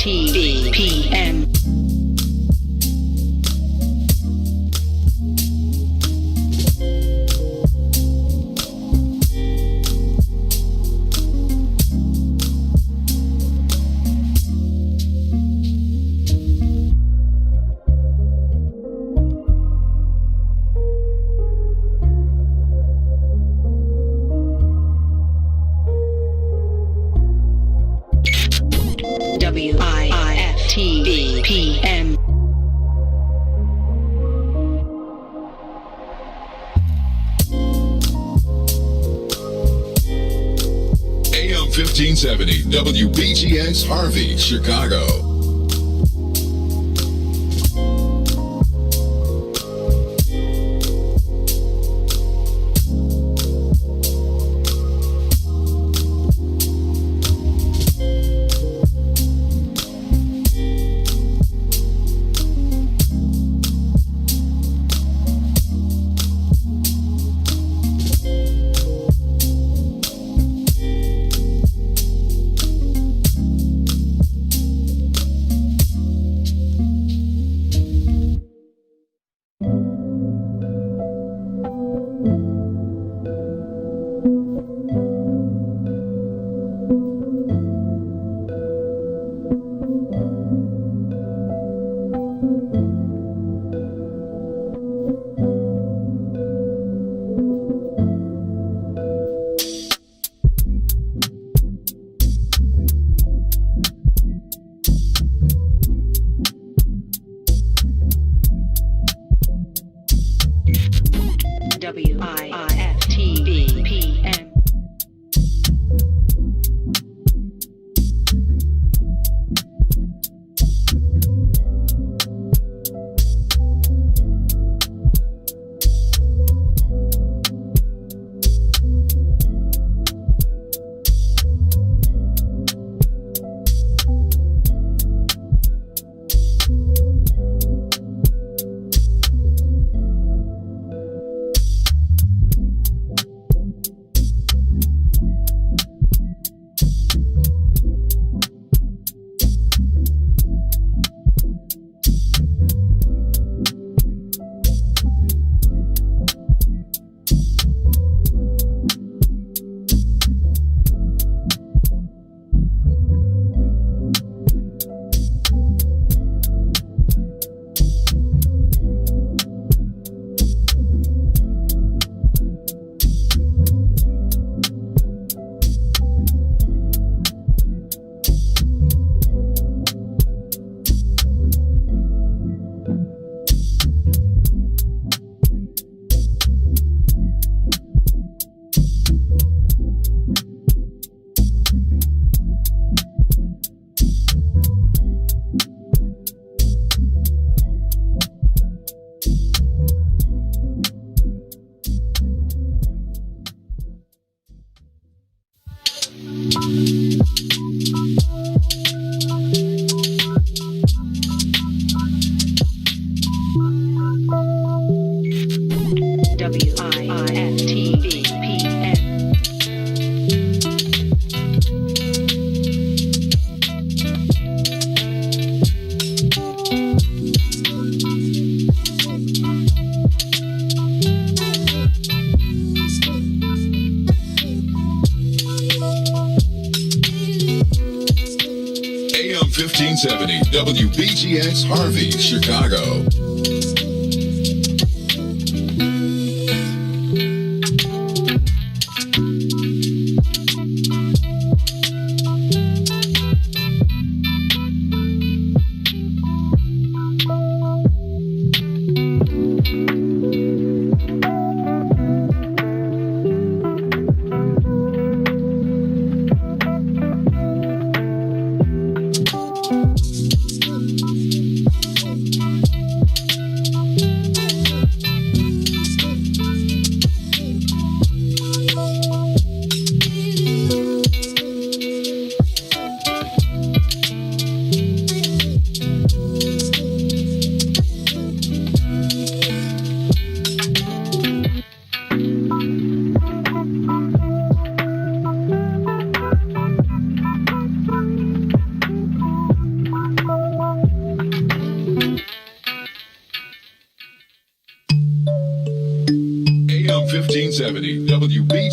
WIFTVPM. WIFTVPM. AM 1570 WBGX Harvey, Chicago. WIFTVPM. AM 1570 WBGX Harvey, Chicago.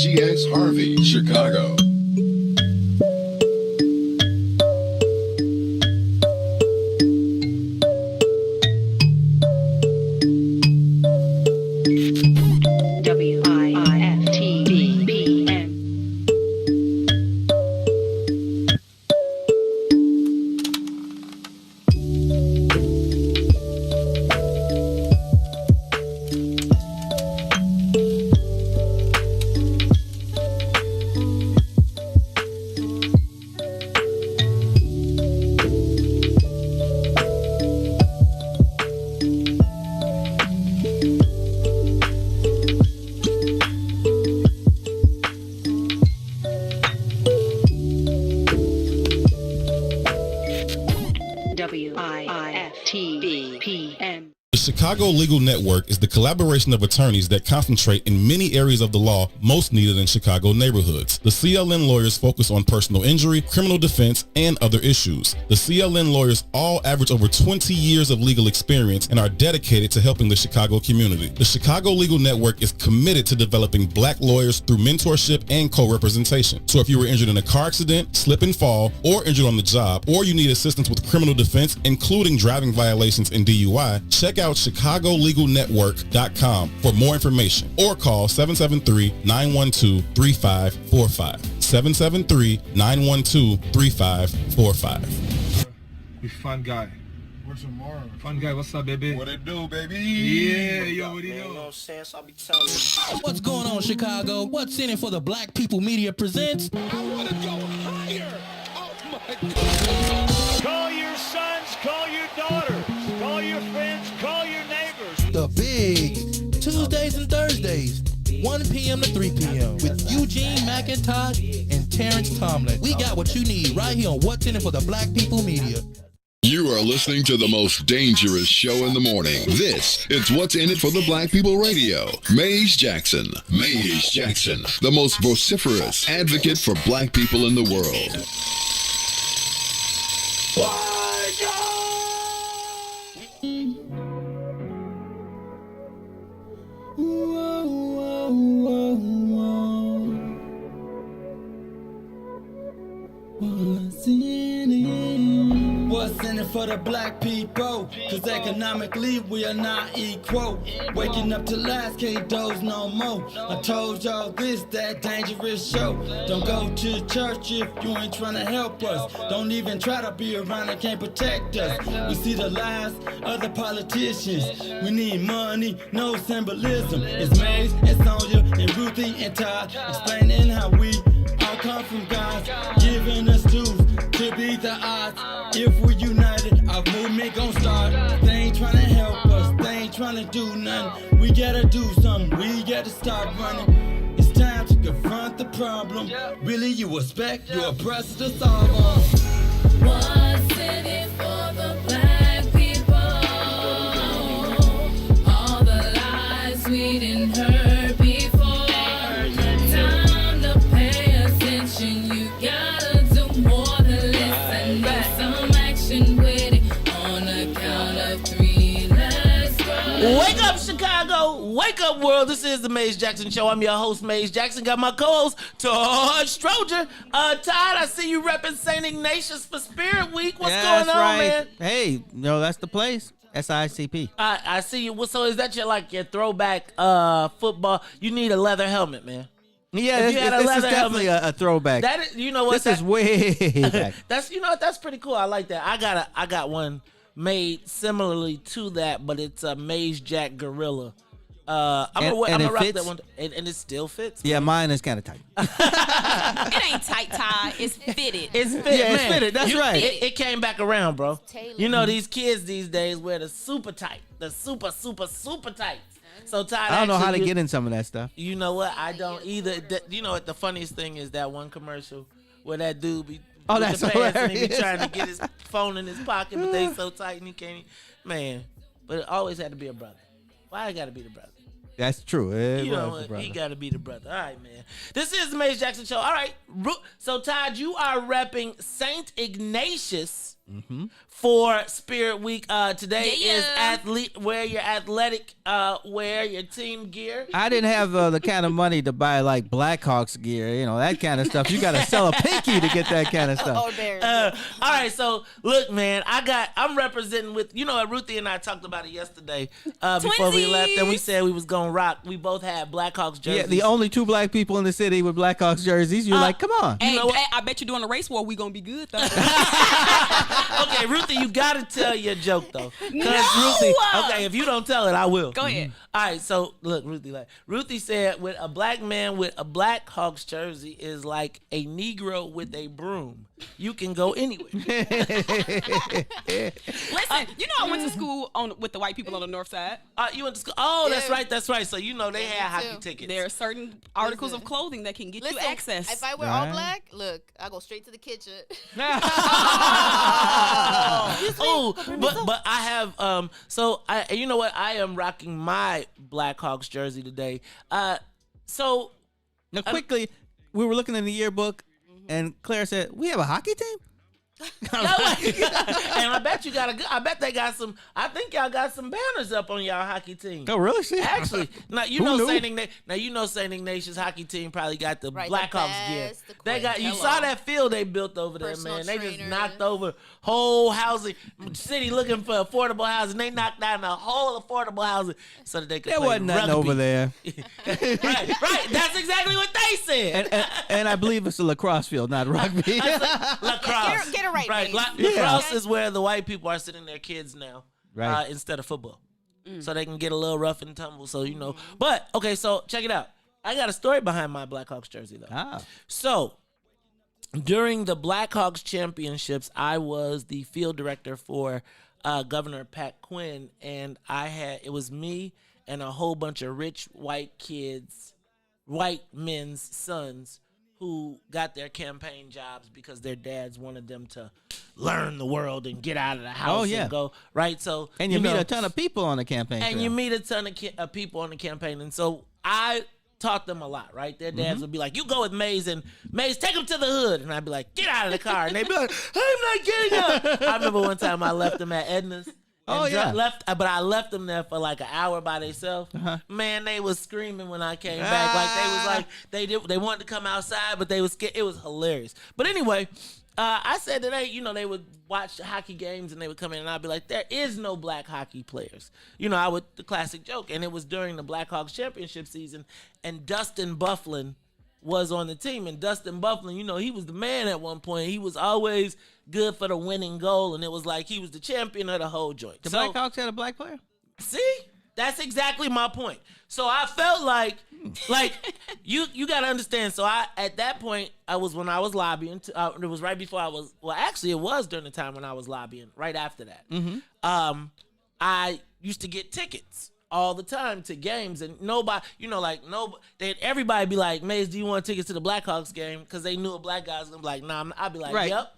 WBGX Harvey, Chicago. WIFTBPM. The Chicago Legal Network is the collaboration of attorneys that concentrate in many areas of the law most needed in Chicago neighborhoods. The CLN lawyers focus on personal injury, criminal defense, and other issues. The CLN lawyers all average over 20 years of legal experience and are dedicated to helping the Chicago community. The Chicago Legal Network is committed to developing black lawyers through mentorship and co-representation. So if you were injured in a car accident, slip and fall, or injured on the job, or you need assistance with criminal defense, including driving violations and DUI, check out ChicagoLegalNetwork.com for more information or call 773-912-3545. 773-912-3545. We fun guy. What's your mom? Fun guy, what's up, baby? What it do, baby? Yeah, you already You know what know. I'm saying? So I be telling you. What's going on, Chicago? What's in it for the Black People Media presents? I want to go higher. Oh my God. Call your sons, call your daughters, call your friends, call your neighbors. The Big Tuesdays and Thursdays, 1 p.m. to 3 p.m. with Eugene McIntosh and Terrence Tomlin. We got what you need right here on What's in it for the Black People Media. You are listening to the most dangerous show in the morning. This is What's in It for the Black People Radio. Maze Jackson. Maze Jackson, the most vociferous advocate for black people in the world. What's in it for the black people? Cause economically we are not equal. Waking up to last, can't doze no more. I told y'all this, that dangerous show. Don't go to church if you ain't trying to help us. Don't even try to be around and can't protect us. We see the lies of the politicians. We need money, no symbolism. It's Maze and Sonia and Ruthie and Todd explaining how we all come from God, giving us tools to beat the odds. If we're united, our movement gon' start. They ain't tryna help us, they ain't tryna do nothing. We gotta do something, we gotta start running. It's time to confront the problem. Really, you expect your oppressor to solve them. What's in it for the black people? All the lies we didn't heard before. Time to pay attention. You gotta do more than listen. Need some action with it. On the count of 3, let's go. Wake up, Chicago! Wake up, world! This is the Maze Jackson Show. I'm your host, Maze Jackson. Got my co-host, Todd Stroger. Todd, I see you repping St. Ignatius for Spirit Week. What's going on, man? Hey, no, that's the place. SICP. I see you. So is that your throwback football? You need a leather helmet, man. Yeah, If you had a this is leather definitely a throwback. That is, you know what? This is way back. That's that's pretty cool. I like that. I got one made similarly to that, but it's a Maze Jack Gorilla. I'm gonna rock that one, and it still fits. Yeah, mine is kind of tight. It ain't tight, Todd. It's fitted. It's fit, Yeah, man. it's fitted. That's right. It came back around, bro. tailored. You know these kids these days wear the super tight, the super tight. So Todd, I don't know how to actually, get in some of that stuff. You know what? I don't either. You know what? The funniest thing is that one commercial where that dude be with that's the pants and he be hilarious. trying to get his phone in his pocket, but they so tight and he can't. Man, but it always had to be a brother. Why I gotta be the brother? That's true. It You know was, what? brother. He gotta be the brother. All right, man. This is the Maze Jackson Show. All right. So Todd, you are repping St. Ignatius for Spirit Week. Today is Yeah. wear your athletic wear, your team gear. I didn't have the kind of money to buy like Blackhawks gear, that kind of stuff. You got to sell a pinky to get that kind of stuff. Oh, there. All right, so look, man, I'm representing with, Ruthie and I talked about it yesterday before we left, and we said we was gonna rock. We both had Blackhawks jerseys. Yeah, the only two black people in the city with Blackhawks jerseys. You're like, come on. Hey, know what? hey, I bet you during the race war we gonna be good though. Okay, Ruthie, you gotta tell your joke though. No! Ruthie, okay, if you don't tell it, I will. Go ahead. All right, so look, Ruthie said, with a black man with a Blackhawks jersey is like a Negro with a broom. You can go anywhere. Listen, I went to school with the white people on the north side. You went to school? Oh, Yeah. that's right. So they had hockey too. tickets. There are certain articles of clothing that can get you access. If I wear all black, look, I go straight to the kitchen. Oh, but I have you know what? I am rocking my Blackhawks jersey today. So Now, quickly, we were looking in the yearbook, and Claire said, "We have a hockey team." and I bet they got some. I think y'all got some banners up on y'all hockey team. Oh, really? Shit. Actually, now Who knew? St. Ignatius hockey team probably got the Right, Blackhawks the gear. vest, the They got. You Hello. saw that field they built over there, Personal man. They just trainers. knocked over whole housing city looking for affordable housing. They knocked down the whole affordable housing so that they could There play wasn't nothing rugby. over there. right. That's exactly what they said. And I believe it's a lacrosse field, not rugby. Lacrosse. Get it right, Right. Mace. Lacrosse is where the white people are sending their kids now, Right. instead of football, so they can get a little rough and tumble. So But okay, so check it out. I got a story behind my Blackhawks jersey though. Ah. So during the Blackhawks championships, I was the field director for Governor Pat Quinn, and it was me and a whole bunch of rich white kids, white men's sons, who got their campaign jobs because their dads wanted them to learn the world and get out of the house and go, right? So And you meet a ton of people on the campaign and trail. you meet a ton of people on the campaign. And so I taught them a lot, right? Their dads would be like, you go with Maze, and Maze, take him to the hood. And I'd be like, get out of the car. And they'd be like, I'm not getting up. I remember one time I left them at Edna's. But I left them there for like an hour by themselves. Man, they was screaming when I came back. Like they was like they wanted to come outside, but they was scared. It was hilarious. But anyway, I said that they would watch hockey games and they would come in and I'd be like, there is no black hockey players. The classic joke. And it was during the Blackhawks championship season, and Dustin Byfuglien was on the team. And Dustin Byfuglien, he was the man at one point. He was always good for the winning goal, and it was like he was the champion of the whole joint. The Blackhawks had a black player? See? That's exactly my point. So I felt like you got to understand. So at that point, when I was lobbying. It was right before it was during the time when I was lobbying, right after that. I used to get tickets all the time to games, and nobody, everybody be like, Maze, do you want tickets to the Blackhawks game? Because they knew a black guy was going to be like, nah. I'd be like, Right. Yep.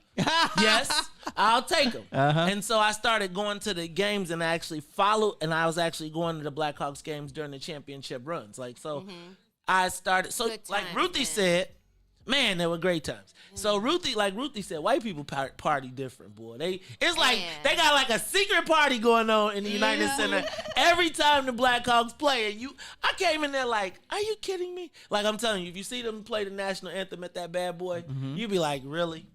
Yes, I'll take them. And so I started going to the games, and I was actually going to the Blackhawks games during the championship runs. I started, like Ruthie said, man, they were great times. So Ruthie said, white people party different, boy. They got like a secret party going on in the United Center every time the Blackhawks play. And I came in there like, are you kidding me? Like, I'm telling you, if you see them play the national anthem at that bad boy, you be like, really?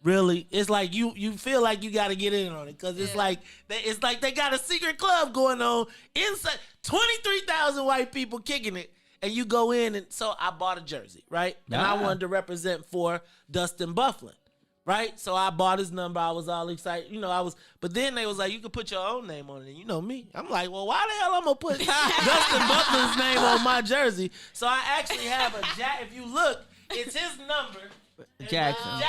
Really? It's like you feel like you got to get in on it, because it's like they got a secret club going on inside, 23,000 white people kicking it. And you go in, and so I bought a jersey, right? And I wanted to represent for Dustin Byfuglien, right? So I bought his number. I was all excited. But then they was like, you could put your own name on it. And you know me. I'm like, well, why the hell I'm going to put Dustin Byfuglien's name on my jersey? So I actually have if you look, it's his number. Jackson.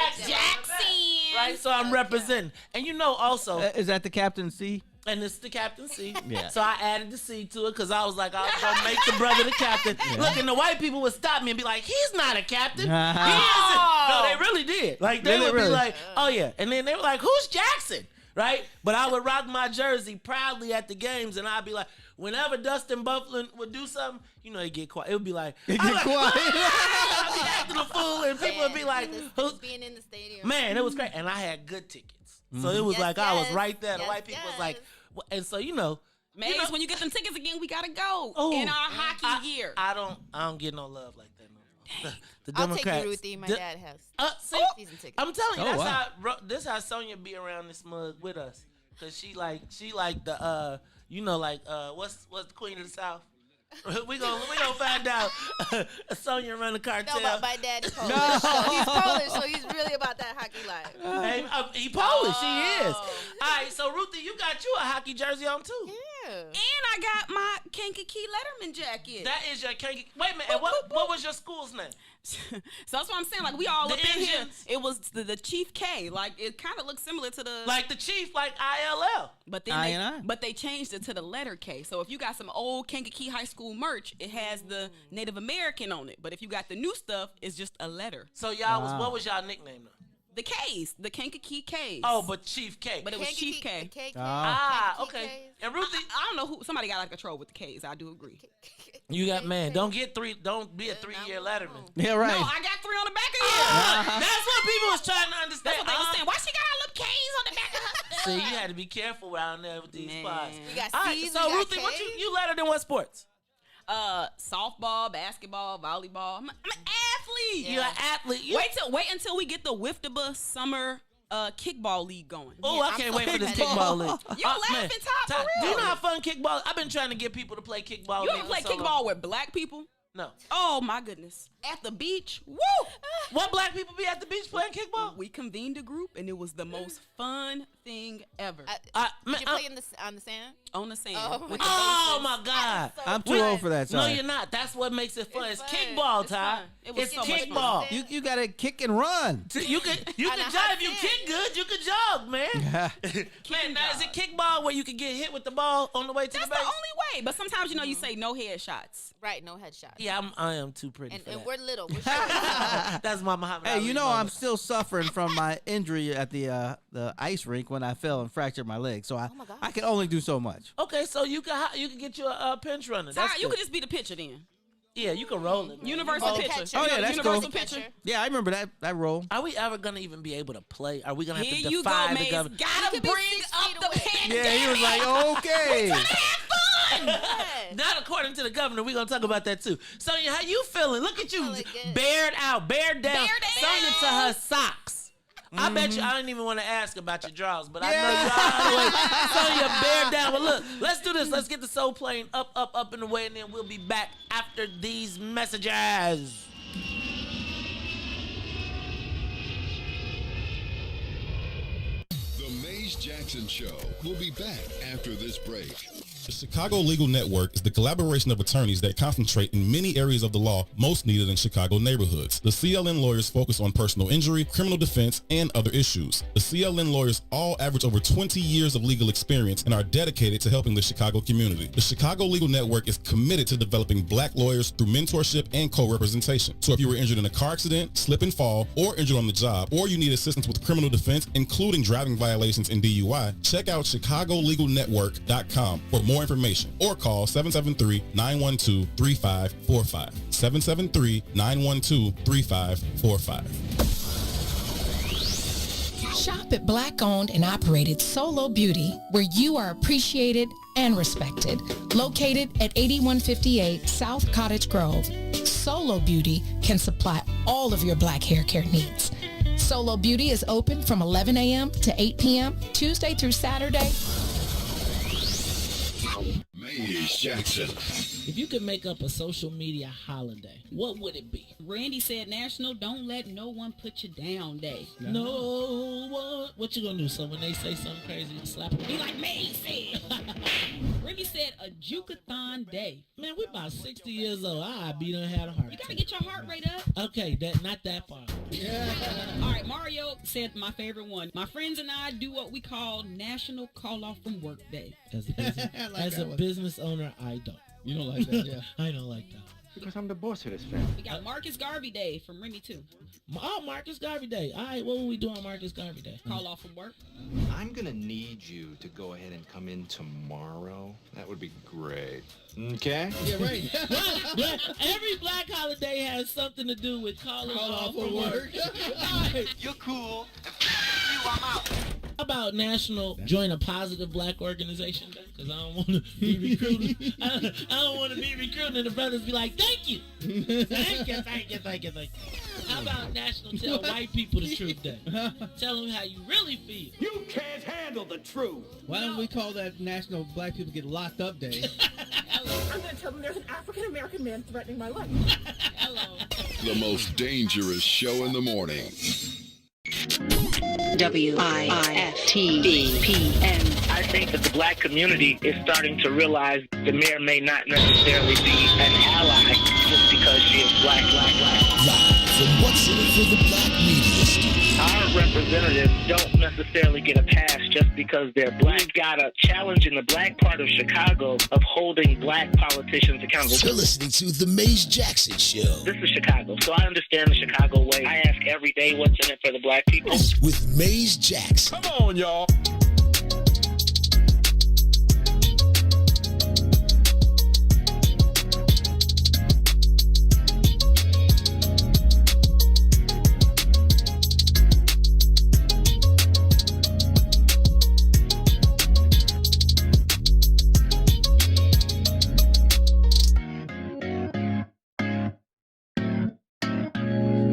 Right? So I'm representing. And also. Is that the Captain C? And it's the Captain C. Yeah. So I added the C to it because I was like, I was going to make the brother the captain. Look, and the white people would stop me and be like, he's not a captain. He isn't. No, they really did. Like, they would be like, oh, yeah. And then they were like, who's Jackson? Right? But I would rock my jersey proudly at the games, and I'd be like, whenever Dustin Byfuglien would do something, it'd get quiet. It would be like, I'd be acting a fool, and people would be like, Who's being in the stadium? Man, it was great. And I had good tickets. So it was Yes, like I was yes. right there. The Yes, white people was like, yes. and so Maze, when you get them tickets again, we gotta go in our hockey gear. I don't get no love like that no more. The I'll Democrats. take you, Ruthie. My dad has See, season tickets. I'm telling you, Oh, that's wow. how Sonia be around this mug with us, cause she like the what's the Queen of the South? we gonna find out. Sonia run the cartel. No, but my dad is Polish. So he's Polish, so he's really about that hockey life. Hey, he Polish. He is. All right, so Ruthie, you got you a hockey jersey on too. Yeah. And I got my Kankakee Letterman jacket. That is your Kankakee. Wait a minute. And what was your school's name? So that's what I'm saying. Like we all The up in here. engines. It was the Chief K. Like it kind of looks similar to the Like the Chief, like ILL. But then they changed it to the letter K. So if you got some old Kankakee High School merch, it has the Native American on it. But if you got the new stuff, it's just a letter. So y'all what was y'all nickname though? The K's, the Kankakee K's. Oh, but Chief K. But it was Chief K. Okay. And Ruthie, I don't know who. Somebody got out of control with the K's. I do agree. you got Don't be a 3-year letterman. Yeah, right. No, I got 3 on the back of here. That's what people was trying to understand. That's what they was saying. Why she got all them K's on the back of her? See, you had to be careful around there with these spots. We got All right, C's, so we got Ruthie, what K's. you lettered in what sports? Softball, basketball, volleyball. I'm an athlete. You're an athlete. Wait until we get the Wiftaba Summer kickball league going. Oh, I can't wait for this kickball league. You laughing, Todd? For Do real? you know how fun kickball? I've been trying to get people to play kickball. You ever play kickball with black people? No. Oh my goodness! At the beach, woo! What black people be at the beach playing kickball? We convened a group, and it was the most fun thing ever. Did you play on the sand? On the sand. Oh, with the Oh bases. my God! I'm too old for that. No, Sorry. you're not. That's what makes it fun. It's fun. kickball, It's Ty. fun. It was It's so much kickball. fun. You gotta kick and run. You can On a jog hot if you sand. kick good. You can jog, man. Man, now is it kickball where you can get hit with the ball on the way to That's the the base? only way. But sometimes you say no headshots. Right, no headshots. Yeah, I am too pretty And, for and that. we're little. We're short. That's my Muhammad Hey, Ali you know I'm moment. still suffering from my injury at the ice rink when I fell and fractured my leg. So my gosh. I can only do so much. Okay, so you can get you a pinch runner. That's Ty, you good. could just be the pitcher then. Yeah, you can roll it. man. Universal Oh, pitcher. catcher. Oh, yeah, that's Universal cool. pitcher. Yeah, I remember that role. Are we ever gonna even be able to play? Are we gonna have Here to you defy go, the Maze. governor? Gotta could be bring 6 up feet the away. pandemic. Yeah, he was like, okay. Yeah. Not according to the governor. We're gonna talk about that too. Sonia, how you feeling? Look at you, feeling good. bared out, bared down. Bared down. Sonia to her socks. I bet you. I didn't even want to ask about your draws, but I know Yeah. you all the way. Sonia, bared down. Well, look, let's do this. Let's get the soul plane up and away, and then we'll be back after these messages. The Maze Jackson Show will be back after this break. The Chicago Legal Network is the collaboration of attorneys that concentrate in many areas of the law most needed in Chicago neighborhoods. The CLN lawyers focus on personal injury, criminal defense, and other issues. The CLN lawyers all average over 20 years of legal experience and are dedicated to helping the Chicago community. The Chicago Legal Network is committed to developing black lawyers through mentorship and co-representation. So if you were injured in a car accident, slip and fall, or injured on the job, or you need assistance with criminal defense, including driving violations and DUI, check out ChicagoLegalNetwork.com for more information or call 773-912-3545. 773-912-3545. Shop at Black-owned and operated Solo Beauty, where you are appreciated and respected. Located at 8158 South Cottage Grove, Solo Beauty can supply all of your black hair care needs. Solo Beauty is open from 11 a.m. to 8 p.m., Tuesday through Saturday. Maze Jackson. If you could make up a social media holiday, what would it be? Randy said National Don't Let No One Put You Down Day. No one. What you gonna do? So when they say something crazy, you slap them? Be like May said. Remy said a Jukathon Day. Man, we about 60 years old. I be done had a heart You attack. gotta get your heart rate up. Okay, not that far. All right, Mario said my favorite one. My friends and I do what we call National Call Off from Work Day. As a business owner, I don't. You don't like that, yeah. I don't like that. Because I'm the boss of this family. We got Marcus Garvey Day from Remy too. Oh, Marcus Garvey Day. All right, what will we do on Marcus Garvey Day? Call off from work. I'm going to need you to go ahead and come in tomorrow. That would be great. Okay? Yeah, right. Every black holiday has something to do with calling off from work. All right. You're cool. And you, I'm out. How about National Join a Positive Black Organization Day? Because I don't want to be recruiting. I don't want to be recruiting and the brothers be like, thank you. Thank you. How about National Tell White People the Truth Day? Tell them how you really feel. You can't handle the truth. Why don't we call that National Black People Get Locked Up Day? I'm going to tell them there's an African-American man threatening my life. Hello. The most dangerous show in the morning. WIFTBPM. I think that the black community is starting to realize the mayor may not necessarily be an ally just because she is black. Live from What's in It for the Black Media Studio. Our representatives don't necessarily get a pass just because they're black. We've got a challenge in the black part of Chicago of holding black politicians accountable. You're listening to The Maze Jackson Show. This is Chicago, so I understand the Chicago way. I ask every day what's in it for the black people. With Maze Jackson. Come on, y'all.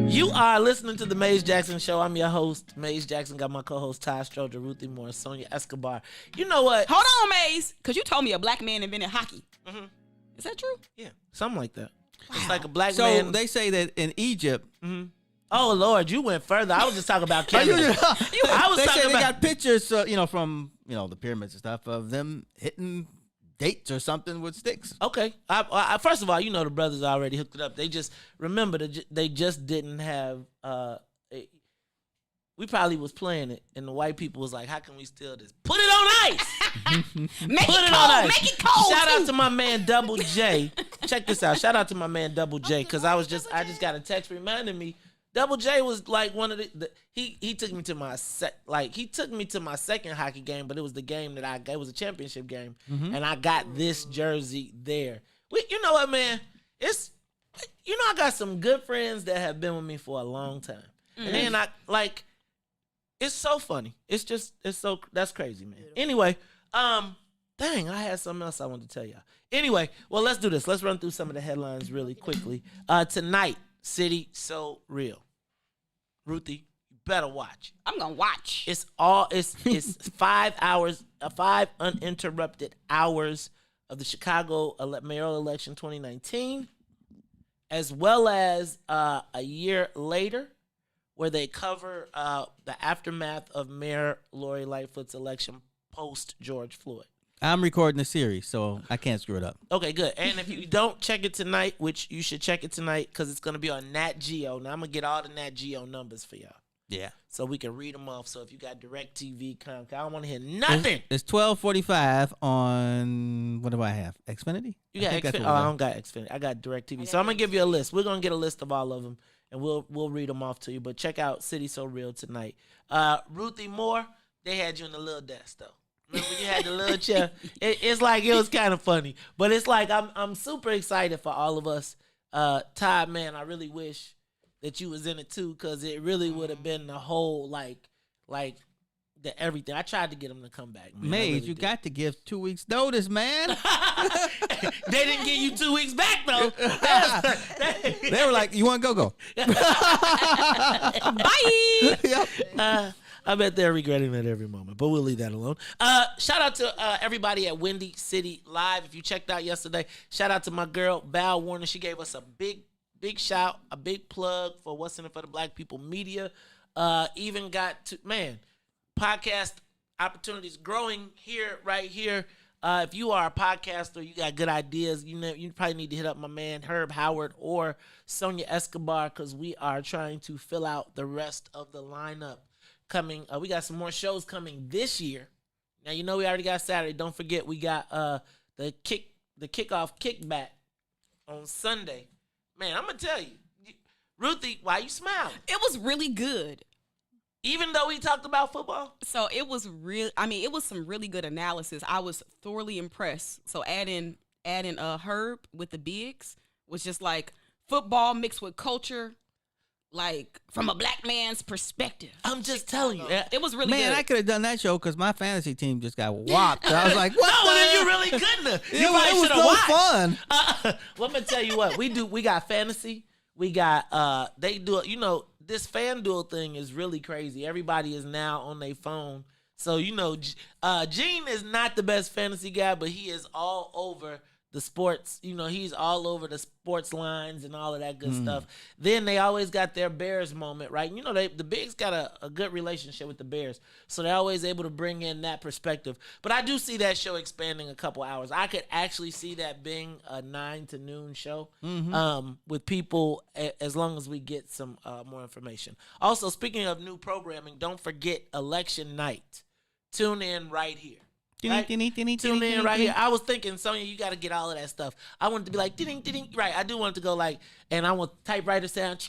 You are listening to the Maze Jackson Show. I'm your host, Maze Jackson. Got my co-host Todd, Stroger, Ruthie, Sonia, Escobar. You know what? Hold on, Maze, because you told me a black man invented hockey. Mm-hmm. Is that true? Yeah, something like that. Wow. It's like a black so man. So they say that in Egypt. Mm-hmm. Oh Lord, you went further. I was just talking about Canada. They say they got pictures, from the pyramids and stuff of them hitting dates or something with sticks. Okay. I first of all, the brothers already hooked it up. They just remember they just didn't have. We probably was playing it, and the white people was like, "How can we steal this? Put it on ice. Make it cold. Shout out to my man Double J. Check this out. Shout out to my man Double J because I just got a text reminding me. Double J was like one of he took me to my second hockey game, but it was the game that it was a championship game, and I got this jersey there. You know what, man? It's I got some good friends that have been with me for a long time, and then it's so funny. That's crazy, man. Anyway, dang, I had something else I wanted to tell y'all. Anyway, well, let's do this. Let's run through some of the headlines really quickly. Tonight, City So Real. Ruthie, you better watch. I'm gonna watch. It's 5 hours, 5 uninterrupted hours of the Chicago mayoral election 2019, as well as a year later, where they cover the aftermath of Mayor Lori Lightfoot's election post George Floyd. I'm recording the series, so I can't screw it up. Okay, good. And if you don't check it tonight, which you should check it tonight because it's going to be on Nat Geo. Now, I'm going to get all the Nat Geo numbers for y'all. Yeah. So we can read them off. So if you got DirecTV, Comcast, I don't want to hear nothing. It's 12:45 on, what do I have? Xfinity? You got Xfinity? Oh, I don't got Xfinity. I got DirecTV. So I'm going to give you a list. We're going to get a list of all of them, and we'll read them off to you. But check out City So Real tonight. Ruthie Moore, they had you in the little desk, though. Remember you had the little chair? It's like it was kind of funny, but it's like I'm super excited for all of us. Todd, man, I really wish that you was in it too, because it really would have been the whole like the everything. I tried to get him to come back. Man. Maze, really you did. got to give 2 weeks notice, man. They didn't give you 2 weeks back though. They were like, "You want to go?" Bye. Yep. I bet they're regretting that every moment, but we'll leave that alone. Shout out to everybody at Windy City Live. If you checked out yesterday, shout out to my girl, Val Warner. She gave us a big shout, a big plug for What's in It for the Black People Media. Even got to, podcast opportunities growing right here. If you are a podcaster, you got good ideas, you probably need to hit up my man, Herb Howard or Sonia Escobar, because we are trying to fill out the rest of the lineup. Coming, we got some more shows coming this year. Now we already got Saturday. Don't forget we got the kickoff kickback on Sunday. Man, I'm gonna tell you, Ruthie, why you smiling? It was really good, even though we talked about football. So it was real. I mean, it was some really good analysis. I was thoroughly impressed. So adding Herb with the bigs was just like football mixed with culture. like from a black man's perspective. I'm just telling you, it was really Man, good. I could have done that show because my fantasy team just got whopped. I was like, what? No, the then hell? you really couldn't have. It You was probably should have no watched. fun. Well, I'm gonna tell you what we got fantasy. We got they do it. You know, this FanDuel thing is really crazy. Everybody is now on their phone. So you know, Gene is not the best fantasy guy, but he is all over the sports. You know, he's all over the sports lines and all of that good stuff. Then they always got their Bears moment, right? You know, the Bigs got a good relationship with the Bears, so they're always able to bring in that perspective. But I do see that show expanding a couple hours. I could actually see that being a 9 to noon show with people as long as we get some more information. Also, speaking of new programming, don't forget election night. Tune in right here. Right? Tune in right here. I was thinking, Sonia, you got to get all of that stuff. I want it to be like, ding, ding, right. I do want it to go like, and I want typewriter sound.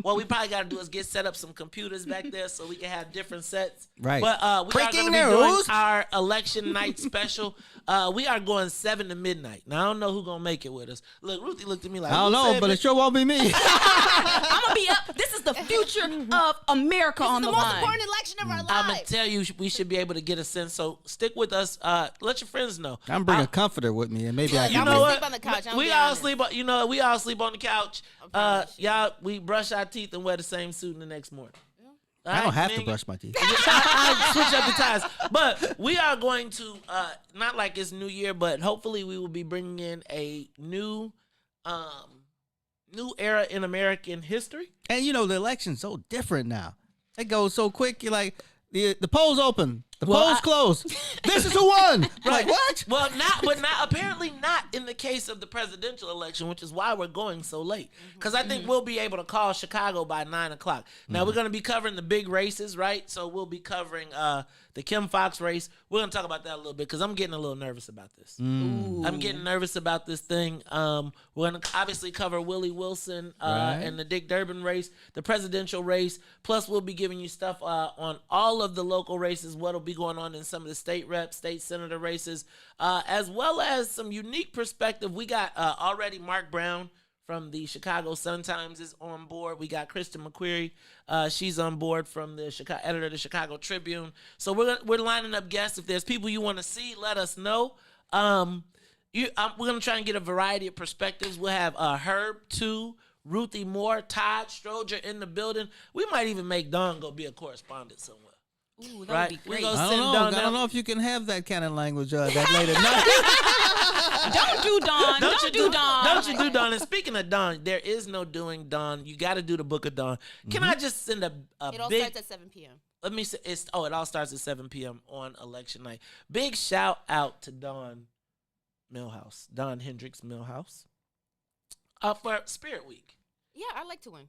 What we probably got to do is get set up some computers back there so we can have different sets. Right. But we are going to be doing our election night special. We are going 7 to midnight. Now, I don't know who's going to make it with us. Look, Ruthie looked at me like, I don't know, but it sure won't be me. I'm gonna be up. This is the future of America on the most line. important election of our lives. I'm going to tell you, we should be able to get a sense. So stick with us. Let your friends know. I'm bringing a comforter with me, and maybe I can. You know what? Sleep on the couch. We all sleep on. You know, we all sleep on the couch. Y'all, we brush our teeth and wear the same suit in the next morning. I don't have to brush my teeth. I switch up the ties. But we are going to, not like it's New Year, but hopefully we will be bringing in a new era in American history. And you know, the election's so different now. It goes so quick. You're like, the polls open. The polls closed. This is who won. Like, what? Well, apparently not in the case of the presidential election, which is why we're going so late. Because I think we'll be able to call Chicago by 9 o'clock. Now, we're going to be covering the big races, right? So we'll be covering the Kim Foxx race. We're going to talk about that a little bit because I'm getting a little nervous about this. I'm getting nervous about this thing. We're going to obviously cover Willie Wilson and the Dick Durbin race, the presidential race. Plus, we'll be giving you stuff on all of the local races, what'll be going on in some of the state rep, state senator races, as well as some unique perspective. We got already Mark Brown from the Chicago Sun-Times is on board. We got Kristen McQuarrie. She's on board from the editor of the Chicago Tribune. So we're lining up guests. If there's people you want to see, let us know. We're going to try and get a variety of perspectives. We'll have Herb, too, Ruthie Moore, Todd, Stroger in the building. We might even make Dawn go be a correspondent somewhere. Ooh, that would be great. I don't know if you can have that kind of language that late at night. Don't do Dawn. Don't do Dawn. Don't you do Dawn. And speaking of Dawn, there is no doing Dawn. You got to do the Book of Dawn. Can I just send a It all big... starts at 7 p.m. Let me say, it all starts at 7 p.m. on election night. Big shout out to Dawn Millhouse, Dawn Hendricks Millhouse, for Spirit Week. Yeah, I like to win.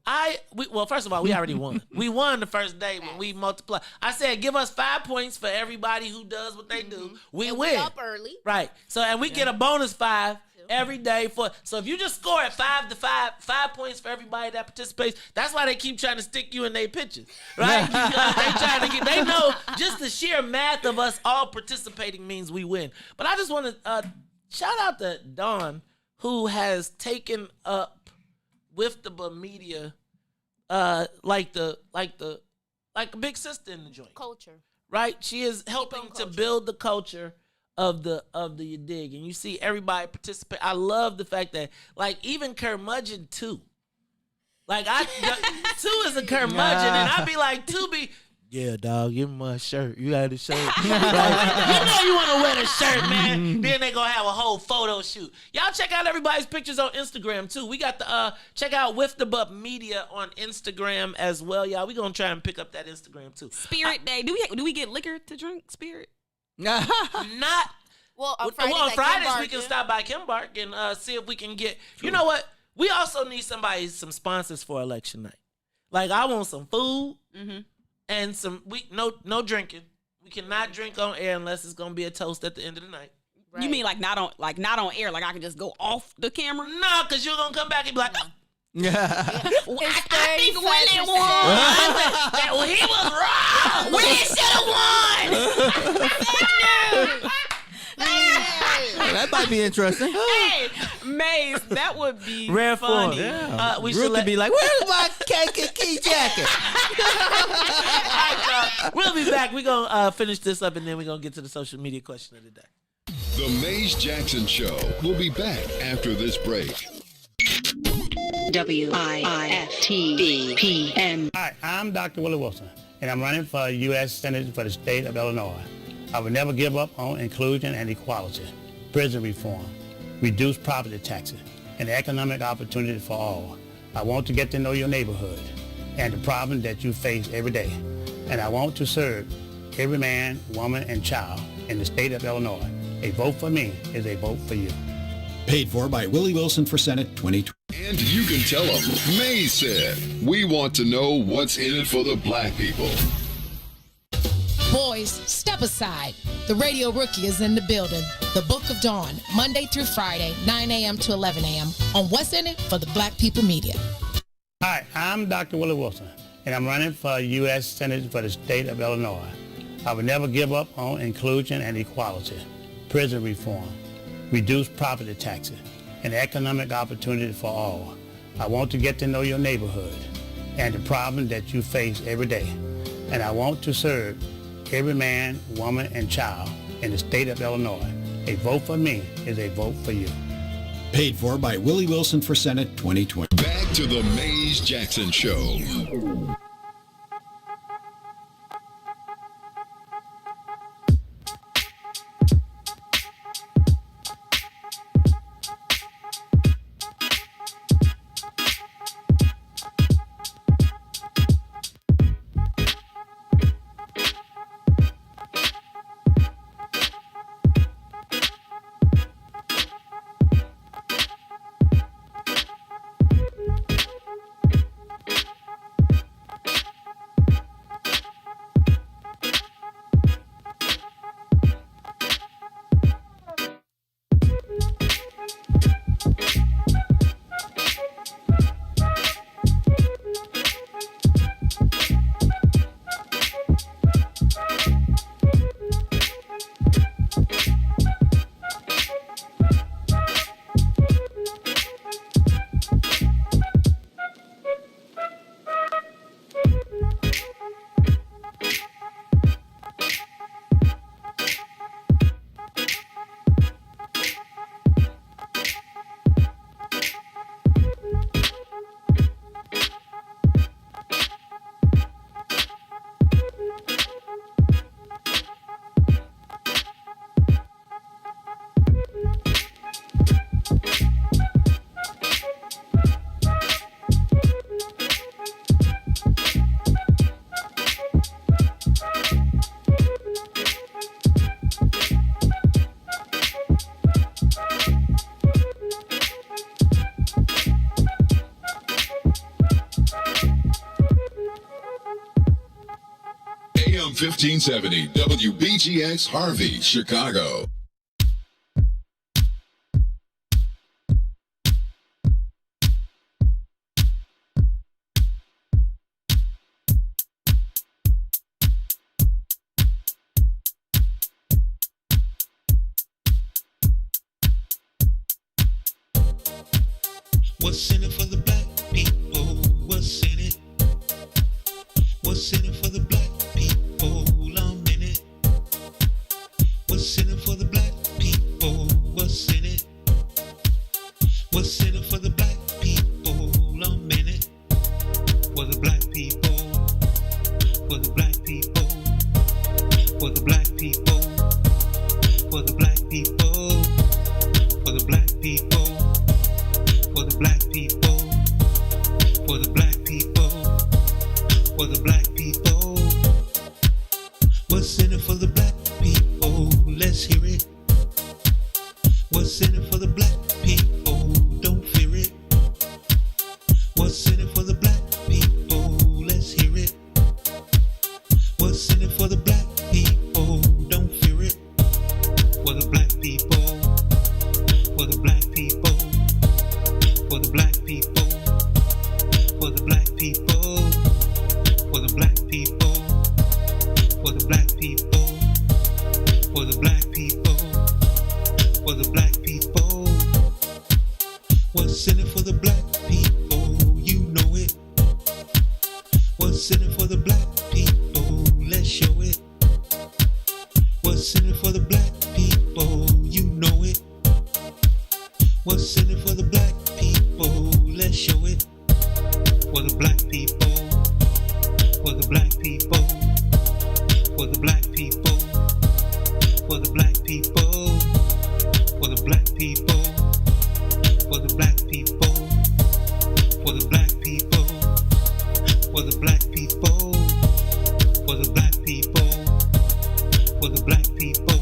Well, first of all, we already won. We won the first day when we multiply. I said, give us 5 points for everybody who does what they do. We win. We up early. Right. So, and we get a bonus 5 every day so if you just score at 5 to 5 points for everybody that participates. That's why they keep trying to stick you in their pictures, right? They know just the sheer math of us all participating means we win. But I just want to shout out to Dawn, who has taken up with the media, like a big sister in the joint. Culture. Right? She is helping to build the culture of the dig. And you see everybody participate. I love the fact that, like, even Curmudgeon 2. Like, 2 is a curmudgeon, and I'd be like, 2 be... Yeah, dog, give me my shirt. You had the shirt. You know you want to wear the shirt, man. Then they going to have a whole photo shoot. Y'all check out everybody's pictures on Instagram, too. We got the, check out With the Butt Media on Instagram as well, y'all. We going to try and pick up that Instagram, too. Spirit Day. Do we get liquor to drink, Spirit? Not. Well, on Fridays we can stop by Kimbark and see if we can get, you know what? We also need some sponsors for election night. Like, I want some food. And no drinking. We cannot drink on air unless it's gonna be a toast at the end of the night. Right. You mean like not on air? Like I can just go off the camera? No, because you're gonna come back and be like, oh. I think Willie won. Well, he was wrong. Willie should have won. Fake news. That might be interesting. Hey, Maze, that would be Rare form. funny. Yeah. We Ruth should would be like, "Where's my key jacket?" We'll be back. We're going to finish this up, and then we're going to get to the social media question of the day. The Maze Jackson Show will be back after this break. WIFTBPM. Hi, I'm Dr. Willie Wilson, and I'm running for U.S. Senator for the state of Illinois. I will never give up on inclusion and equality, prison reform, reduced property taxes, and economic opportunity for all. I want to get to know your neighborhood and the problems that you face every day. And I want to serve every man, woman, and child in the state of Illinois. A vote for me is a vote for you. Paid for by Willie Wilson for Senate 2020. And you can tell them, May said, we want to know what's in it for the black people. Boys, step aside. The Radio Rookie is in the building. The Book of Dawn, Monday through Friday, 9 a.m. to 11 a.m. on What's in It for the Black People Media. Hi, I'm Dr. Willie Wilson, and I'm running for U.S. Senator for the state of Illinois. I will never give up on inclusion and equality, prison reform, reduced property taxes, and economic opportunity for all. I want to get to know your neighborhood and the problems that you face every day. And I want to serve every man, woman, and child in the state of Illinois. A vote for me is a vote for you. Paid for by Willie Wilson for Senate 2020. Back to the Maze Jackson Show. AM 1570 WBGX Harvey, Chicago. What's in it for the black people? What's in it? What's in it for the black people? I'm in it. What's in it for the black people? What's in it? What's in it for the black people? I'm in it. For the black people. For the black people. For the black people. For the black people. For the black people. For the black people, for the black people, for the black people. What's in it for the black people? Let's hear it. What's in it for the black people? Don't fear it. What's in it for the black people? Let's hear it. What's in it for the black people? Don't fear it. For the black people, for the black people. For the black people, for the black people, for the black people, for the black people, for the black people, for What's in it for the black people? Let's show it. What's in it for the black people? You know it. What's in it for the black people? Let's show it. For the black people. For the black people. For the black people. For the black people. For the black people. For the black people. For the black people. For the black people. For the black people. For the black people.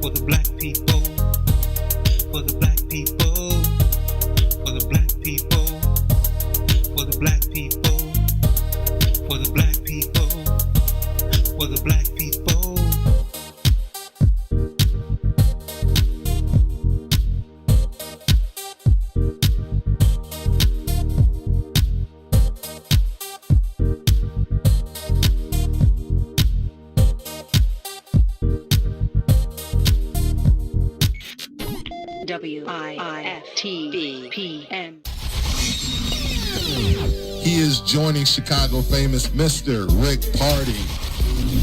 For the black people. For the black people. For the black people. For the black people. For the black people. For the black people. WIFTVPM. He is joining Chicago famous Mr. Rick Party.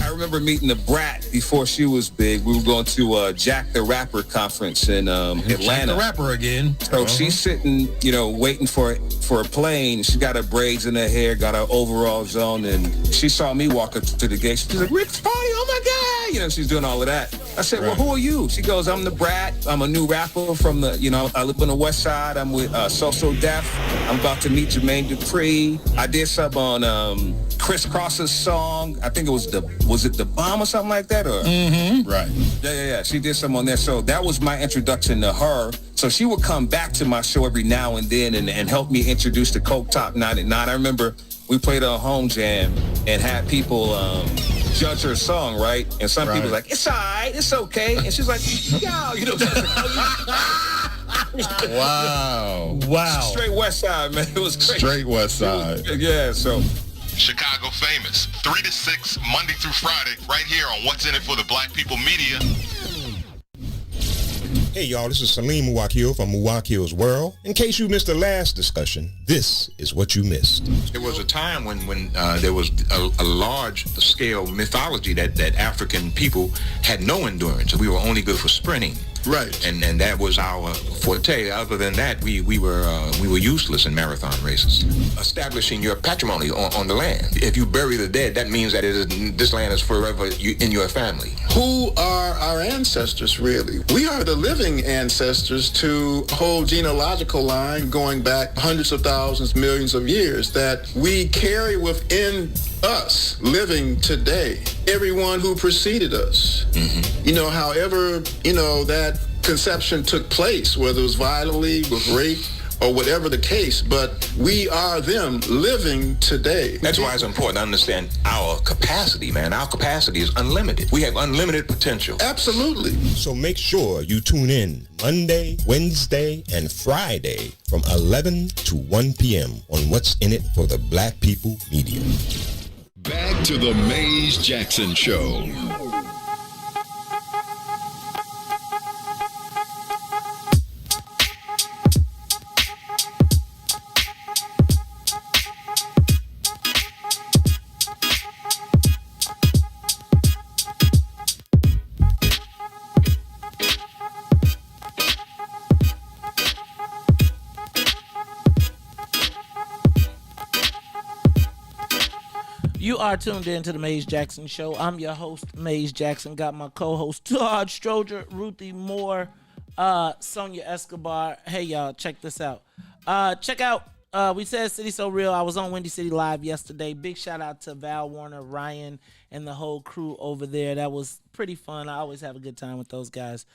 I remember meeting the Brat before she was big. We were going to Jack the Rapper conference in Atlanta. Jack the Rapper again. So she's sitting, waiting for a plane. She got her braids in her hair, got her overalls on, and she saw me walk up to the gate. She's like, Rick's Party, oh my God! She's doing all of that. I said, well, who are you? She goes, I'm the Brat. I'm a new rapper from the, I live on the West Side. I'm with So Def. I'm about to meet Jermaine Dupri. I did some on Chris Cross's song. I think it was the Bomb or something like that? Or Right. Yeah. She did some on there. So that was my introduction to her. So she would come back to my show every now and then and help me introduce the Coke Top 99. I remember we played a home jam and had people judge her song, right? And some people were like, it's all right, it's okay. And she's like, yo, Wow. Straight West Side, man. It was crazy. Straight West Side. Yeah, so. Chicago famous, 3 to 6, Monday through Friday, right here on What's in It for the Black People Media. Hey y'all, this is Salim Muwakil from Muwakil's World. In case you missed the last discussion, this is what you missed. There was a time when there was a large-scale mythology that African people had no endurance. We were only good for sprinting. Right. And that was our forte. Other than that, we were useless in marathon races. Establishing your patrimony on the land. If you bury the dead, that means that this land is forever in your family. Who are our ancestors, really? We are the living ancestors to a whole genealogical line going back hundreds of thousands, millions of years that we carry within us living today. Everyone who preceded us. However, that conception took place, whether it was violently, with rape, or whatever the case, but we are them living today. That's why it's important to understand our capacity, man. Our capacity is unlimited. We have unlimited potential. Absolutely. So make sure you tune in Monday, Wednesday, and Friday from 11 to 1 p.m. on What's in It for the Black People Media. Back to the Maze Jackson Show. You are tuned in to the Maze Jackson Show. I'm your host, Maze Jackson. Got my co-host, Todd, Stroger, Ruthie, Moore, Sonia, Escobar. Hey, y'all, check this out. Check out, we said City So Real. I was on Windy City Live yesterday. Big shout out to Val Warner, Ryan, and the whole crew over there. That was pretty fun. I always have a good time with those guys.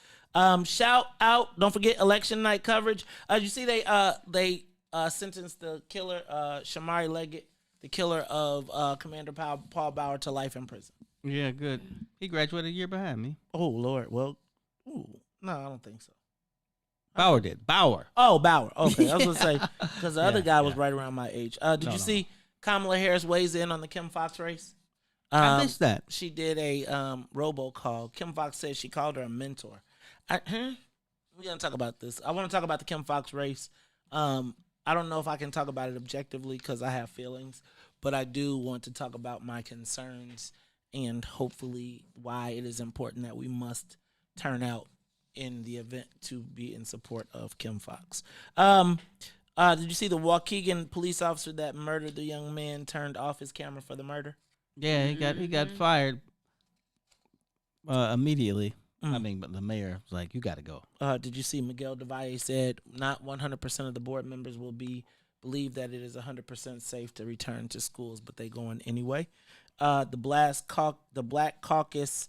Shout out, don't forget election night coverage. You see they sentenced the killer, Shamari Leggett, the killer of Commander Paul Bauer, to life in prison. Yeah, good. He graduated a year behind me. Oh, Lord. Well, no, I don't think so. Bauer did. Bauer. Oh, Bauer. Okay, I was going to say, because the other guy was right around my age. Did you see Kamala Harris weighs in on the Kim Foxx race? I missed that. She did a robocall. Kim Foxx said she called her a mentor. We're going to talk about this. I want to talk about the Kim Foxx race. I don't know if I can talk about it objectively because I have feelings. But I do want to talk about my concerns and hopefully why it is important that we must turn out in the event to be in support of Kim Foxx. Did you see the Waukegan police officer that murdered the young man turned off his camera for the murder? Yeah, he got fired immediately. I mean, but the mayor was like, "You got to go." Did you see Miguel Devalle said not 100% of the board members will believe that it is 100% safe to return to schools, but they going anyway. The Black Caucus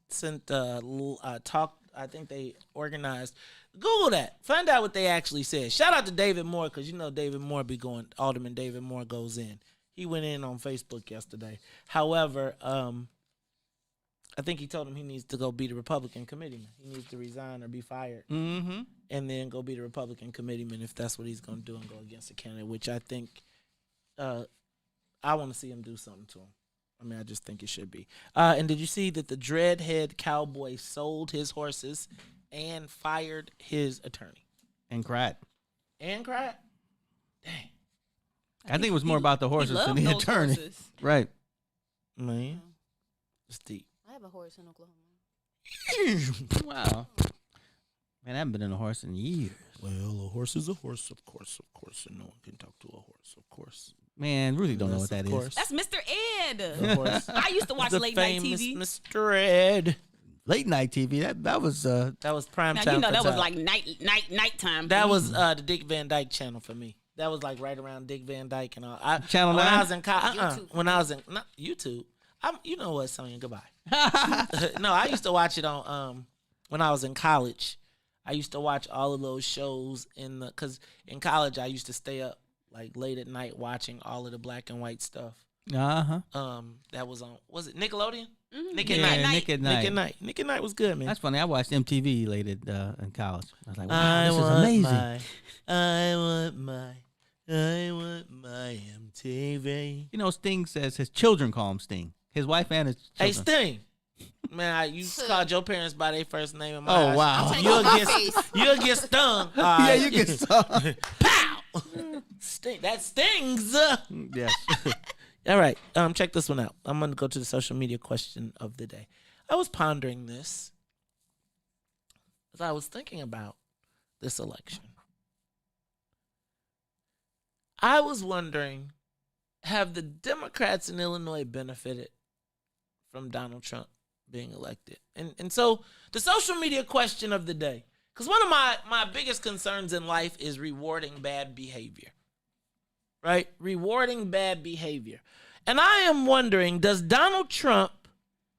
sent talk. I think they organized. Google that. Find out what they actually said. Shout out to David Moore, because you know David Moore be going. Alderman David Moore goes in. He went in on Facebook yesterday. However, I think he told him he needs to go be the Republican committeeman. He needs to resign or be fired, and then go be the Republican committeeman if that's what he's going to do and go against the candidate, which I think I want to see him do something to him. I mean, I just think it should be. And did you see that the dreadhead cowboy sold his horses and fired his attorney? And cried. And cried? Dang. I think it was more about the horses than the attorney. Horses. Right. Man. It's deep. I have a horse in Oklahoma. Wow. Man, I haven't been in a horse in years. Well, a horse is a horse, of course, and no one can talk to a horse, of course. Man, Ruthie don't know what that is. That's Mr. Ed. Of course. I used to watch The late night famous TV. Mr. Ed. Late night TV. That was prime Now time. you know for that was Todd. like nighttime. That was the Dick Van Dyke channel for me. That was like right around Dick Van Dyke and all. Channel when 9? I was in college. YouTube. When I was in not YouTube. You know what, Sonia? Goodbye. No, I used to watch it on when I was in college. I used to watch all of those shows because in college I used to stay up like late at night watching all of the black and white stuff. That was on. Was it Nickelodeon? Mm-hmm. Nick at Night. Nick at Night. Nick at Night was good, man. That's funny. I watched MTV late in college. I was like, wow, this is amazing. I want my MTV. You know, Sting says his children call him Sting. His wife and his children. Hey, Sting. Man, you called your parents by their first name in my Oh, eyes. wow. You'll get stung. Yeah, you get stung. Pow! Sting. That stings. Yes. All right. Check this one out. I'm going to go to the social media question of the day. I was pondering this as I was thinking about this election. I was wondering, have the Democrats in Illinois benefited from Donald Trump being elected? And so the social media question of the day, because one of my biggest concerns in life is rewarding bad behavior, right? Rewarding bad behavior. And I am wondering, does Donald Trump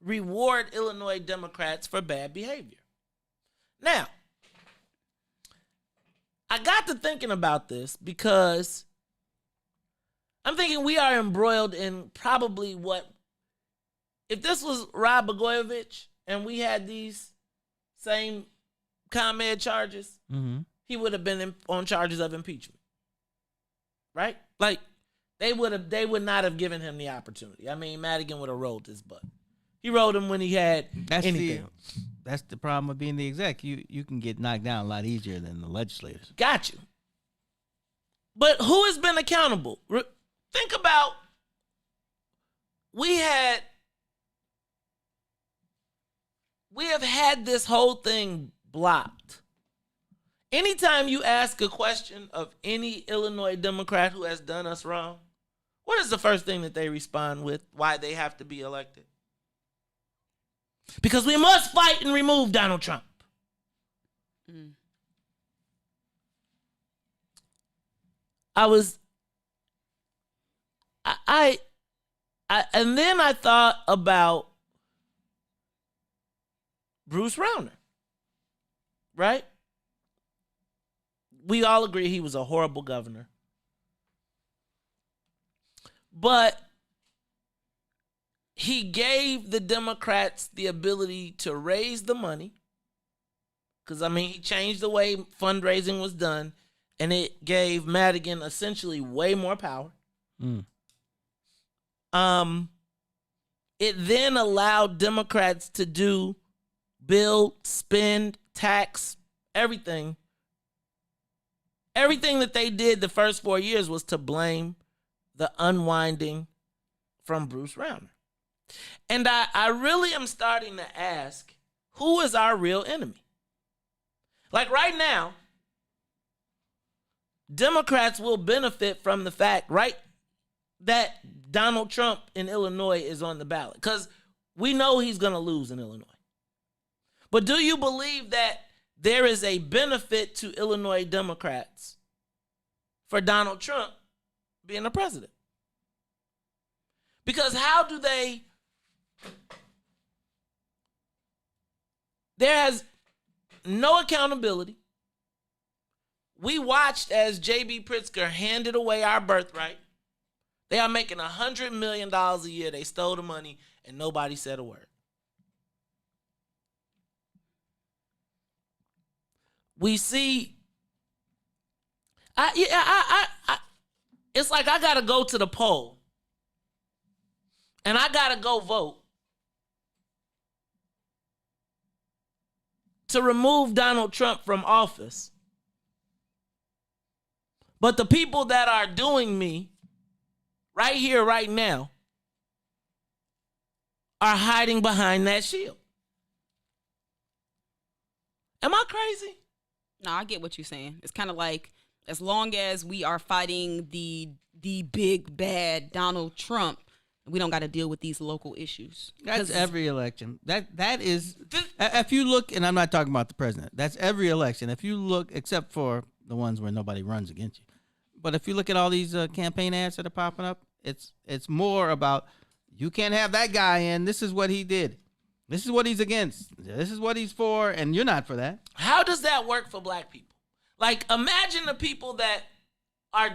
reward Illinois Democrats for bad behavior? Now, I got to thinking about this because I'm thinking we are embroiled in probably if this was Rod Blagojevich and we had these same ComEd charges, he would have been on charges of impeachment, right? Like they would not have given him the opportunity. I mean, Madigan would have rolled his butt. He rolled him when he had anything. That's the problem with being the exec. You can get knocked down a lot easier than the legislators. Got you. But who has been accountable? Think about, we have had this whole thing blocked. Anytime you ask a question of any Illinois Democrat who has done us wrong, what is the first thing that they respond with? Why they have to be elected? Because we must fight and remove Donald Trump. And then I thought about Bruce Rauner, right? We all agree he was a horrible governor. But he gave the Democrats the ability to raise the money. Because, I mean, he changed the way fundraising was done. And it gave Madigan essentially way more power. It then allowed Democrats to build, spend, tax, everything. Everything that they did the first 4 years was to blame the unwinding from Bruce Rauner. And I really am starting to ask, who is our real enemy? Like right now, Democrats will benefit from the fact, right, that Donald Trump in Illinois is on the ballot, because we know he's going to lose in Illinois. But do you believe that there is a benefit to Illinois Democrats for Donald Trump being the president? Because how do they... There has no accountability. We watched as J.B. Pritzker handed away our birthright. They are making $100 million a year. They stole the money, and nobody said a word. We see, it's like I got to go to the poll, and I got to go vote to remove Donald Trump from office. But the people that are doing me right here, right now, are hiding behind that shield. Am I crazy? No, I get what you're saying. It's kind of like, as long as we are fighting the big bad Donald Trump, we don't got to deal with these local issues. That's every election. That is, if you look, and I'm not talking about the president, that's every election. If you look, except for the ones where nobody runs against you. But if you look at all these campaign ads that are popping up, it's more about, you can't have that guy in. This is what he did. This is what he's against. This is what he's for, and you're not for that. How does that work for black people? Like, imagine the people that are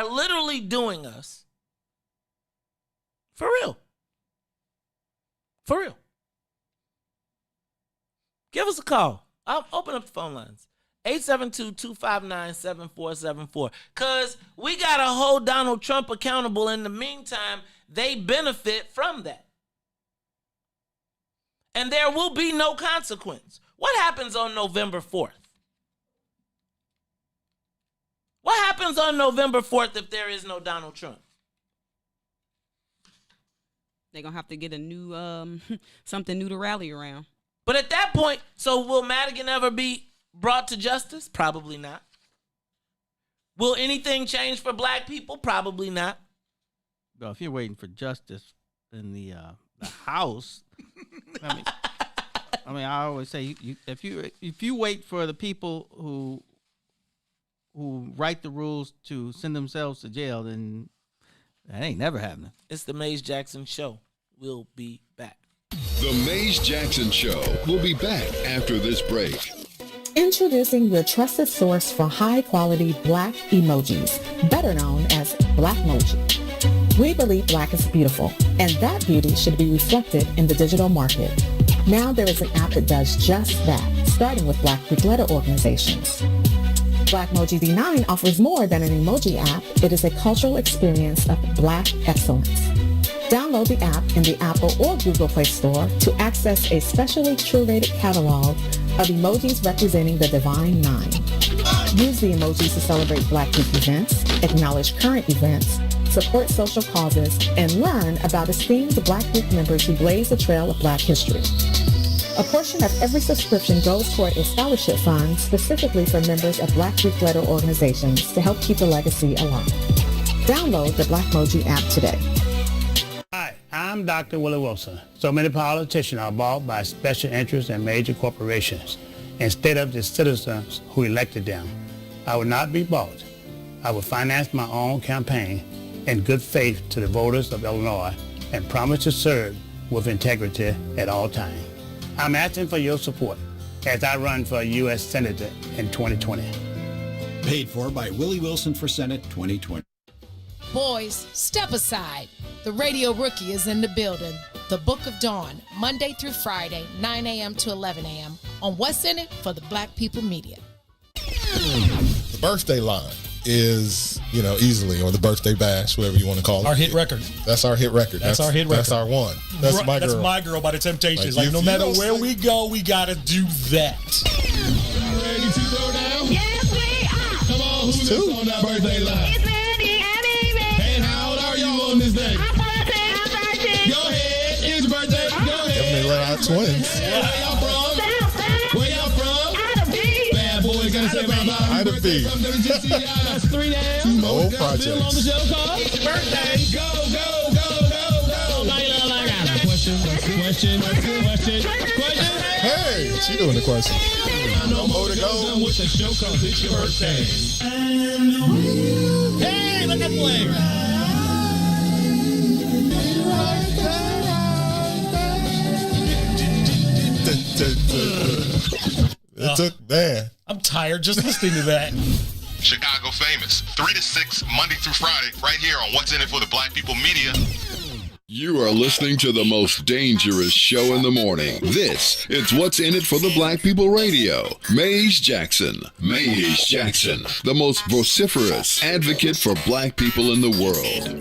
literally doing us. For real. For real. Give us a call. I'll open up the phone lines. 872-259-7474. Because we got to hold Donald Trump accountable. In the meantime, they benefit from that. And there will be no consequence. What happens on November 4th? What happens on November 4th if there is no Donald Trump? They're going to have to get a new, something new to rally around. But at that point, so will Madigan ever be brought to justice? Probably not. Will anything change for black people? Probably not. Well, if you're waiting for justice in the House, I mean, I always say, if you wait for the people who write the rules to send themselves to jail, then that ain't never happening. It's the Maze Jackson Show. We'll be back. The Maze Jackson Show will be back after this break. Introducing your trusted source for high-quality black emojis, better known as Blackmoji. We believe black is beautiful, and that beauty should be reflected in the digital market. Now there is an app that does just that, starting with Black Greek letter organizations. Blackmoji D9 offers more than an emoji app. It is a cultural experience of black excellence. Download the app in the Apple or Google Play Store to access a specially curated catalog of emojis representing the Divine Nine. Use the emojis to celebrate Black Greek events, acknowledge current events, support social causes, and learn about esteemed Black Greek members who blaze the trail of Black history. A portion of every subscription goes toward a scholarship fund specifically for members of Black Greek letter organizations to help keep the legacy alive. Download the Blackmoji app today. Hi, I'm Dr. Willie Wilson. So many politicians are bought by special interests and major corporations instead of the citizens who elected them. I would not be bought. I would finance my own campaign in good faith to the voters of Illinois and promise to serve with integrity at all times. I'm asking for your support as I run for U.S. Senator in 2020. Paid for by Willie Wilson for Senate 2020. Boys, step aside. The Radio Rookie is in the building. The Book of Dawn, Monday through Friday, 9 a.m. to 11 a.m. on What's In It for the Black People Media. The birthday line is, easily, or the birthday bash, whatever you want to call it. Our hit record. That's our hit record. That's our hit record. That's our one. That's my girl. That's my girl by the Temptations. Like no matter where we go, we got to do that. Ready to go down? Yes, we are. Come on, who's on that birthday line? It's Mandy and Amy. And how old are on this day? Go ahead. It's your birthday. Go ahead. Definitely let out twins. Where y'all from? Where y'all from? Bad boy, gotta say bye-bye. Ida B. From WGX. That's 3 down. Old Bill on the projects. show called. It's your birthday. Go. Question. Hey, she doing the question. No more to go. With the show called It's Your Birthday. Hey, look at Flavor. It took, man. I'm tired just listening to that. Chicago famous, 3 to 6, Monday through Friday, right here on What's in It for the Black People Media. You are listening to the most dangerous show in the morning. This, it's What's in It for the Black People Radio. Maze Jackson. Maze Jackson, the most vociferous advocate for black people in the world.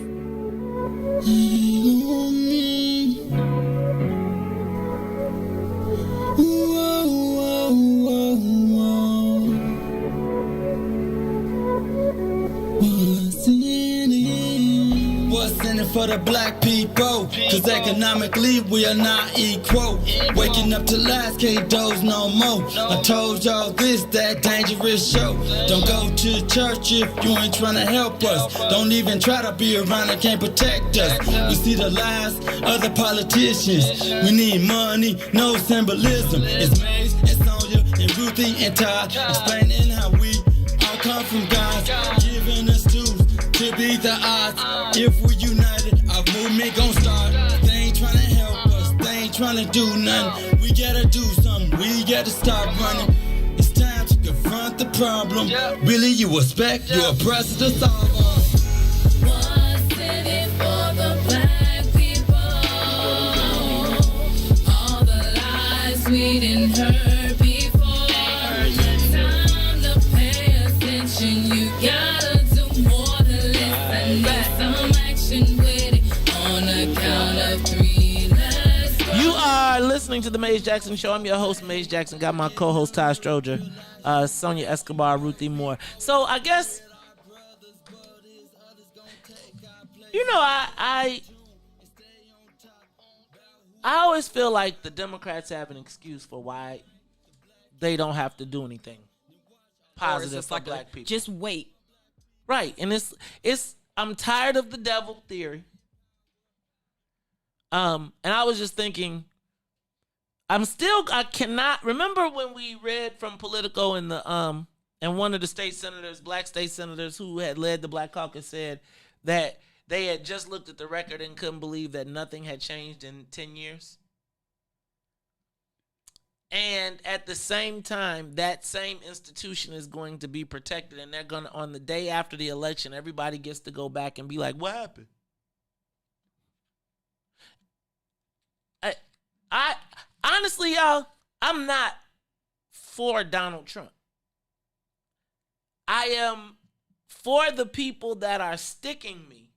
What's in it for the black people? Cause economically we are not equal. Waking up to lies, can't doze no more. I told y'all this, that dangerous show. Don't go to church if you ain't trying to help us. Don't even try to be around and can't protect us. We see the lies of the politicians. We need money, no symbolism. It's Maze and Sonia and Ruthie and Todd explaining how we all come from God, giving us tools to beat the odds. If we're united, our movement gon' start. They ain't tryna help us, they ain't tryna do nothing. We gotta do something, we gotta stop running. It's time to confront the problem. Really, you expect your oppressor to solve us. What's in it for the black people? All the lies we didn't heard before. Time to pay attention, you gotta do more than listen. Need some action with it on the count of 3. Let's go. You are listening to the Maze Jackson Show. I'm your host, Maze Jackson. Got my co-host, Todd Stroger, Sonia Escobar, Ruthie Moore. So I guess, you know, I always feel like the Democrats have an excuse for why they don't have to do anything positive for black people. Just wait. Right, and it's I'm tired of the devil theory. And I was just thinking, I cannot remember when we read from Politico in the and one of the state senators, black state senators who had led the Black Caucus, said that they had just looked at the record and couldn't believe that nothing had changed in 10 years. And at the same time, that same institution is going to be protected, and they're going to, on the day after the election, everybody gets to go back and be like, what happened? I honestly, y'all, I'm not for Donald Trump. I am for the people that are sticking me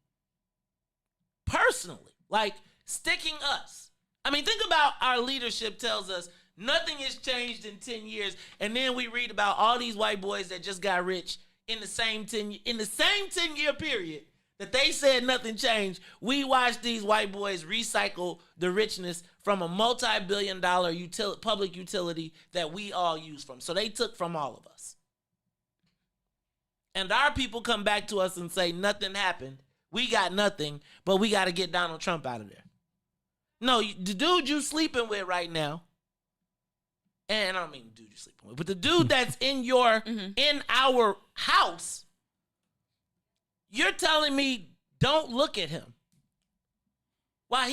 personally, like sticking us. I mean, think about our leadership tells us nothing has changed in 10 years, and then we read about all these white boys that just got rich in the same 10-year period that they said nothing changed. We watched these white boys recycle the richness from a multi-billion-dollar public utility that we all use from. So they took from all of us. And our people come back to us and say nothing happened. We got nothing, but we got to get Donald Trump out of there. No, the dude you sleeping with right now, and I don't mean the dude you're sleeping with, but the dude that's in our house, you're telling me don't look at him. While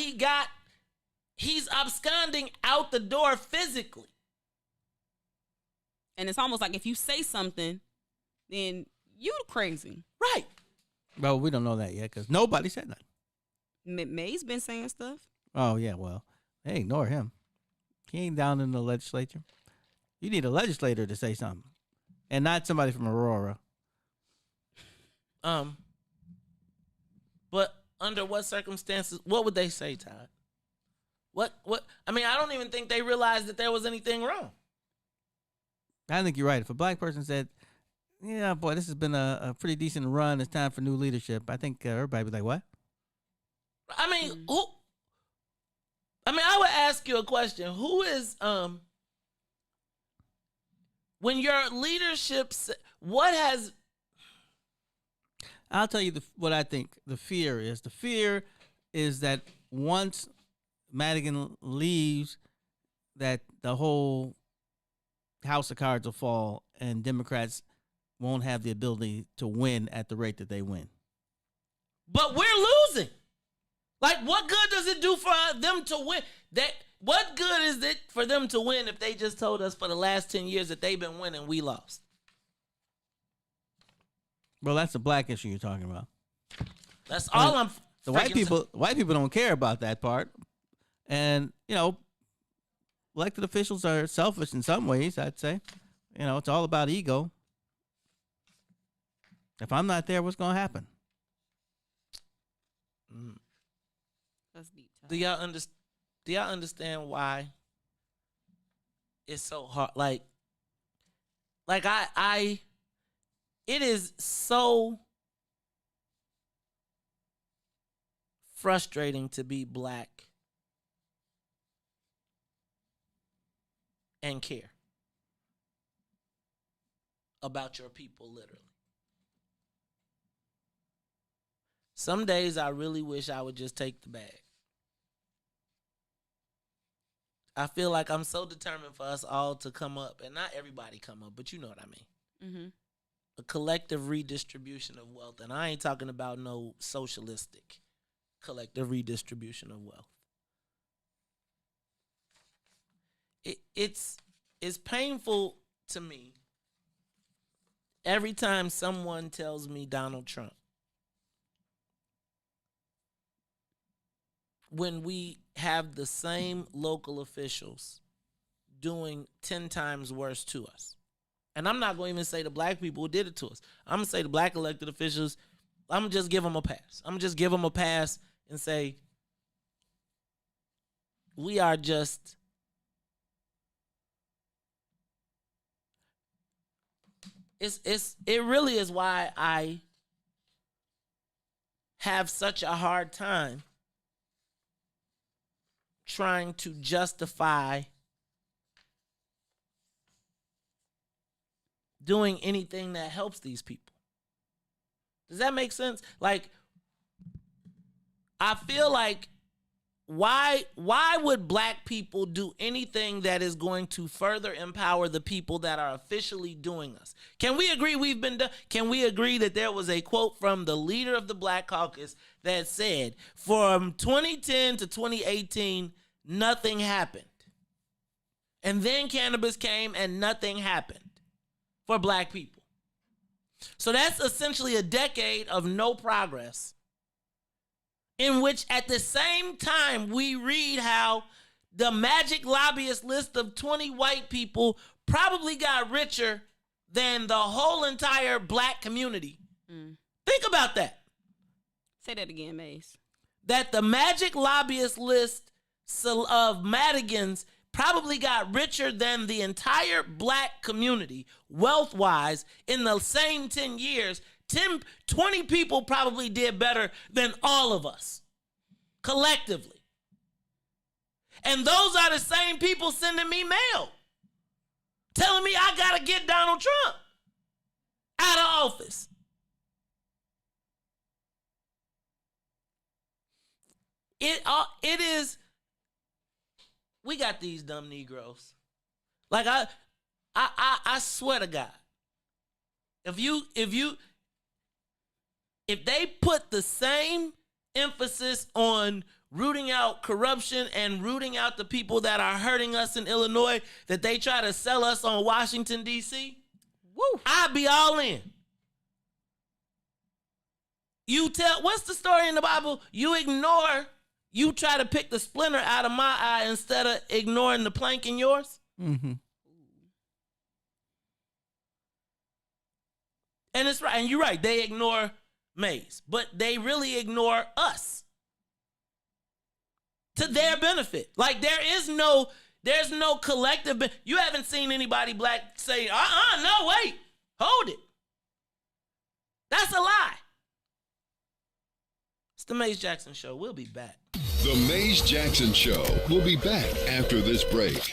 he's absconding out the door physically. And it's almost like if you say something, then you crazy. Right. Well, we don't know that yet because nobody said nothing. May's been saying stuff. Oh, yeah, well, they ignore him. He ain't down in the legislature. You need a legislator to say something, and not somebody from Aurora. But under what circumstances, what would they say, Todd? What? I mean, I don't even think they realized that there was anything wrong. I think you're right. If a black person said, yeah, boy, this has been a pretty decent run. It's time for new leadership. I think everybody would be like, what? I mean, who? I mean, I would ask you a question. Who is when your leadership? What has? I'll tell you what I think the fear is. The fear is that once Madigan leaves, that the whole house of cards will fall and Democrats won't have the ability to win at the rate that they win. But we're losing. Like, what good does it do for them to win? What good is it for them to win if they just told us for the last 10 years that they've been winning, we lost? Well, that's the black issue you're talking about. That's all I'm. The white people don't care about that part, and elected officials are selfish in some ways. I'd say, it's all about ego. If I'm not there, what's going to happen? That's deep. Do y'all understand why it's so hard? Like I it is so frustrating to be black and care about your people, literally. Some days I really wish I would just take the bag. I feel like I'm so determined for us all to come up, and not everybody come up, but you know what I mean. Mm-hmm. A collective redistribution of wealth, and I ain't talking about no socialistic collective redistribution of wealth. It's painful to me every time someone tells me Donald Trump. When we have the same local officials doing 10 times worse to us. And I'm not going to even say the black people who did it to us. I'm going to say the black elected officials, I'm going to just give them a pass. I'm going to just give them a pass and say, we are just it really is why I have such a hard time trying to justify doing anything that helps these people. Does that make sense? Like, I feel like why would black people do anything that is going to further empower the people that are officially doing us? Can we agree we've been done? Can we agree that there was a quote from the leader of the Black Caucus that said, from 2010 to 2018, nothing happened. And then cannabis came and nothing happened for black people. So that's essentially a decade of no progress, in which at the same time we read how the magic lobbyist list of 20 white people probably got richer than the whole entire black community. Think about that. Say that again, Mace. That the magic lobbyist list of Madigans probably got richer than the entire black community, wealth-wise, in the same 10 years. 20 people probably did better than all of us, collectively. And those are the same people sending me mail, telling me I got to get Donald Trump out of office. It is, we got these dumb Negroes. Like, I swear to God, if they put the same emphasis on rooting out corruption and rooting out the people that are hurting us in Illinois that they try to sell us on Washington, D.C., I'd be all in. What's the story in the Bible? You try to pick the splinter out of my eye instead of ignoring the plank in yours? Mm-hmm. And it's right. And you're right. They ignore Mays, but they really ignore us to their benefit. Like, there's no collective. You haven't seen anybody black say, no, wait, hold it. That's a lie. the Maze Jackson Show. We'll be back. The Maze Jackson Show will be back after this break.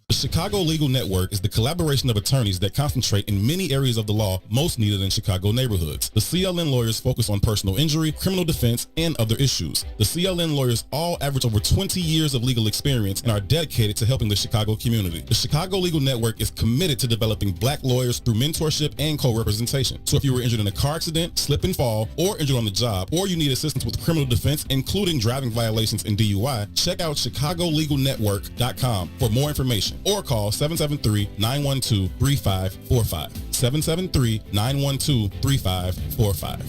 The Chicago Legal Network is the collaboration of attorneys that concentrate in many areas of the law most needed in Chicago neighborhoods. The CLN lawyers focus on personal injury, criminal defense, and other issues. The CLN lawyers all average over 20 years of legal experience and are dedicated to helping the Chicago community. The Chicago Legal Network is committed to developing black lawyers through mentorship and co-representation. So if you were injured in a car accident, slip and fall, or injured on the job, or you need assistance with criminal defense, including driving violations and DUI, check out chicagolegalnetwork.com for more information. Or call 773-912-3545. 773-912-3545.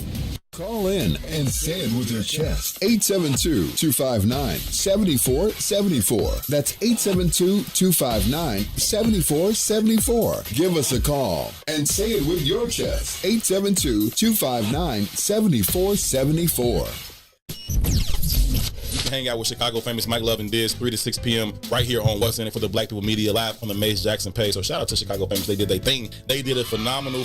Call in and say it with your chest. 872-259-7474. That's 872-259-7474. Give us a call and say it with your chest. 872-259-7474. Hang out with Chicago famous Mike Love and Diz 3 to 6 p.m. right here on What's In It for the Black People Media live on the Maze Jackson page. So shout out to Chicago famous. They did their thing. They did a phenomenal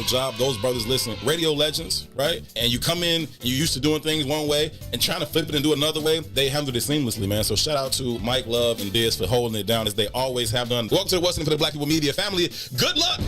job. Those brothers, listen, radio legends, right? And you come in and you're used to doing things one way and trying to flip it and do it another way. They handled it seamlessly, man. So shout out to Mike Love and Diz for holding it down as they always have done. Welcome to the What's In It for the Black People Media family. Good luck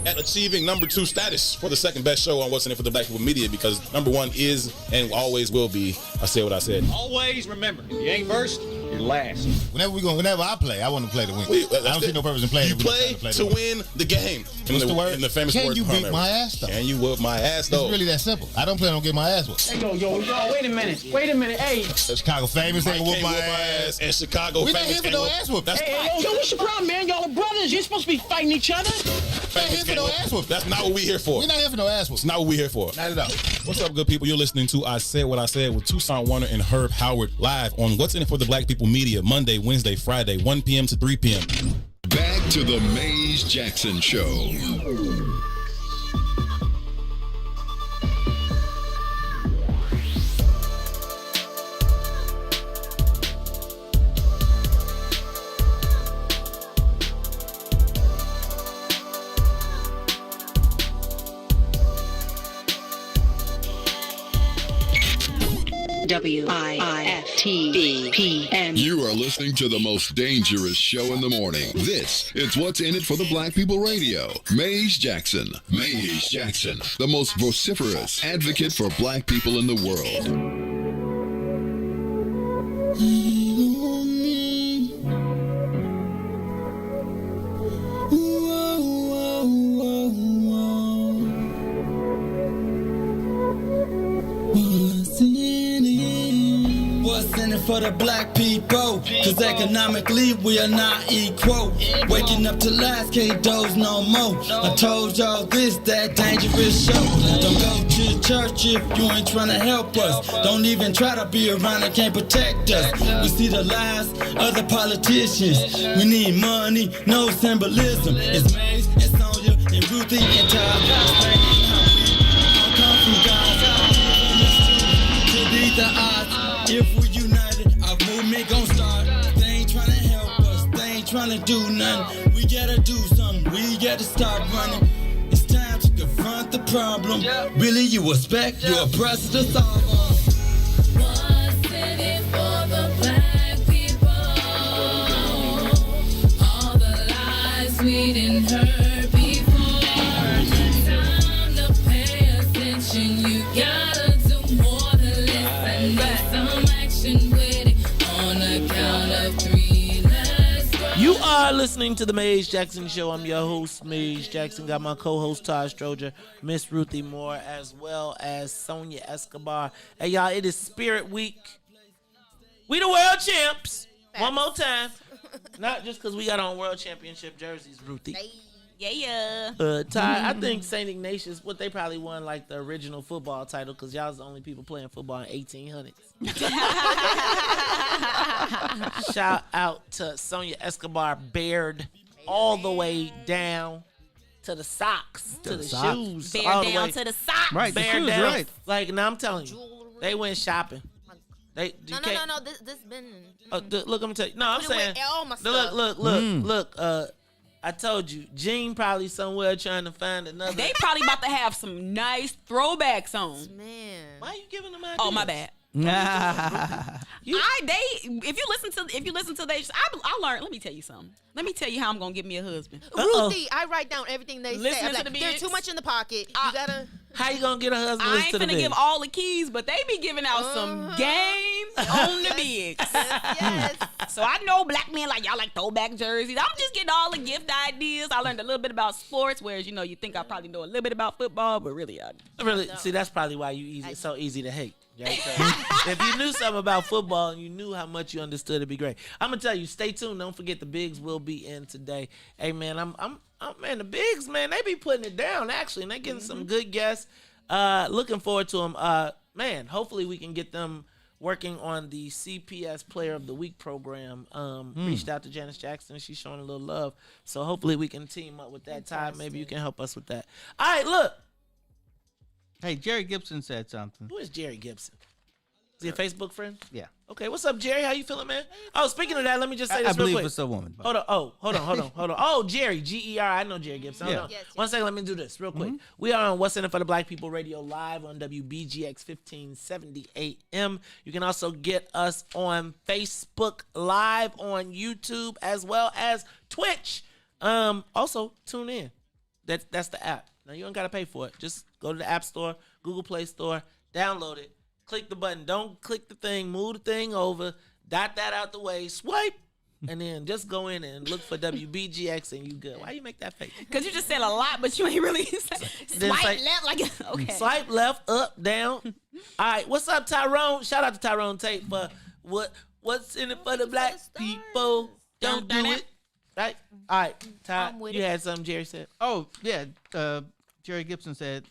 at achieving number 2 status for the second best show on What's In It for the Black People Media, because number 1 is and always will be, I said what I said. Always remember, if you ain't first, you're last. Whenever I play, I want to play to win. I don't see no purpose in playing. You play to win the game. What's the word? In the famous Can word. you beat my ass though? Can you whoop my ass though? It's really that simple. I don't plan on getting my ass whooped. Hey, yo, wait a minute. Hey. Chicago famous ain't whoop my ass. And Chicago we famous not here for no ass whoop. Hey, yo, what's your problem, man? Y'all are brothers. You're supposed to be fighting each other. We ain't here for no ass whoop. That's not what we here for. We're not here for no ass whoop. It's not what we here for. Not at all. What's up, good people? You're listening to I Said What I Said with Tucson Warner and Herb Howard live on What's In It for the Black People Media, Monday, Wednesday, Friday, 1 p.m. to 3 p.m. Back to the Maze Jackson Show. WIFTBPM. You are listening to the most dangerous show in the morning. This is What's In It for the Black People Radio. Maze Jackson. Maze Jackson, the most vociferous advocate for black people in the world. For the black people, cause economically we are not equal. Waking up to lies, can't doze no more. I told y'all this, that dangerous show. Don't go to church if you ain't trying to help us. Don't even try to be around and can't protect us. We see the lies of the politicians. We need money, no symbolism. It's Maze, and Sonia, and Ruthie, and Todd. Come from God to beat the odds. If we united, our movement gon' start. They ain't tryna help us, they ain't tryna do nothing. We gotta do something, we gotta stop running. It's time to confront the problem. Really, you expect your oppressor to solve us. What's in it for the black people? All the lies we didn't heard before. Time to pay attention, you gotta do more than listen. Some action with it on the count of 3. Let's go. You are listening to the Maze Jackson Show. I'm your host, Maze Jackson. Got my co-host, Todd Stroger, Miss Ruthie Moore, as well as Sonia Escobar. Hey, y'all, it is Spirit Week. We the world champs. One more time. Not just because we got on world championship jerseys, Ruthie. Yeah. Todd, I think St. Ignatius, they probably won like the original football title because y'all's the only people playing football in 1800s. Shout out to Sonia Escobar, bared all the way down to the socks, to the shoes. Bear all down the way. to the socks. Right, the Bear shoes, down. right. Like, now I'm telling you, they went shopping. No. This been. Look, I'm gonna tell you. No, I'm Put saying. away all my Look. I told you, Gene probably somewhere trying to find another. They probably about to have some nice throwbacks on. Man, why you giving them ideas? Oh, my bad. If you listen to they, I learned. Let me tell you something. Let me tell you how I'm gonna get me a husband. Ruthie, I write down everything they Listen say. I'm to like, the there's bigs. too much in the pocket. You gotta. How you gonna get a husband? I Listen ain't to the finna give bigs. all the keys, but they be giving out some game on the bigs. Yes. So I know black men like y'all like throwback jerseys. I'm just getting all the gift ideas. I learned a little bit about sports, whereas you think I probably know a little bit about football, but really I Really, see, that's probably why it's so easy to hate. Right? So, if you knew something about football and you knew how much you understood, it'd be great. I'm gonna tell you, stay tuned. Don't forget the bigs will be in today. Hey man, man, the bigs, man, they be putting it down actually, and they getting some good guests. Looking forward to them. Man, hopefully we can get them working on the CPS Player of the Week program. Reached out to Janice Jackson. She's showing a little love. So hopefully we can team up with that. Todd, maybe you can help us with that. All right, look. Hey, Jerry Gibson said something. Who is Jerry Gibson? Is he a Facebook friend? Yeah. Okay, what's up, Jerry? How you feeling, man? Oh, speaking of that, let me just say this I real believe quick. it's a woman. But. Hold on. Oh, Jerry, G-E-R. I know Jerry Gibson. Yeah. Hold on. 1 second, let me do this real quick. We are on What's In It for the Black People Radio live on WBGX 1570 AM. You can also get us on Facebook Live, on YouTube, as well as Twitch. Also, tune in. That's the app. Now, you don't got to pay for it. Just go to the App Store, Google Play Store, download it, click the button. Don't click the thing, move the thing over, dot that out the way, swipe, and then just go in and look for WBGX and you good. Why you make that face? Because you just said a lot, but you ain't really swipe left like okay. Swipe left, up, down. All right, what's up, Tyrone? Shout out to Tyrone Tate for what's in it for the black people. Don't do it. Right? All right, Todd, you had something Jerry said. Oh, yeah. Jerry Gibson said,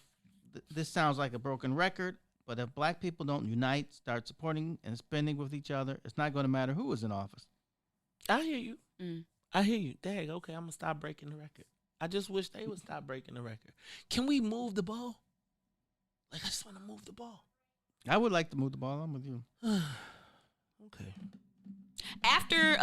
this sounds like a broken record, but if black people don't unite, start supporting and spending with each other, it's not going to matter who is in office. I hear you. I hear you. Dang, okay, I'm going to stop breaking the record. I just wish they would stop breaking the record. Can we move the ball? Like, I just want to move the ball. I would like to move the ball. I'm with you. Okay. After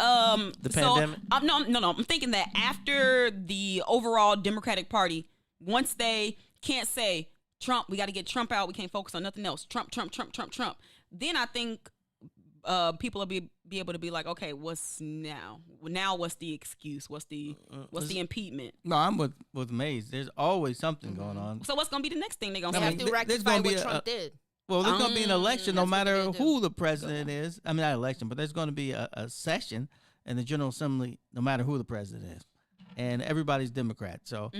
the pandemic? No. I'm thinking that after the overall Democratic Party, once they can't say Trump, we got to get Trump out. We can't focus on nothing else. Trump. Then I think people will be able to be like, okay, what's now? Now what's the excuse? What's the impeachment? No, I'm with Maze. There's always something going on. So what's gonna be the next thing they're gonna have to rectify what Trump did? Well, there's going to be an election no matter who the president is. I mean, not election, but there's going to be a session in the General Assembly no matter who the president is. And everybody's Democrat. So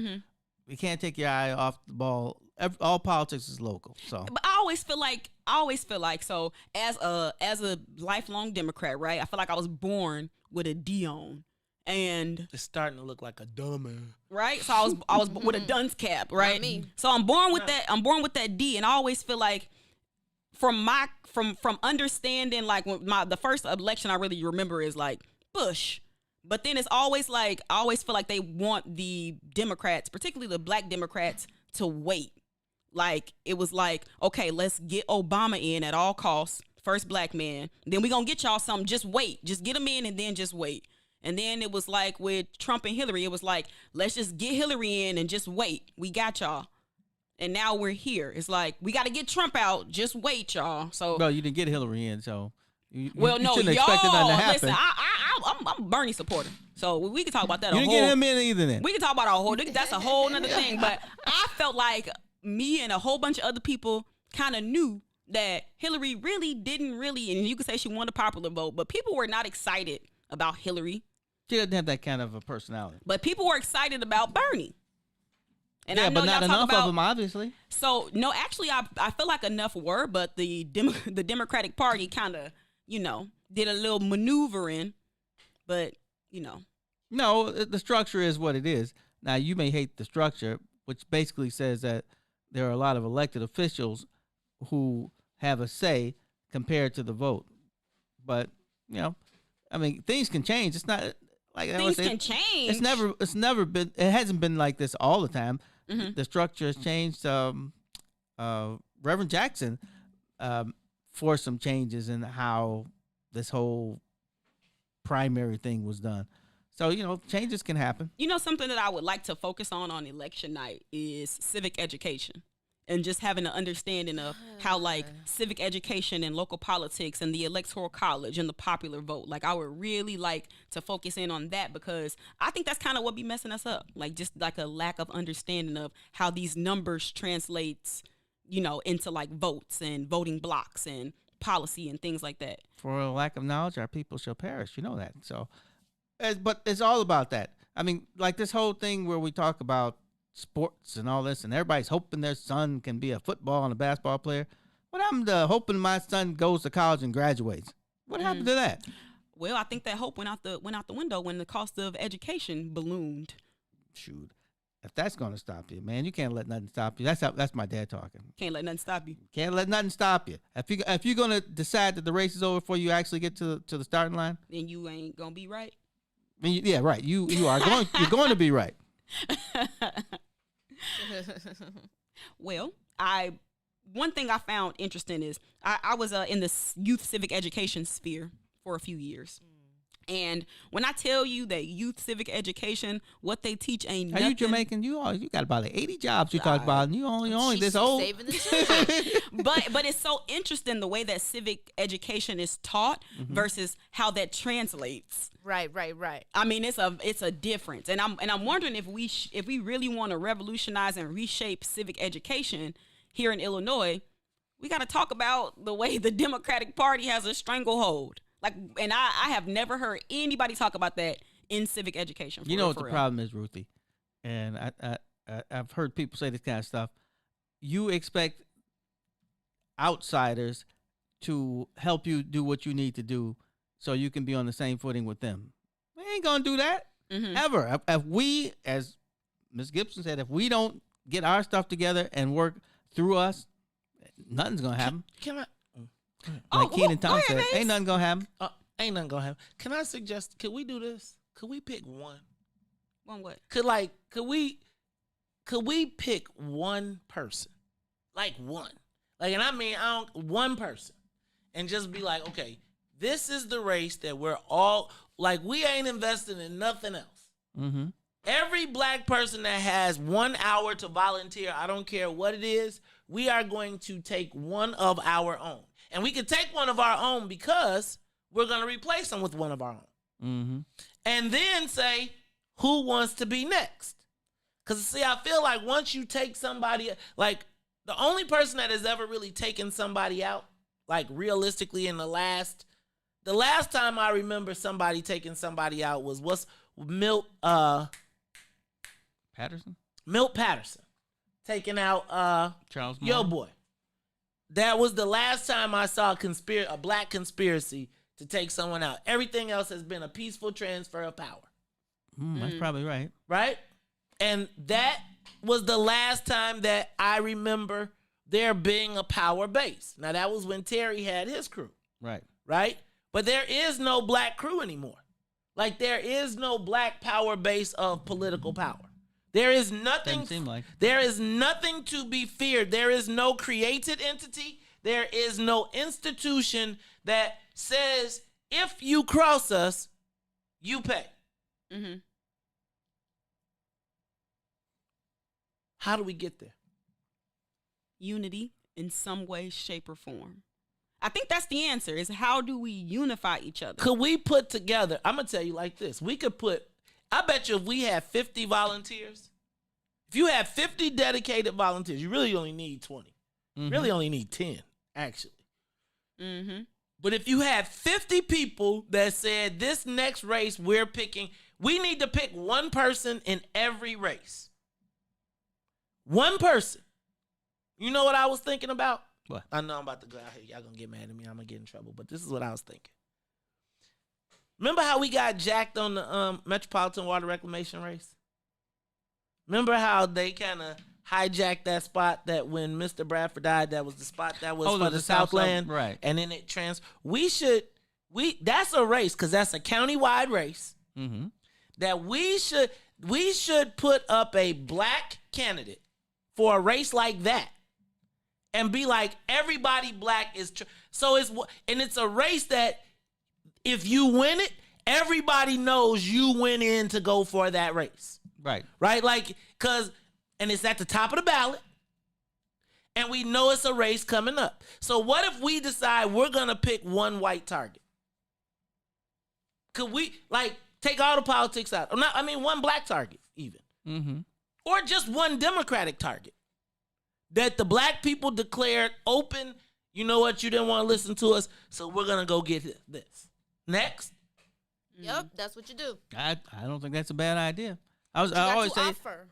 we can't take your eye off the ball. All politics is local. So, but I always feel like so as a lifelong Democrat, right? I feel like I was born with a D on. And it's starting to look like a dumbass. Right? So I was with a dunce cap, right? Not me. So I'm born with that D, and I always feel like from understanding, like when the first election I really remember is like Bush. But then it's always like, I always feel like they want the Democrats, particularly the black Democrats, to wait. Like, it was like, okay, let's get Obama in at all costs, first black man. Then we gonna get y'all something, just wait. Just get him in and then just wait. And then it was like with Trump and Hillary, it was like, let's just get Hillary in and just wait. We got y'all. And now we're here. It's like, we got to get Trump out. Just wait, y'all. So, well, you didn't get Hillary in, so you no, shouldn't expect nothing to happen. Listen, I'm a Bernie supporter. So we can talk about that. You didn't get him in either then. We can talk about that's a whole nother thing. But I felt like me and a whole bunch of other people kind of knew that Hillary didn't really, and you could say she won the popular vote, but people were not excited about Hillary. She doesn't have that kind of a personality. But people were excited about Bernie. And yeah, I know but not enough of them, obviously. So, no, actually, I feel like enough were, but the Democratic Party kind of, did a little maneuvering, but, No, the structure is what it is. Now, you may hate the structure, which basically says that there are a lot of elected officials who have a say compared to the vote. But, I mean, things can change. It's not like things can change. It's never been. It hasn't been like this all the time. Mm-hmm. The structure has changed. Reverend Jackson forced some changes in how this whole primary thing was done. So, changes can happen. Something that I would like to focus on election night is civic education. And just having an understanding of how, civic education and local politics and the electoral college and the popular vote, I would really like to focus in on that, because I think that's kind of what be messing us up. Just a lack of understanding of how these numbers translates, into votes and voting blocks and policy and things like that. For a lack of knowledge, our people shall perish. You know that. So, but it's all about that. I mean, this whole thing where we talk about sports and all this, and everybody's hoping their son can be a football and a basketball player. What happened to hoping my son goes to college and graduates? What happened to that? Well, I think that hope went out the window when the cost of education ballooned. Shoot, if that's going to stop you, man, you can't let nothing stop you. That's my dad talking. Can't let nothing stop you. Can't let nothing stop you. If you're going to decide that the race is over before you actually get to the starting line, then you ain't gonna be right. Yeah, right. You are going. You're going to be right. Well, one thing I found interesting is I was in the youth civic education sphere for a few years. And when I tell you that youth civic education, what they teach ain't nothing. Are you Jamaican? You got about 80 jobs you talk about, and you only this old. Saving the children. but it's so interesting the way that civic education is taught versus how that translates. Right. I mean, it's a difference, and I'm wondering if we really want to revolutionize and reshape civic education here in Illinois, we got to talk about the way the Democratic Party has a stranglehold. And I have never heard anybody talk about that in civic education. You know what the problem is, Ruthie, and I've heard people say this kind of stuff. You expect outsiders to help you do what you need to do so you can be on the same footing with them. We ain't gonna do that ever. If we, as Ms. Gibson said, if we don't get our stuff together and work through us, nothing's gonna happen. Can I? Keenan Thompson said, ain't nothing gonna happen. Ain't nothing gonna happen. Can I suggest? Could we do this? Could we pick one? One what? Could we pick one person? One. And I mean, one person, and just be like, okay, this is the race that we're all we ain't investing in nothing else. Mm-hmm. Every black person that has 1 hour to volunteer, I don't care what it is, we are going to take one of our own. And we can take one of our own because we're going to replace them with one of our own. Mm-hmm. And then say, who wants to be next? Because, see, I feel like once you take somebody, the only person that has ever really taken somebody out, realistically in the last time I remember somebody taking somebody out was Milt Patterson? Milt Patterson taking out Charles Yo Moore? Boy. That was the last time I saw a black conspiracy to take someone out. Everything else has been a peaceful transfer of power. That's probably right. Right? And that was the last time that I remember there being a power base. Now, that was when Terry had his crew. Right. Right? But there is no black crew anymore. There is no black power base of political power. There is nothing. Doesn't seem like. There is nothing to be feared. There is no created entity. There is no institution that says if you cross us, you pay. Mm-hmm. How do we get there? Unity in some way, shape, or form. I think that's the answer, is how do we unify each other? Could we put together, I'm going to tell you like this. We could I bet you if we had 50 volunteers, if you had 50 dedicated volunteers, you really only need 20. Mm-hmm. Really only need 10, actually. Mm-hmm. But if you had 50 people that said this next race we need to pick one person in every race. One person. You know what I was thinking about? What? I know I'm about to go out here. Y'all gonna get mad at me. I'm gonna get in trouble. But this is what I was thinking. Remember how we got jacked on the Metropolitan Water Reclamation race? Remember how they kind of hijacked that spot that when Mr. Bradford died, that was the spot that was for the Southland. Right. And then it that's a race, because that's a countywide race. Mm-hmm. That we should put up a black candidate for a race like that. And be like, everybody black is... it's a race that if you win it, everybody knows you went in to go for that race. Right. Right? Like, and it's at the top of the ballot, and we know it's a race coming up. So what if we decide we're going to pick one white target? Could we, take all the politics out? One black target, even. Mm-hmm. Or just one Democratic target that the black people declared open. You know what? You didn't want to listen to us, so we're going to go get this. Next. Yep, that's what you do. I don't think that's a bad idea. I What you got always to say offer?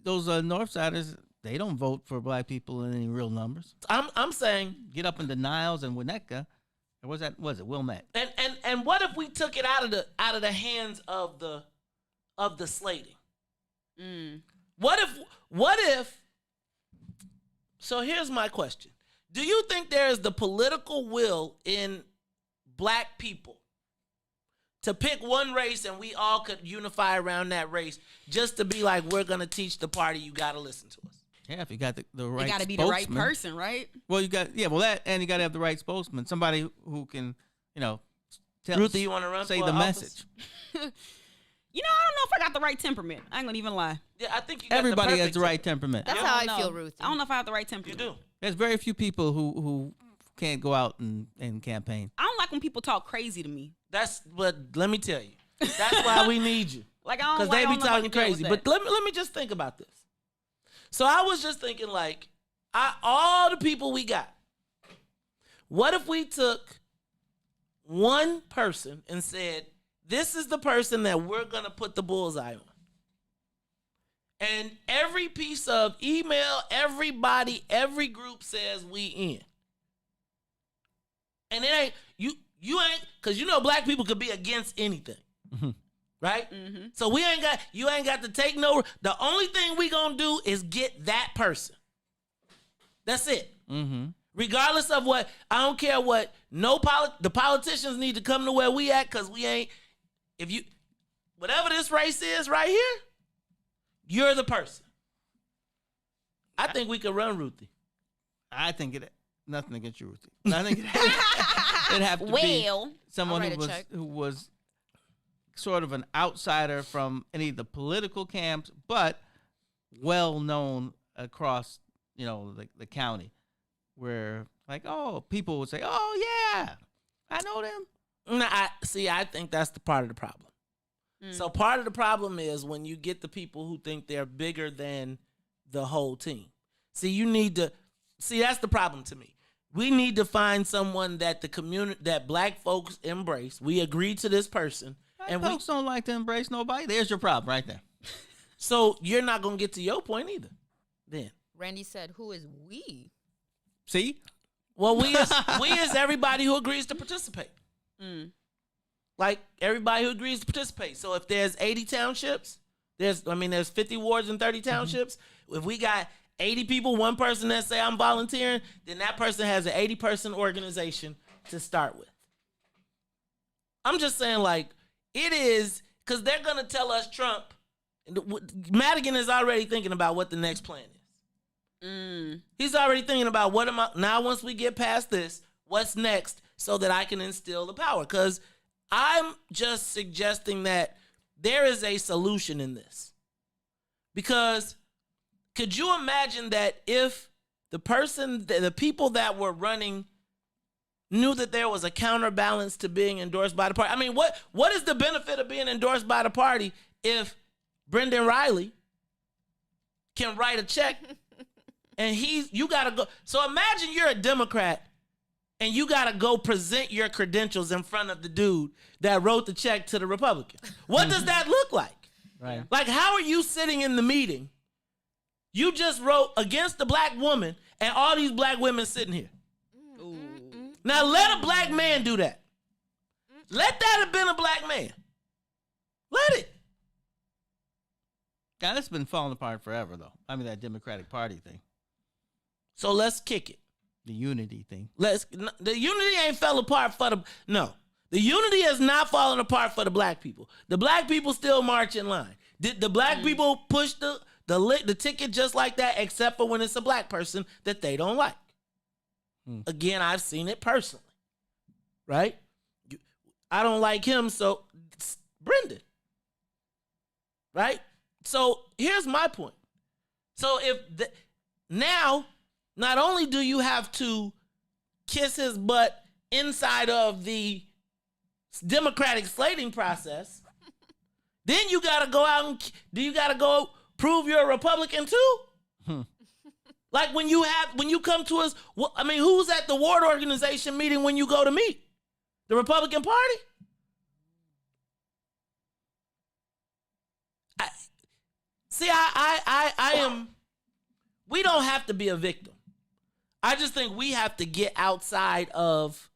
those Northsiders, they don't vote for black people in any real numbers. I'm saying get up into Niles and Winnetka. Or was it Wilmette? And what if we took it out of the hands of the slating? What if so here's my question. Do you think there is the political will in black people to pick one race and we all could unify around that race just to be like, we're going to teach the party you got to listen to us? Yeah, if you got the right, it got to be the right person, right? Well, you got that, and you got to have the right spokesman, somebody who can, tell Ruthie, you want to run? Say for the office? message. I don't know if I got the right temperament. I ain't gonna even lie. Yeah, I think you got Everybody the has the right temperament. That's how I feel, Ruthie. I don't know if I have the right temperament. You do. There's very few people who can't go out and campaign. I don't like when people talk crazy to me. That's what. Let me tell you. That's why we need you. Like I don't because like, they be talking crazy. But let me just think about this. So I was just thinking, all the people we got. What if we took one person and said, this is the person that we're going to put the bullseye on. And every piece of email, everybody, every group says we in. And it ain't, you ain't, because black people could be against anything. Mm-hmm. Right? Mm-hmm. So you ain't got to take no, the only thing we going to do is get that person. That's it. Mm-hmm. Regardless of what, I don't care what, the politicians need to come to where we at because we ain't, whatever this race is right here, you're the person. I think we could run Ruthie. I think nothing against you, Ruthie. I think it'd have to be someone who was sort of an outsider from any of the political camps, but well known across, the county, where people would say, "Oh yeah, I know them." I think that's the part of the problem. So part of the problem is when you get the people who think they're bigger than the whole team. That's the problem to me. We need to find someone that that black folks embrace. We agree to this person. And folks don't like to embrace nobody. There's your problem right there. So you're not going to get to your point either. Then. Randy said, who is we? See? Well, we is everybody who agrees to participate. Like everybody who agrees to participate. So if there's 80 townships, there's 50 wards and 30 townships. Mm-hmm. If we got 80 people, one person that say I'm volunteering, then that person has an 80-person organization to start with. I'm just saying it is, because they're going to tell us Trump, Madigan is already thinking about what the next plan is. He's already thinking about now once we get past this, what's next so that I can instill the power. Because I'm just suggesting that there is a solution in this. Because could you imagine that if the people that were running knew that there was a counterbalance to being endorsed by the party? What is the benefit of being endorsed by the party if Brendan Riley can write a check and you gotta go? So imagine you're a Democrat and you gotta go present your credentials in front of the dude that wrote the check to the Republican. What does that look like? Right. How are you sitting in the meeting? You just wrote against the black woman and all these black women sitting here. Now let a black man do that. Let that have been a black man. Let it. God, it's been falling apart forever, though. That Democratic Party thing. So let's kick it. The unity thing. The unity ain't fell apart no. The unity has not fallen apart for the black people. The black people still march in line. Did the black people push the ticket just like that, except for when it's a black person that they don't like? Again, I've seen it personally, right? I don't like him, so Brendan. Right? So here's my point. So now, not only do you have to kiss his butt inside of the democratic slating process, then you got to go out and you got to go prove you're a Republican too? Like when you come to us, who's at the ward organization meeting when you go to meet? The Republican Party? We don't have to be a victim. I just think we have to get outside of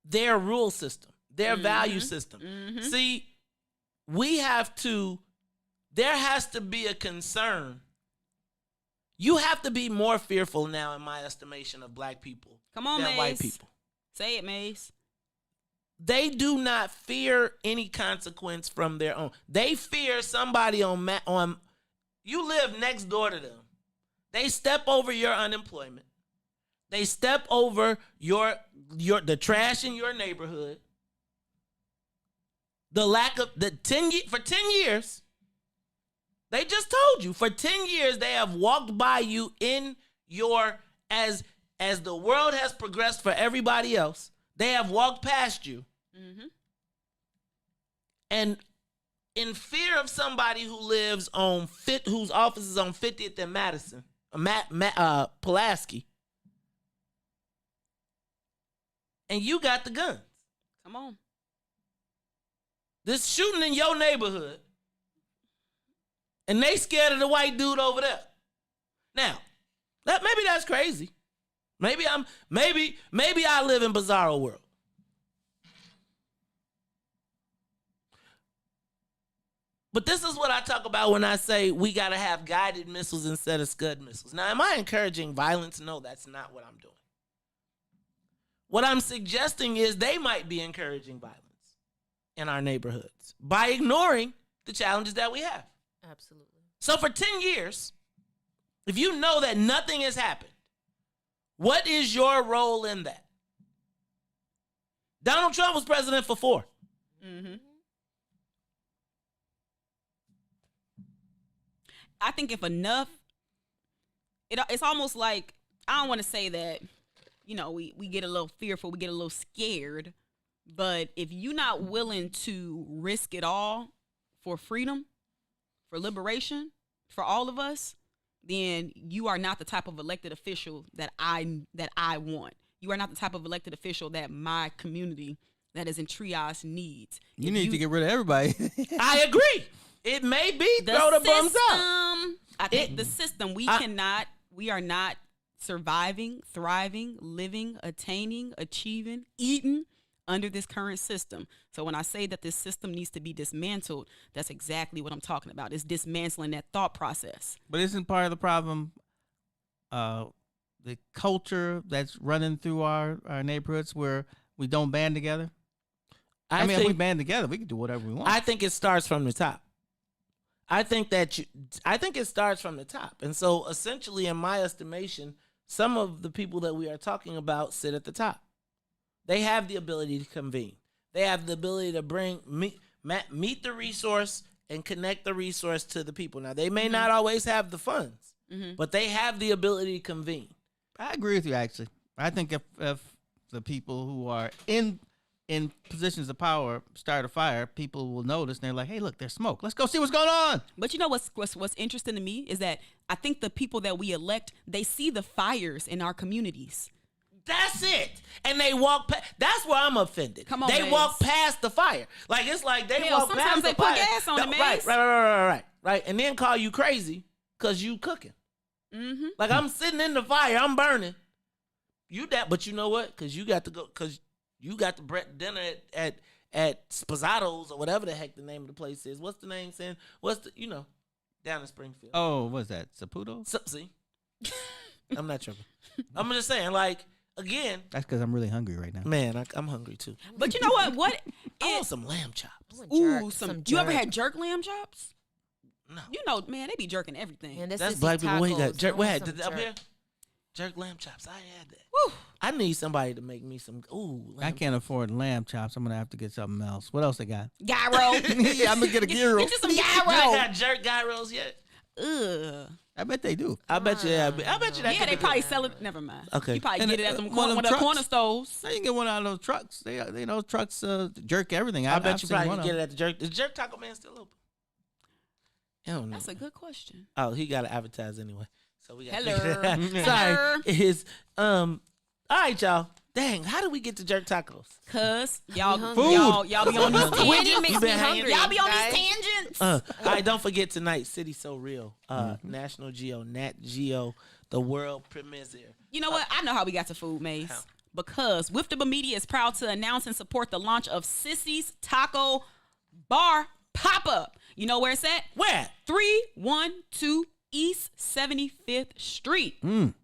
their rule system, their value system. See, there has to be a concern. You have to be more fearful now, in my estimation, of black people than Maze. White people. Say it, Maze. They do not fear any consequence from their own. They fear somebody on you live next door to them. They step over your unemployment. They step over the trash in your neighborhood. The lack of for 10 years. They just told you for 10 years they have walked by you in your as the world has progressed for everybody else. They have walked past you. And in fear of somebody who lives whose office is on 50th and Madison, Pulaski, and you got the guns. Come on. This shooting in your neighborhood, and they scared of the white dude over there. Now, maybe that's crazy. Maybe I live in bizarro world. But this is what I talk about when I say we got to have guided missiles instead of Scud missiles. Now, am I encouraging violence? No, that's not what I'm doing. What I'm suggesting is they might be encouraging violence in our neighborhoods by ignoring the challenges that we have. Absolutely. So for 10 years, if you know that nothing has happened, what is your role in that? Donald Trump was president for 4. I think if enough, it's almost like, I don't want to say that, we get a little fearful, we get a little scared, but if you're not willing to risk it all for freedom, for liberation, for all of us, then you are not the type of elected official that I want. You are not the type of elected official that my community that is in triage needs. You need to get rid of everybody. I agree. It may be throw the bums out. I think the system, we are not surviving, thriving, living, attaining, achieving, eating under this current system. So when I say that this system needs to be dismantled, that's exactly what I'm talking about. It's dismantling that thought process. But isn't part of the problem the culture that's running through our neighborhoods where we don't band together? I mean, if we band together, we can do whatever we want. I think it starts from the top. I think it starts from the top. And so essentially, in my estimation, some of the people that we are talking about sit at the top. They have the ability to convene. They have the ability to meet the resource and connect the resource to the people. Now, they may not always have the funds, but they have the ability to convene. I agree with you, actually. I think if the people who are in positions of power start a fire, people will notice and they're like, hey, look, there's smoke. Let's go see what's going on. But you know what's interesting to me is that I think the people that we elect, they see the fires in our communities. That's it. And they walk past. That's where I'm offended. Come on, they Maze. Walk past the fire. Like, it's like they walk past the fire. Sometimes they put gas on it, Maze. Right. And then call you crazy because you cooking. Like, I'm sitting in the fire. I'm burning. But you know what? Because you got to go, because you got the dinner at Sposado's or whatever the heck the name of the place is. What's the name saying? Down in Springfield. Oh, what's that? Saputo? See? I'm not tripping. I'm just saying, like, again. That's because I'm really hungry right now. Man, I'm hungry too. But you know what? I want some lamb chops. Ooh, you ever had jerk lamb chops? No. You know, man, they be jerking everything. Man, that's black people. What you got? Jerk. What had up here? Jerk lamb chops. I had that. Woo. I need somebody to make me some. Ooh, I can't afford lamb chops. I'm gonna have to get something else. What else they got? Gyro. Yeah, I'm gonna get a gyro. Get you some You gyro. got jerk gyros yet? Ugh. I bet they do. I bet you. I bet you that. Yeah, they probably sell it. Never mind. Okay. You probably And get it at one them of corner, them one of the trucks. corner stores. I can get one out of those trucks. They those trucks jerk everything. I bet I've you seen probably one can of get it them. at the jerk. Is Jerk Taco Man still open? I don't know. That's a good question. Oh, he got to advertise anyway. So we got. Hello. Sorry. His All right, y'all. Dang, how did we get to jerk tacos? Cause y'all Food. y'all be on these Wendy tangents. makes me hungry. Y'all be on guys. these tangents. All right, don't forget tonight, City So Real, National Geo, Nat Geo, the world premiere. You know what? I know how we got to food, Maze. How? Because WBGX Media is proud to announce and support the launch of Sissy's Taco Bar Pop-Up. You know where it's at? Where? 312 East 75th Street.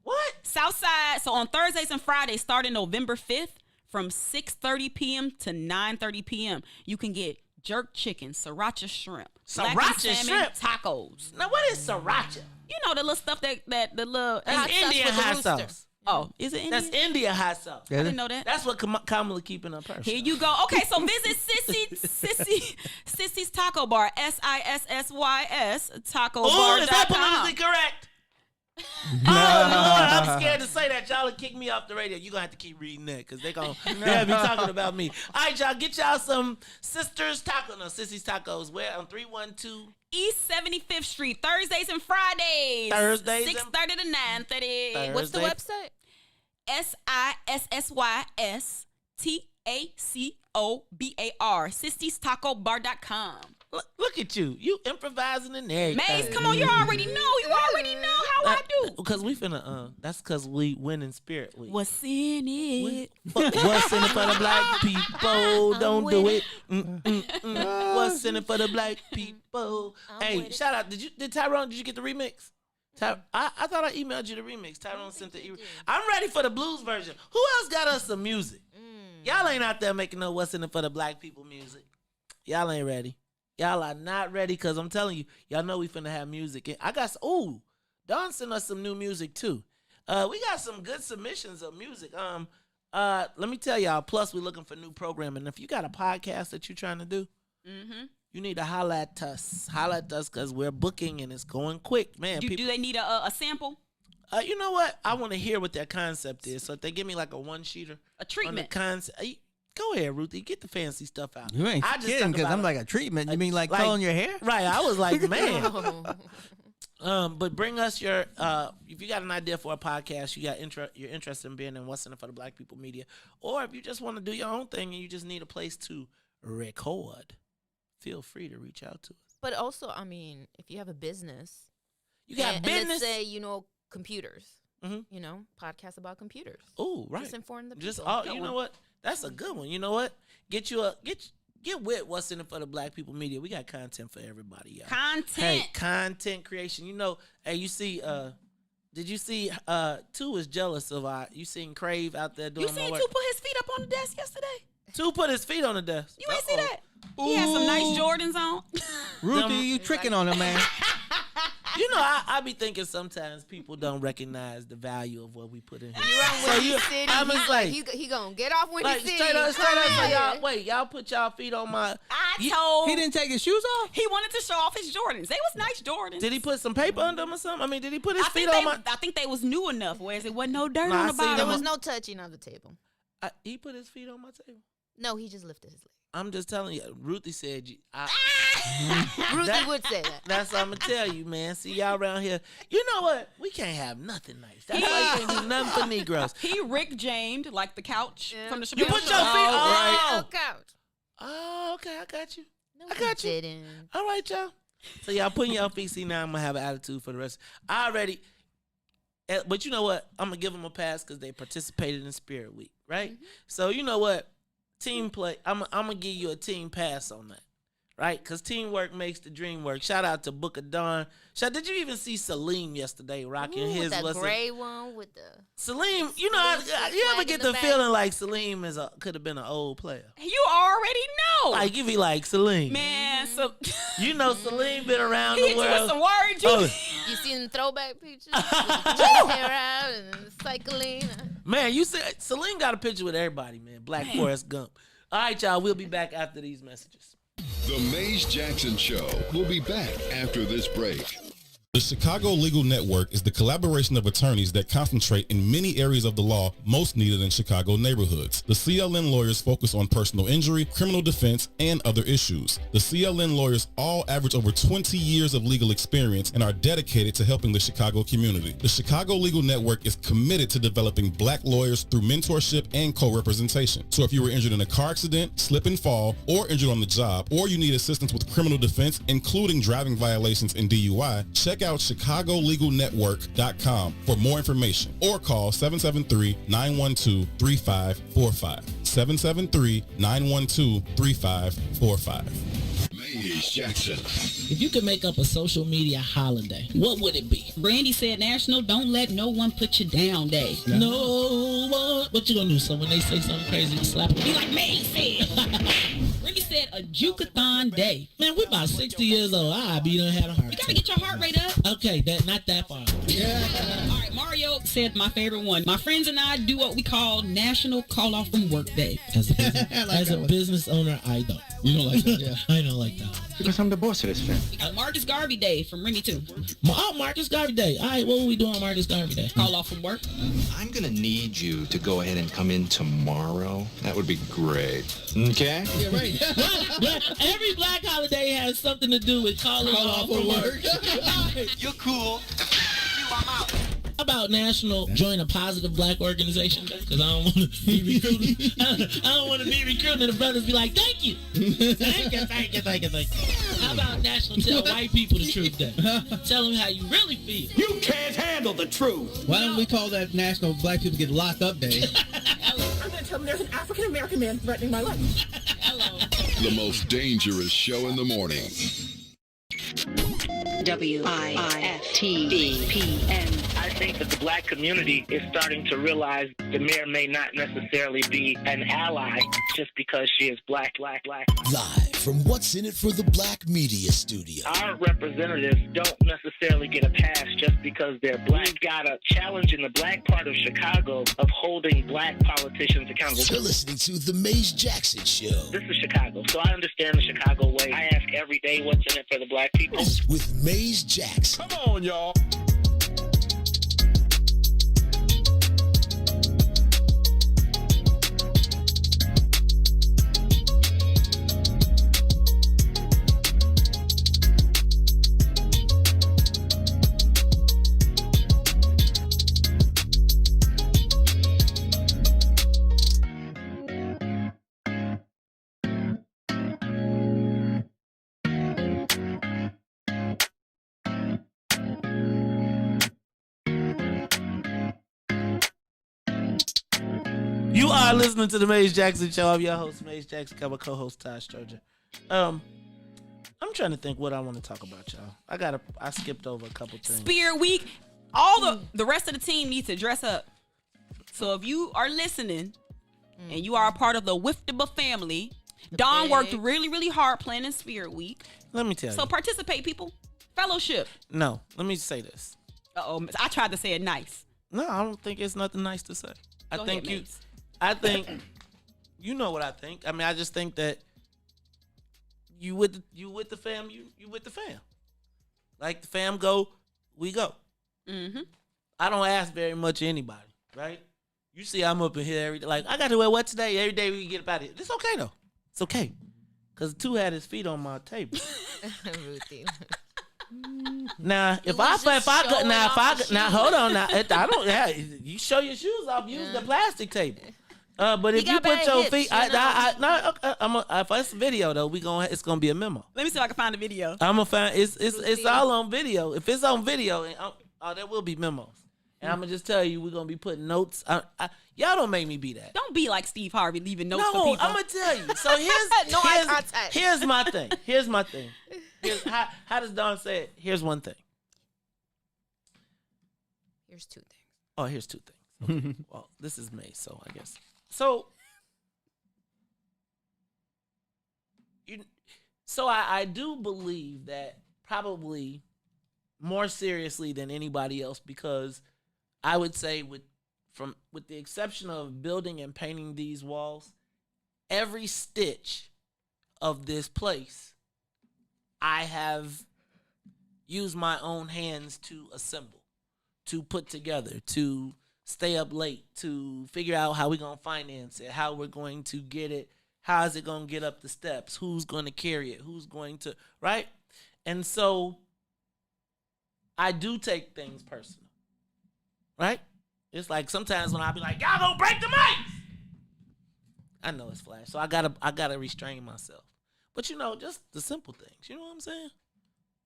What? Southside. So on Thursdays and Fridays, starting November 5th, from 6:30 p.m. to 9:30 p.m., you can get jerk chicken, sriracha shrimp, black and Sriracha salmon shrimp? tacos. Now, what is sriracha? You know the little stuff that the little That's Indian hot sauce. Oh, is it Indian? That's India hot sauce. I didn't know that. That's what Kamala keep in her purse. Here you go. Okay, so visit Sissy's Taco Bar, SISSYS Taco Oh, Bar. is that politically correct? Oh, Lord, I'm scared to say that. Y'all will kick me off the radio. You're going to have to keep reading that because they'll be talking about me. All right, y'all, get y'all some Sisters Taco. No, Sissy's Tacos. Where? On 312 East 75th Street, Thursdays and Fridays. Thursdays and- 6:30 to 9:30. What's the Thursday. website? SISSYS Sissy'sTacoBar.com. Look at you. You improvising and everything. Maze, come on, you already know. You already know how I do. Because we finna, that's because we win in spirit week. What's in it? What's in it for the black people? Don't do it. What's in it for the black people? Hey, shout out. Did Tyrone, did you get the remix? I thought I emailed you the remix. Tyrone sent the I'm ready for the blues version. Who else got us some music? Y'all ain't out there making no what's in it for the black people music. Y'all ain't ready. Y'all are not ready because I'm telling you, y'all know we finna have music. I got, Dawn sent us some new music too. We got some good submissions of music. Let me tell y'all, plus we're looking for new programming. If you got a podcast that you're trying to do, you need to holla at us. Holla at us because we're booking and it's going quick. Man, Do they need a sample? You know what? I want to hear what their concept is. So if they give me like a one-sheeter. A treatment. Go ahead, Ruthie. Get the fancy stuff out. You ain't kidding because I'm like a treatment. You mean like curling your hair? Right. I was like, man. But bring us your if you got an idea for a podcast, you're interested in being in What's in It for the Black People Media, or if you just want to do your own thing and you just need a place to record, feel free to reach out to us. But also, I mean, if you have a business, you got business. And let's say computers. You know, podcast about computers. Oh, right. Just inform the people. Just you know what? That's a good one. You know what? Get with What's in It for the Black People Media. We got content for everybody, y'all. Hey, content creation. You know, hey, you see, did you see 2 is jealous of you seen Crave out there doing You seen more 2 work? put his feet up on the desk yesterday? 2 put his feet on the desk. You ain't see that? He had some nice Jordans on. Ruthie, you tricking on him, man. You know, I be thinking sometimes people don't recognize the value of what we put in here. I'm just like, he gonna get off when like, he sees. straight up, y'all. Wait, y'all put y'all feet on my. He didn't take his shoes off. He wanted to show off his Jordans. They was nice Jordans. Did he put some paper under them or something? I mean, did he put his feet on my? I think they was new enough, whereas it wasn't no dirt No, on I the seen bottom. There was no touching on the table. He put his feet on my table. No, he just lifted his leg. I'm just telling you, Ruthie said Ruthie would say that. That's what I'm gonna tell you, man. See y'all around here. You know what? We can't have nothing nice. That's why you can't do nothing for Negroes. He Rick Jamed like the couch from the Chappelle You put Show. your feet on couch. Oh, okay, I got you. No, I got you. Didn't. All right, y'all. So y'all putting y'all feet. See, now I'm gonna have an attitude for the rest. But you know what? I'm gonna give them a pass because they participated in Spirit Week, right? So you know what? Team play. I'm gonna give you a team pass on that, right? Because teamwork makes the dream work. Shout out to Book of Dawn. Did you even see Salim yesterday rocking his? That gray one with the Salim. You know, you ever get the feeling like Salim could have been an old player? You already know. Like you be like Salim, man. So you know Salim been around he the world. With some word, You seen the throwback pictures? With the chest hair out and cycling. Man, you said Celine got a picture with everybody, man. Black Forrest Gump. All right, y'all. We'll be back after these messages. The Maze Jackson Show will be back after this break. The Chicago Legal Network is the collaboration of attorneys that concentrate in many areas of the law most needed in Chicago neighborhoods. The CLN lawyers focus on personal injury, criminal defense, and other issues. The CLN lawyers all average over 20 years of legal experience and are dedicated to helping the Chicago community. The Chicago Legal Network is committed to developing black lawyers through mentorship and co-representation. So if you were injured in a car accident, slip and fall, or injured on the job, or you need assistance with criminal defense, including driving violations and DUI, check out chicagolegalnetwork.com for more information or call 773-912-3545. 773-912-3545. Maze Jackson. If you could make up a social media holiday, what would it be? Brandy said National Don't Let No One Put You Down Day. No one. What you gonna do? So when they say something crazy, you slap them? Be like Maze said. Remy said a Jukathon Day. Man, we're about 60 years old. I be done had a heart You gotta get your heart rate up. Okay, not that far. All right, Mario said my favorite one. My friends and I do what we call National Call Off From Work Day. As a business owner, I don't. You don't like that? Yeah. I don't like that. Because I'm the boss of this family. Marcus Garvey Day from Remy too. Marcus Garvey Day. All right, what are we doing on Marcus Garvey Day? Call off from work. I'm going to need you to go ahead and come in tomorrow. That would be great. Okay? Yeah, right. Every black holiday has something to do with calling off from work. You're cool. I'm out. How about National Join a Positive Black Organization Day? Because I don't want to be recruited. I don't want to be recruited and the brothers be like, thank you. Thank you. How about National Tell White People the Truth Day? Tell them how you really feel. You can't handle the truth. Why don't we call that National Black People Get Locked Up Day? I'm going to tell them there's an African-American man threatening my life. Hello. The most dangerous show in the morning. WIFTBPN. I think that the black community is starting to realize the mayor may not necessarily be an ally just because she is black. Live from What's in It for the Black Media Studio. Our representatives don't necessarily get a pass just because they're black. We've got a challenge in the black part of Chicago of holding black politicians accountable. You're listening to The Maze Jackson Show. This is Chicago, so I understand the Chicago way. I ask every day what's in it for the black people. With Maze Jackson. Come on, y'all. You are listening to the Maze Jackson Show. I'm your host, Maze Jackson. I'm a co-host, Todd Stroger. I'm trying to think what I want to talk about, y'all. I skipped over a couple things. Spirit Week. All the rest of the team needs to dress up. So if you are listening and you are a part of the Wiftaba family, Dawn worked really, really hard planning Spirit Week. Let me tell you. So participate, people. Fellowship. No, let me say this. Uh-oh. I tried to say it nice. No, I don't think it's nothing nice to say. Go ahead, Mace. I think you know what I think. I mean, I just think that you with the fam, you with the fam. Like the fam go, we go. Mm-hmm. I don't ask very much of anybody, right? You see, I'm up in here every day. Like, I got to wear what today? Every day we can get up out of here. It's okay though. It's okay, cause two had his feet on my table. Ruthie. Now, hold on. Now, I don't. Yeah, you show your shoes off. Use the plastic table. But if you put your feet, if it's video though, it's gonna be a memo. Let me see if I can find the video. I'm gonna find it's all on video. If it's on video, there will be memos. And I'm gonna just tell you, we're gonna be putting notes. Y'all don't make me be that. Don't be like Steve Harvey leaving notes for No, people. I'm gonna tell you. So here's my thing. How does Dawn say it? Here's one thing. Here's two things. Oh, here's two things. Okay. Well, this is May, so I guess. So I do believe that probably more seriously than anybody else because I would say with the exception of building and painting these walls, every stitch of this place I have used my own hands to assemble, to put together, to stay up late, to figure out how we're going to finance it, how we're going to get it, how is it going to get up the steps, who's going to carry it, who's going to, right? And so I do take things personal, right? It's like sometimes when I be like, y'all gonna break the mics. I know it's Flash, so I gotta restrain myself. But you know, just the simple things. You know what I'm saying?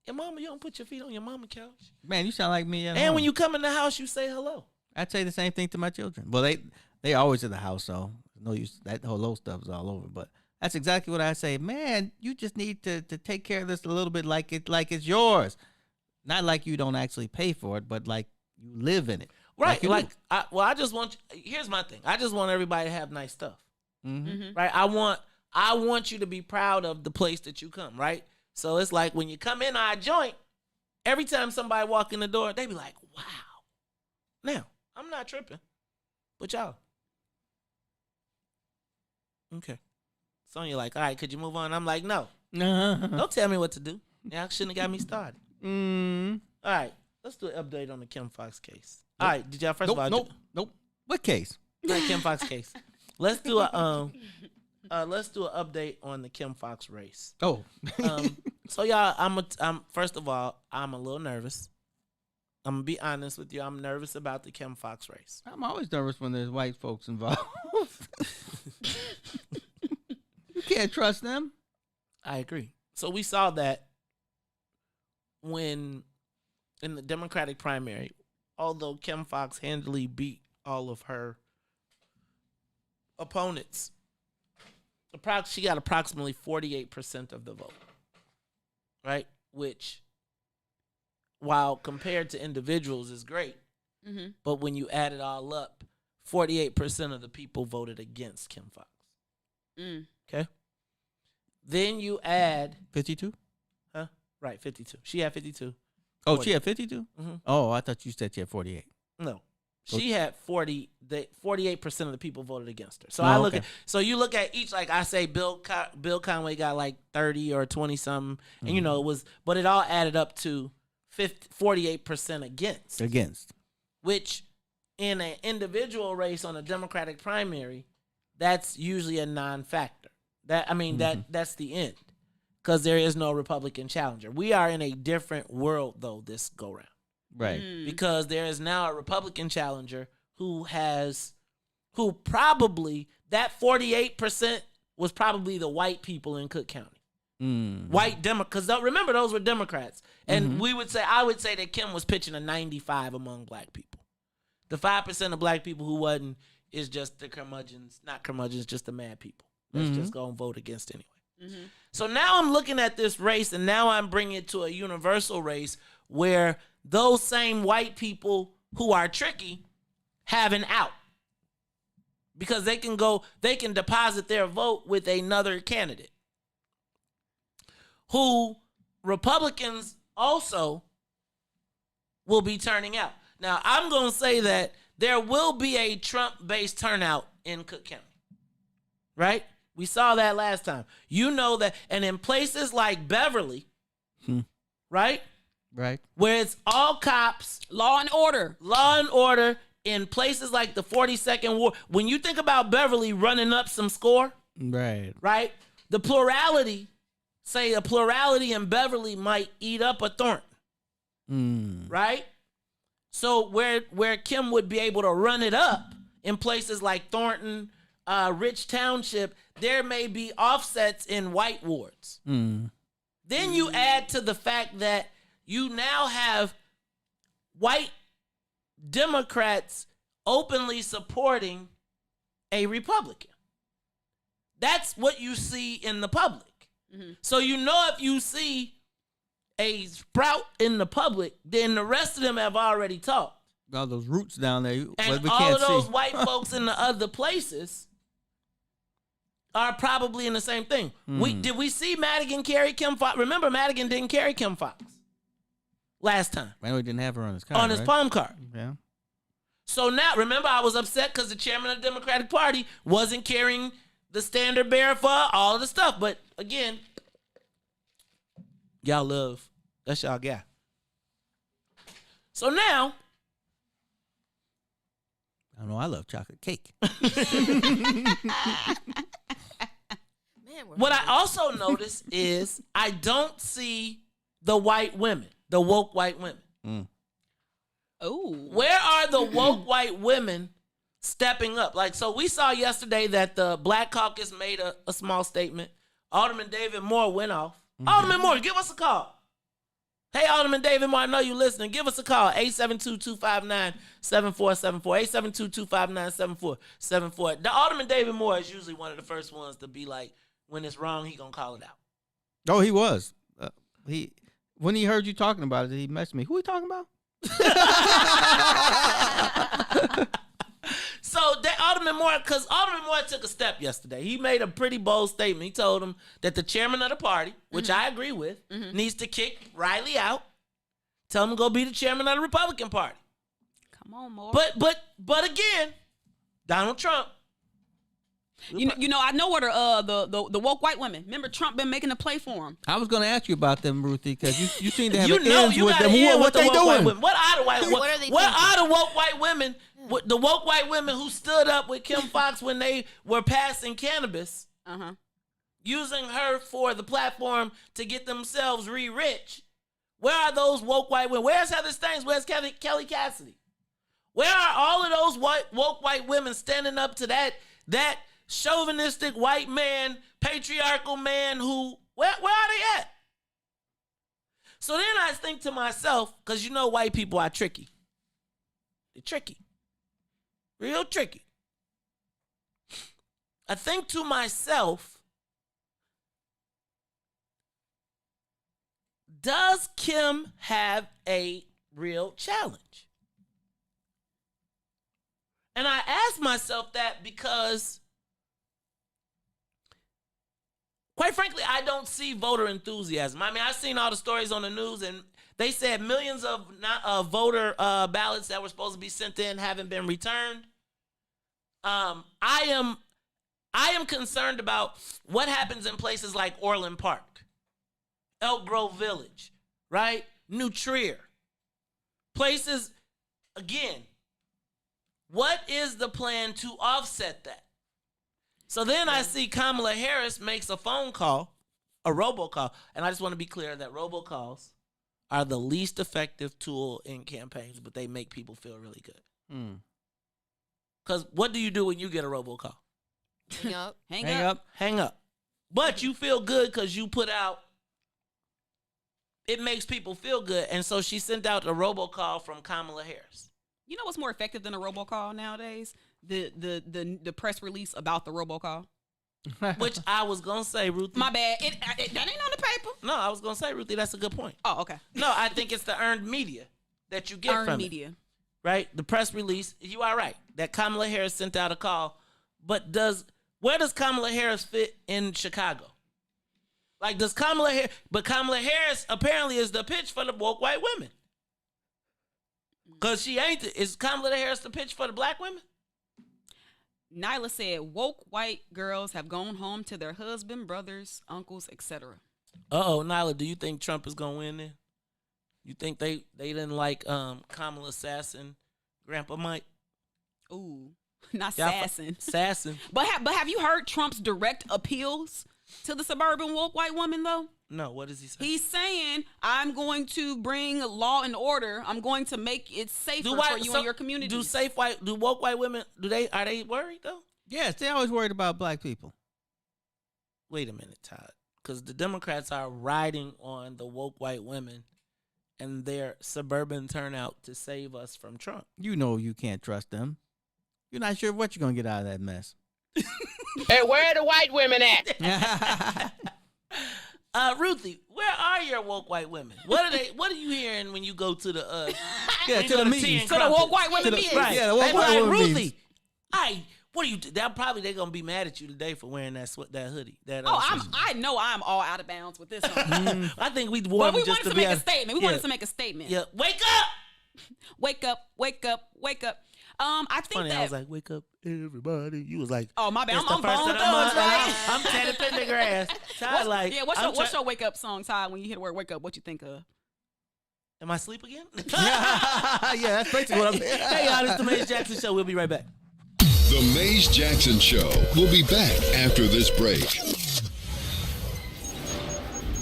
Your mama, you don't put your feet on your mama couch. Man, you sound like me at home. And when you come in the house, you say hello. I'd say the same thing to my children. Well, they always in the house, so no use. That whole low stuff is all over. But that's exactly what I say. Man, you just need to take care of this a little bit like it's yours. Not like you don't actually pay for it, but like you live in it. Right. I just want here's my thing. I just want everybody to have nice stuff. Mm-hmm. Right? I want you to be proud of the place that you come, right? So it's like when you come in our joint, every time somebody walk in the door, they be like, wow. Now, I'm not tripping. But y'all. Okay. Sonia like, all right, could you move on? I'm like, no. Don't tell me what to do. Y'all shouldn't have got me started. All right. Let's do an update on the Kim Foxx case. All right. Did y'all first of all? Nope. What case? Not Kim Foxx case. Let's do an update on the Kim Foxx race. Oh. So y'all, I'm first of all, I'm a little nervous. I'm gonna be honest with you. I'm nervous about the Kim Foxx race. I'm always nervous when there's white folks involved. You can't trust them. I agree. So we saw that when in the Democratic primary, although Kim Foxx handily beat all of her opponents, she got approximately 48% of the vote, right? Which, while compared to individuals, is great. Mm-hmm. But when you add it all up, 48% of the people voted against Kim Foxx. Okay? Then you add... 52? Huh? Right, 52. She had 52. Oh, 40. She had 52? Mm-hmm. Oh, I thought you said she had 48. No. She had 40. 48% of the people voted against her. So so you look at each, like I say, Bill Conway got like 30 or 20 something, and you know but it all added up to 48% against. Which in an individual race on a Democratic primary, that's usually a non-factor. That's the end, because there is no Republican challenger. We are in a different world though this go round. Right. Because there is now a Republican challenger who probably, that 48% was probably the white people in Cook County. White Democrats, because remember, those were Democrats. And I would say that Kim was pitching a 95 among black people. The 5% of black people who wasn't is just the not curmudgeons, just the mad people. Let's just go and vote against anyway. So now I'm looking at this race, and now I'm bringing it to a universal race where those same white people who are tricky have an out, because they can deposit their vote with another candidate who Republicans also will be turning out. Now, I'm going to say that there will be a Trump-based turnout in Cook County, right? We saw that last time. You know that, and in places like Beverly, right? Right. Where it's all cops. Law and order. In places like the 42nd Ward. When you think about Beverly running up some score. Right. Right? The plurality, say a plurality in Beverly might eat up a Thornton. Right? So where Kim would be able to run it up in places like Thornton, Rich Township, there may be offsets in white wards. Then you add to the fact that you now have white Democrats openly supporting a Republican. That's what you see in the public. So you know, if you see a sprout in the public, then the rest of them have already talked. All those roots down there. And all of those white folks in the other places are probably in the same thing. Did we see Madigan carry Kim Foxx? Remember, Madigan didn't carry Kim Foxx. last time. I know he didn't have her on his card. On his right? palm card. Yeah. So now, remember, I was upset because the chairman of the Democratic Party wasn't carrying the standard bearer for all of the stuff. But again, y'all love, that's y'all guy. So now, I don't know. I love chocolate cake. What I also notice is I don't see the white women, the woke white women. Oh, where are the woke white women stepping up? Like, so we saw yesterday that the Black Caucus made a small statement. Alderman David Moore went off. Alderman Moore, give us a call. Hey, Alderman David Moore, I know you listening. Give us a call, 872-259-7474, 872-259-7474. The Alderman David Moore is usually one of the first ones to be like, when it's wrong, he gonna call it out. Oh, he was. When he heard you talking about it, he messaged me. Who he talking about? So that Alderman Moore, because Alderman Moore took a step yesterday. He made a pretty bold statement. He told him that the chairman of the party, which I agree with, needs to kick Riley out. Tell him to go be the chairman of the Republican Party. Come on, Moore. But again, Donald Trump. You know, I know what the woke white women. Remember, Trump been making a play for him. I was going to ask you about them, Ruthie, because you seem to have an know, ends you with gotta them. end What with they the woke white doing? women. What are the white? What are they What thinking? are the woke white women? The woke white women who stood up with Kim Foxx when they were passing cannabis, using her for the platform to get themselves re-rich. Where are those woke white women? Where's Heather Staines? Where's Kelly Cassidy? Where are all of those woke white women standing up to that chauvinistic white man, patriarchal man who, where are they at? So then I think to myself, because you know white people are tricky. They're tricky. Real tricky. I think to myself, does Kim have a real challenge? And I ask myself that because, quite frankly, I don't see voter enthusiasm. I mean, I've seen all the stories on the news, and they said millions of voter ballots that were supposed to be sent in haven't been returned. I am concerned about what happens in places like Orland Park, Elk Grove Village, right? New Trier. Places, again, what is the plan to offset that? So then I see Kamala Harris makes a phone call, a robocall, and I just want to be clear that robocalls are the least effective tool in campaigns, but they make people feel really good. Because what do you do when you get a robocall? Hang up. Hang up. But you feel good because you put out, it makes people feel good. And so she sent out a robocall from Kamala Harris. You know what's more effective than a robocall nowadays? The press release about the robocall. Which I was going to say, Ruthie. My bad. That ain't on the paper. No, I was going to say, Ruthie, that's a good point. Oh, okay. No, I think it's the earned media that you get Earned from media. it. Right? The press release, you are right, that Kamala Harris sent out a call. But where does Kamala Harris fit in Chicago? Like, does Kamala Harris, but Kamala Harris apparently is the pitch for the woke white women. Because she ain't, is Kamala Harris the pitch for the black women? Nyla said, woke white girls have gone home to their husband, brothers, uncles, etc. Uh-oh, Nyla, do you think Trump is going to win then? You think they didn't like Kamala Sassin, Grandpa Mike? Ooh, not Sassin. Sassin. But have you heard Trump's direct appeals to the suburban woke white woman, though? No, what does he say? He's saying, I'm going to bring law and order. I'm going to make it safer for you and your community. Do woke white women, are they worried, though? Yes, they're always worried about black people. Wait a minute, Todd. Because the Democrats are riding on the woke white women and their suburban turnout to save us from Trump. You know you can't trust them. You're not sure what you're going to get out of that mess. Hey, where are the white women at? Ruthie, where are your woke white women? What are you hearing when you go to the to the meetings? To the woke white women meetings. Right. Yeah, the woke they white like, women Ruthie, meetings. What do you? They're gonna be mad at you today for wearing that hoodie. I know I'm all out of bounds with this one. I think we wore we just wanted to make a statement. We wanted to make a statement. Yeah, wake up, wake up, wake up, wake up. I think funny, that I was like, wake up, everybody. You was like, oh my bad, I'm boned right? I'm Teddy Pendergrass. Todd, what's your wake up song, Todd? When you hear the word wake up, what you think of? Am I asleep again? Yeah, that's basically what I'm saying. Hey, y'all, it's the Maze Jackson Show. We'll be right back. The Maze Jackson Show will be back after this break.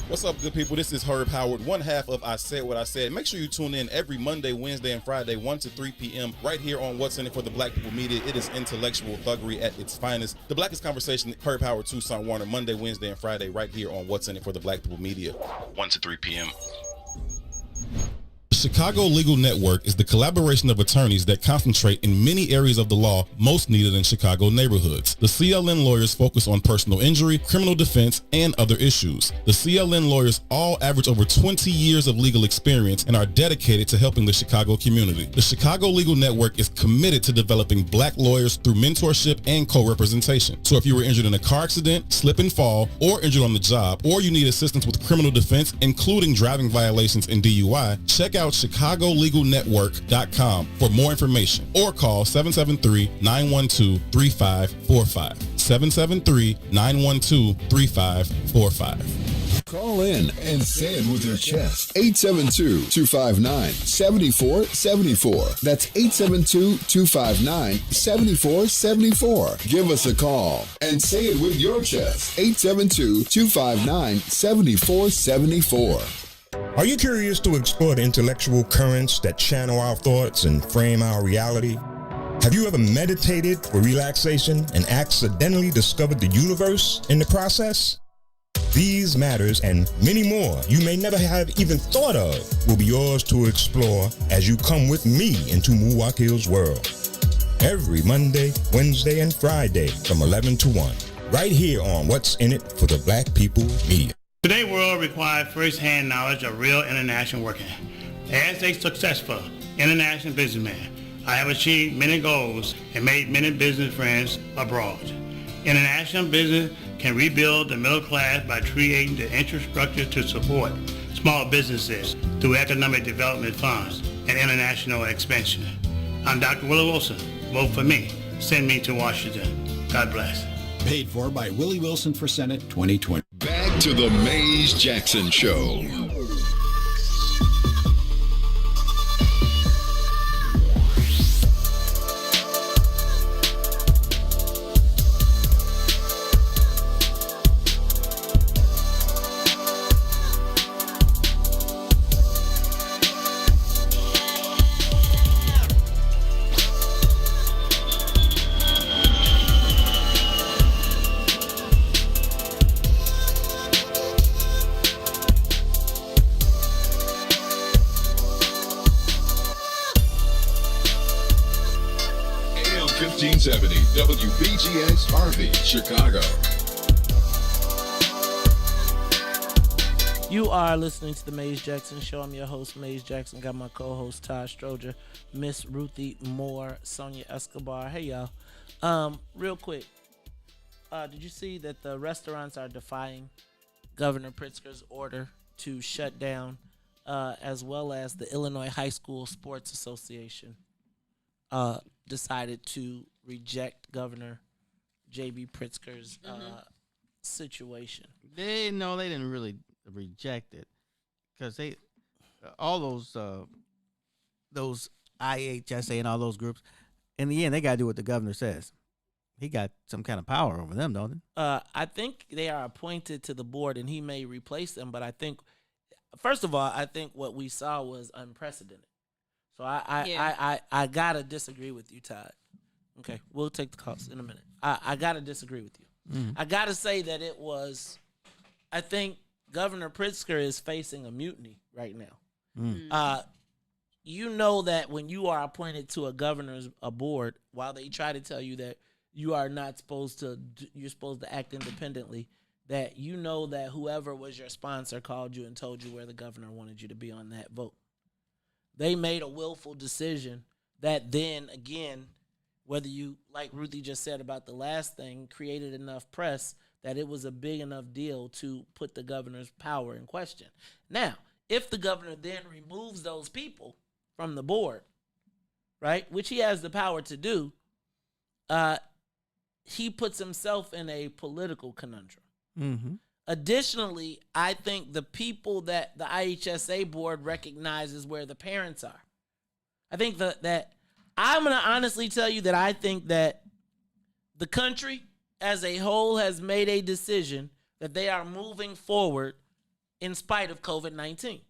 What's up, good people? This is Herb Howard, one half of I Said What I Said. Make sure you tune in every Monday, Wednesday, and Friday, 1 to 3 p.m. right here on What's In It for the Black People Media. It is intellectual thuggery at its finest. The Blackest Conversation, Herb Howard, Tucson Warner, Monday, Wednesday, and Friday right here on What's In It for the Black People Media, 1 to 3 p.m. The Chicago Legal Network is the collaboration of attorneys that concentrate in many areas of the law most needed in Chicago neighborhoods. The CLN lawyers focus on personal injury, criminal defense, and other issues. The CLN lawyers all average over 20 years of legal experience and are dedicated to helping the Chicago community. The Chicago Legal Network is committed to developing black lawyers through mentorship and co-representation. So if you were injured in a car accident, slip and fall, or injured on the job, or you need assistance with criminal defense, including driving violations and DUI, check out ChicagoLegalNetwork.com for more information or call 773-912-3545. 773-912-3545. Call in and say it with your chest. 872-259-7474. That's 872-259-7474. Give us a call and say it with your chest. 872-259-7474. Are you curious to explore the intellectual currents that channel our thoughts and frame our reality? Have you ever meditated for relaxation and accidentally discovered the universe in the process? These matters and many more you may never have even thought of will be yours to explore as you come with me into Muwakil's world. Every Monday, Wednesday, and Friday from 11 to 1, right here on What's In It for the Black People Media. Today's world requires first-hand knowledge of real international working. As a successful international businessman, I have achieved many goals and made many business friends abroad. International business can rebuild the middle class by creating the infrastructure to support small businesses through economic development funds and international expansion. I'm Dr. Willie Wilson. Vote for me. Send me to Washington. God bless. Paid for by Willie Wilson for Senate 2020. Back to the Maze Jackson Show. AM 1570 WBGX Harvey, Chicago. You are listening to the Maze Jackson Show. I'm your host, Maze Jackson. Got my co-host, Todd Stroger, Miss Ruthie Moore, Sonia Escobar. Hey, y'all. Real quick, did you see that the restaurants are defying Governor Pritzker's order to shut down, as well as the Illinois High School Sports Association decided to reject Governor J.B. Pritzker's situation? They didn't really reject it because they all those IHSA and all those groups in the end they got to do what the governor says. He got some kind of power over them, don't they? I think they are appointed to the board and he may replace them, but I think first of all I think what we saw was unprecedented. So I gotta disagree with you, Todd. Okay, we'll take the calls in a minute. I gotta disagree with you. I gotta say that it was. I think Governor Pritzker is facing a mutiny right now. You know that when you are appointed to a governor's board, while they try to tell you that you are not supposed to, you're supposed to act independently. That you know that whoever was your sponsor called you and told you where the governor wanted you to be on that vote. They made a willful decision that then again whether you, like Ruthie just said about the last thing, created enough press that it was a big enough deal to put the governor's power in question. Now, if the governor then removes those people from the board, right, which he has the power to do, he puts himself in a political conundrum. Mm-hmm. Additionally, I think the people that the IHSA board recognizes where the parents are. I think that I'm going to honestly tell you that I think that the country as a whole has made a decision that they are moving forward in spite of COVID-19.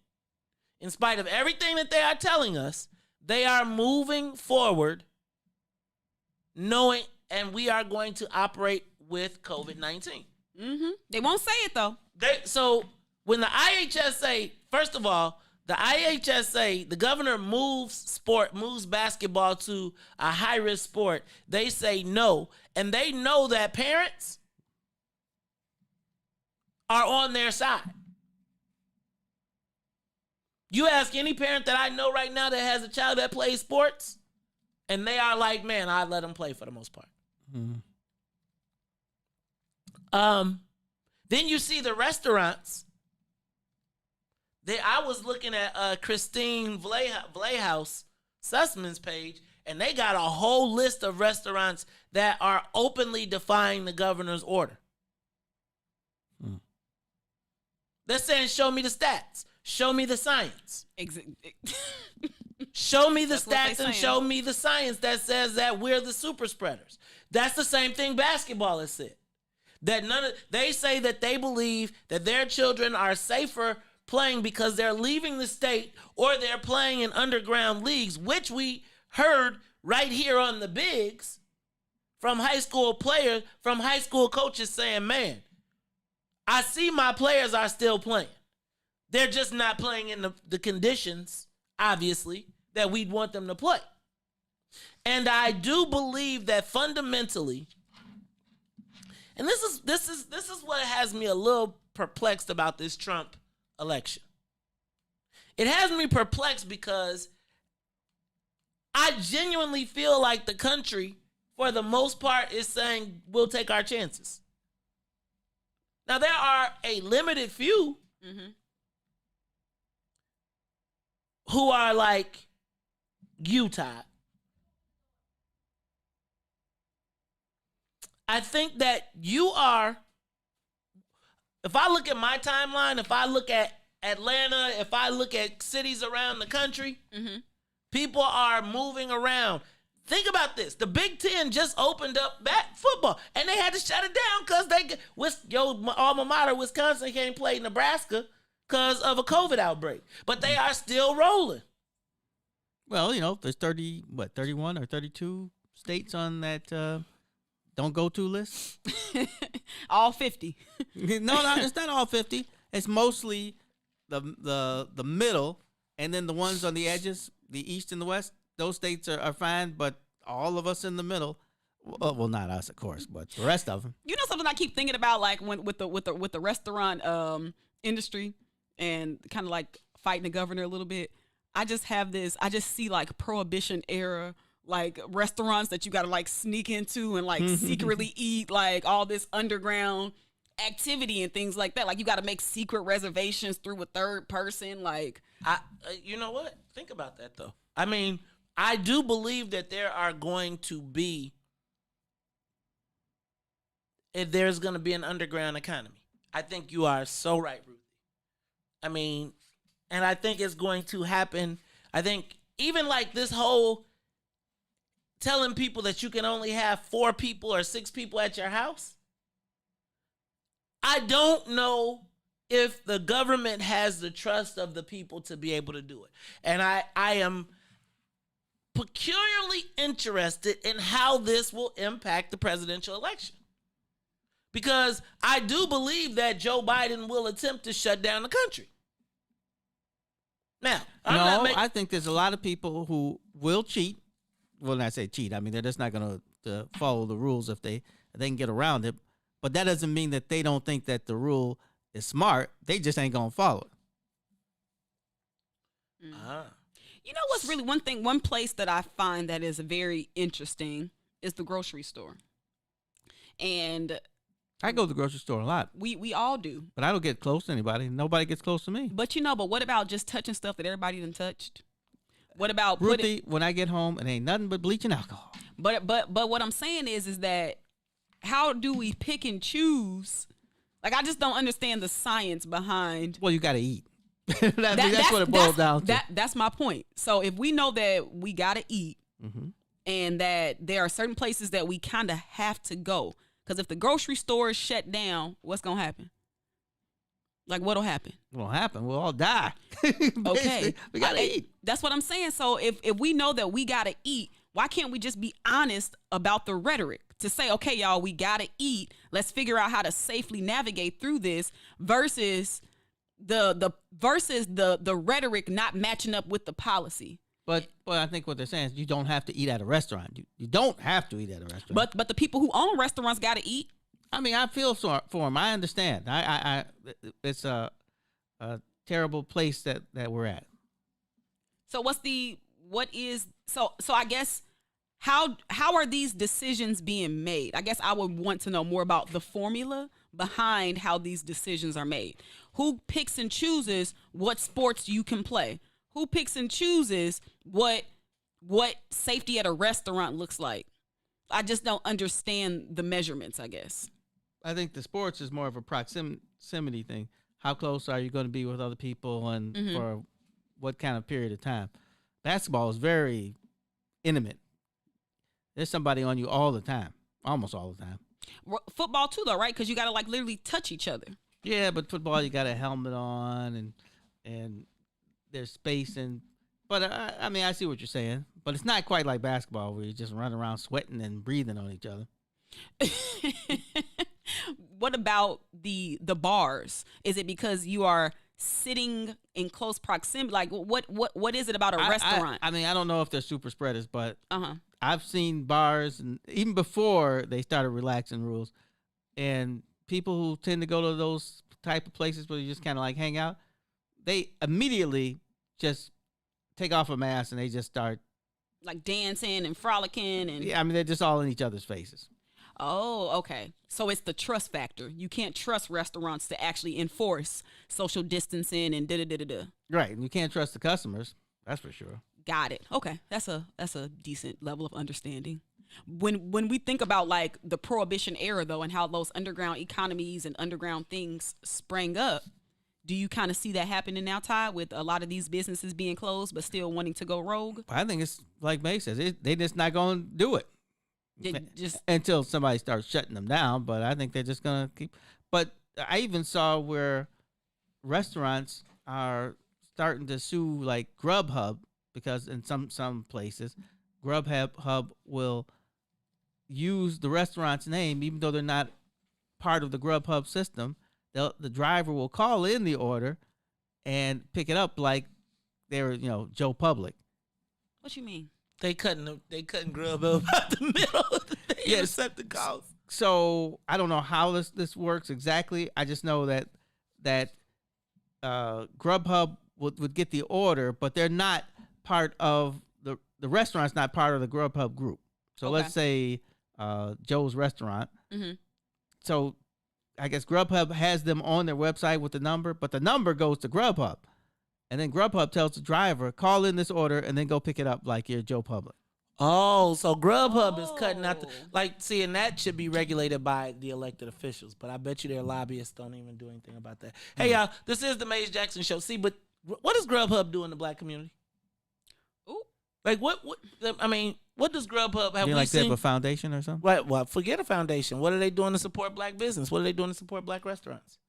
In spite of everything that they are telling us, they are moving forward knowing, and we are going to operate with COVID-19. Mm-hmm. They won't say it though. So when the IHSA, first of all, the IHSA, the governor moves basketball to a high-risk sport. They say no, and they know that parents are on their side. You ask any parent that I know right now that has a child that plays sports, and they are like, man, I let them play for the most part. Mm-hmm. Then you see the restaurants. I was looking at Christine Vlahouse Sussman's page, and they got a whole list of restaurants that are openly defying the governor's order. They're saying, show me the stats. Show me the science. Show me the stats and show me the science that says that we're the super spreaders. That's the same thing basketball has said. They say that they believe that their children are safer playing because they're leaving the state or they're playing in underground leagues, which we heard right here on the Bigs from high school players, from high school coaches saying, man, I see my players are still playing. They're just not playing in the conditions, obviously, that we'd want them to play. And I do believe that fundamentally, and this is what has me a little perplexed about this Trump election. It has me perplexed because I genuinely feel like the country, for the most part, is saying we'll take our chances. Now, there are a limited few who are like Utah. I think that you are, if I look at my timeline, if I look at Atlanta, if I look at cities around the country, people are moving around. Think about this. The Big Ten just opened up football, and they had to shut it down because your alma mater, Wisconsin, can't play Nebraska because of a COVID outbreak. But they are still rolling. Well, there's 31 or 32 states on that don't go to list. All 50. No, it's not all 50. It's mostly the middle, and then the ones on the edges, the east and the west. Those states are fine, but all of us in the middle, well, not us, of course, but the rest of them. You know something I keep thinking about, like with the restaurant industry and kind of like fighting the governor a little bit. I just see like Prohibition era, like restaurants that you got to like sneak into and like secretly eat, like all this underground activity and things like that. Like you got to make secret reservations through a third person. Like, you know what? Think about that though. I mean, I do believe that there's going to be an underground economy. I think you are so right, Ruthie. I mean, and I think it's going to happen. I think even like this whole telling people that you can only have 4 people or 6 people at your house. I don't know if the government has the trust of the people to be able to do it. And I am peculiarly interested in how this will impact the presidential election. Because I do believe that Joe Biden will attempt to shut down the country. Now, I think there's a lot of people who will cheat. Well, not say cheat. I mean, they're just not going to follow the rules if they can get around it. But that doesn't mean that they don't think that the rule is smart. They just ain't going to follow it. You know what's really one place that I find that is very interesting is the grocery store. And I go to the grocery store a lot. We all do. But I don't get close to anybody. Nobody gets close to me. But but what about just touching stuff that everybody done touched? What about Ruthie, when I get home, it ain't nothing but bleach and alcohol. But what I'm saying is that how do we pick and choose? Like, I just don't understand the science behind. Well, you got to eat. That's what it boils down to. That's my point. So if we know that we got to eat and that there are certain places that we kind of have to go, because if the grocery store is shut down, what's going to happen? Like, what'll happen? What'll happen? We'll all die. Okay. We got to eat. That's what I'm saying. So if we know that we got to eat, why can't we just be honest about the rhetoric to say, okay, y'all, we got to eat. Let's figure out how to safely navigate through this versus the rhetoric not matching up with the policy. But I think what they're saying is you don't have to eat at a restaurant. You don't have to eat at a restaurant. But the people who own restaurants got to eat. I mean, I feel for them. I understand. It's a terrible place that we're at. So I guess how are these decisions being made? I guess I would want to know more about the formula behind how these decisions are made. Who picks and chooses what sports you can play? Who picks and chooses what safety at a restaurant looks like? I just don't understand the measurements, I guess. I think the sports is more of a proximity thing. How close are you going to be with other people and for what kind of period of time? Basketball is very intimate. There's somebody on you all the time, almost all the time. Football too, though, right? Because you got to like literally touch each other. Yeah, but football, you got a helmet on and there's spacing. But I mean, I see what you're saying. But it's not quite like basketball where you just run around sweating and breathing on each other. What about the bars? Is it because you are sitting in close proximity? Like, what is it about a restaurant? I mean, I don't know if they're super spreaders, but I've seen bars, and even before they started relaxing rules, and people who tend to go to those type of places where you just kind of like hang out, they immediately just take off a mask and they just start like dancing and frolicking and I mean, they're just all in each other's faces. Oh, okay. So it's the trust factor. You can't trust restaurants to actually enforce social distancing and da-da-da-da-da. Right, and you can't trust the customers. That's for sure. Got it. Okay, that's a decent level of understanding. When we think about like the Prohibition era though, and how those underground economies and underground things sprang up, do you kind of see that happening now, Todd, with a lot of these businesses being closed but still wanting to go rogue? I think it's like May says, they just not going to do it. Just until somebody starts shutting them down, but I think they're just gonna keep. But I even saw where restaurants are starting to sue like Grubhub because in some places, Grubhub will use the restaurant's name even though they're not part of the Grubhub system. The driver will call in the order and pick it up like they're Joe Public. What you mean? They cutting Grubhub out the middle. They intercept the calls. So I don't know how this works exactly. I just know that Grubhub would get the order, but they're not part of the restaurant's not part of the Grubhub group. So let's say Joe's Restaurant. Mm-hmm. So I guess Grubhub has them on their website with the number, but the number goes to Grubhub. And then Grubhub tells the driver, call in this order and then go pick it up like you're Joe Public. Oh, so Grubhub is cutting out and that should be regulated by the elected officials. But I bet you their lobbyists don't even do anything about that. Hey, y'all, this is the Maze Jackson Show. See, but what does Grubhub do in the black community? Ooh. Like, what does Grubhub have? You like they have a foundation or something? Right, well, forget a foundation. What are they doing to support black business? What are they doing to support black restaurants?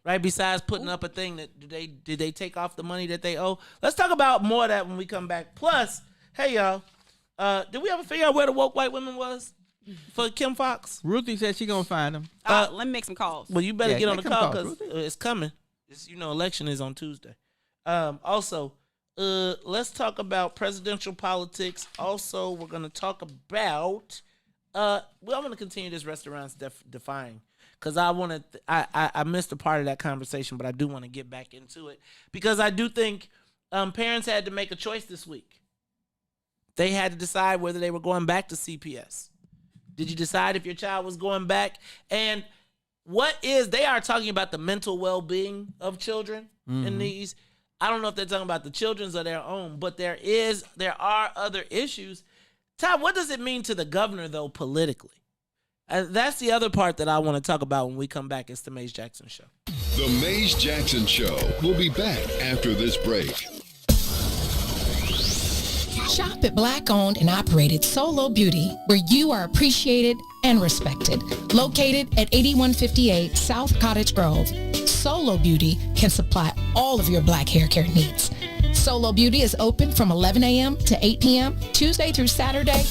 Right, besides putting up a thing that did they take off the money that they owe? Let's talk about more of that when we come back. Plus, hey y'all, did we ever figure out where the woke white women was for Kim Foxx? Ruthie said she gonna find them. Let me make some calls. Well, you better get on the call because it's coming. Election is on Tuesday. Also, let's talk about presidential politics. Also, we're gonna talk about. I'm gonna continue this restaurants defying. Because I missed a part of that conversation, but I do want to get back into it. Because I do think parents had to make a choice this week. They had to decide whether they were going back to CPS. Did you decide if your child was going back? And they are talking about the mental well-being of children in these. I don't know if they're talking about the children's or their own, but there are other issues. Todd, what does it mean to the governor, though, politically? That's the other part that I want to talk about when we come back. It's the Maze Jackson Show. The Maze Jackson Show will be back after this break. Shop at Black-owned and operated Solo Beauty, where you are appreciated and respected. Located at 8158 South Cottage Grove, Solo Beauty can supply all of your black hair care needs. Solo Beauty is open from 11 a.m. to 8 p.m., Tuesday through Saturday.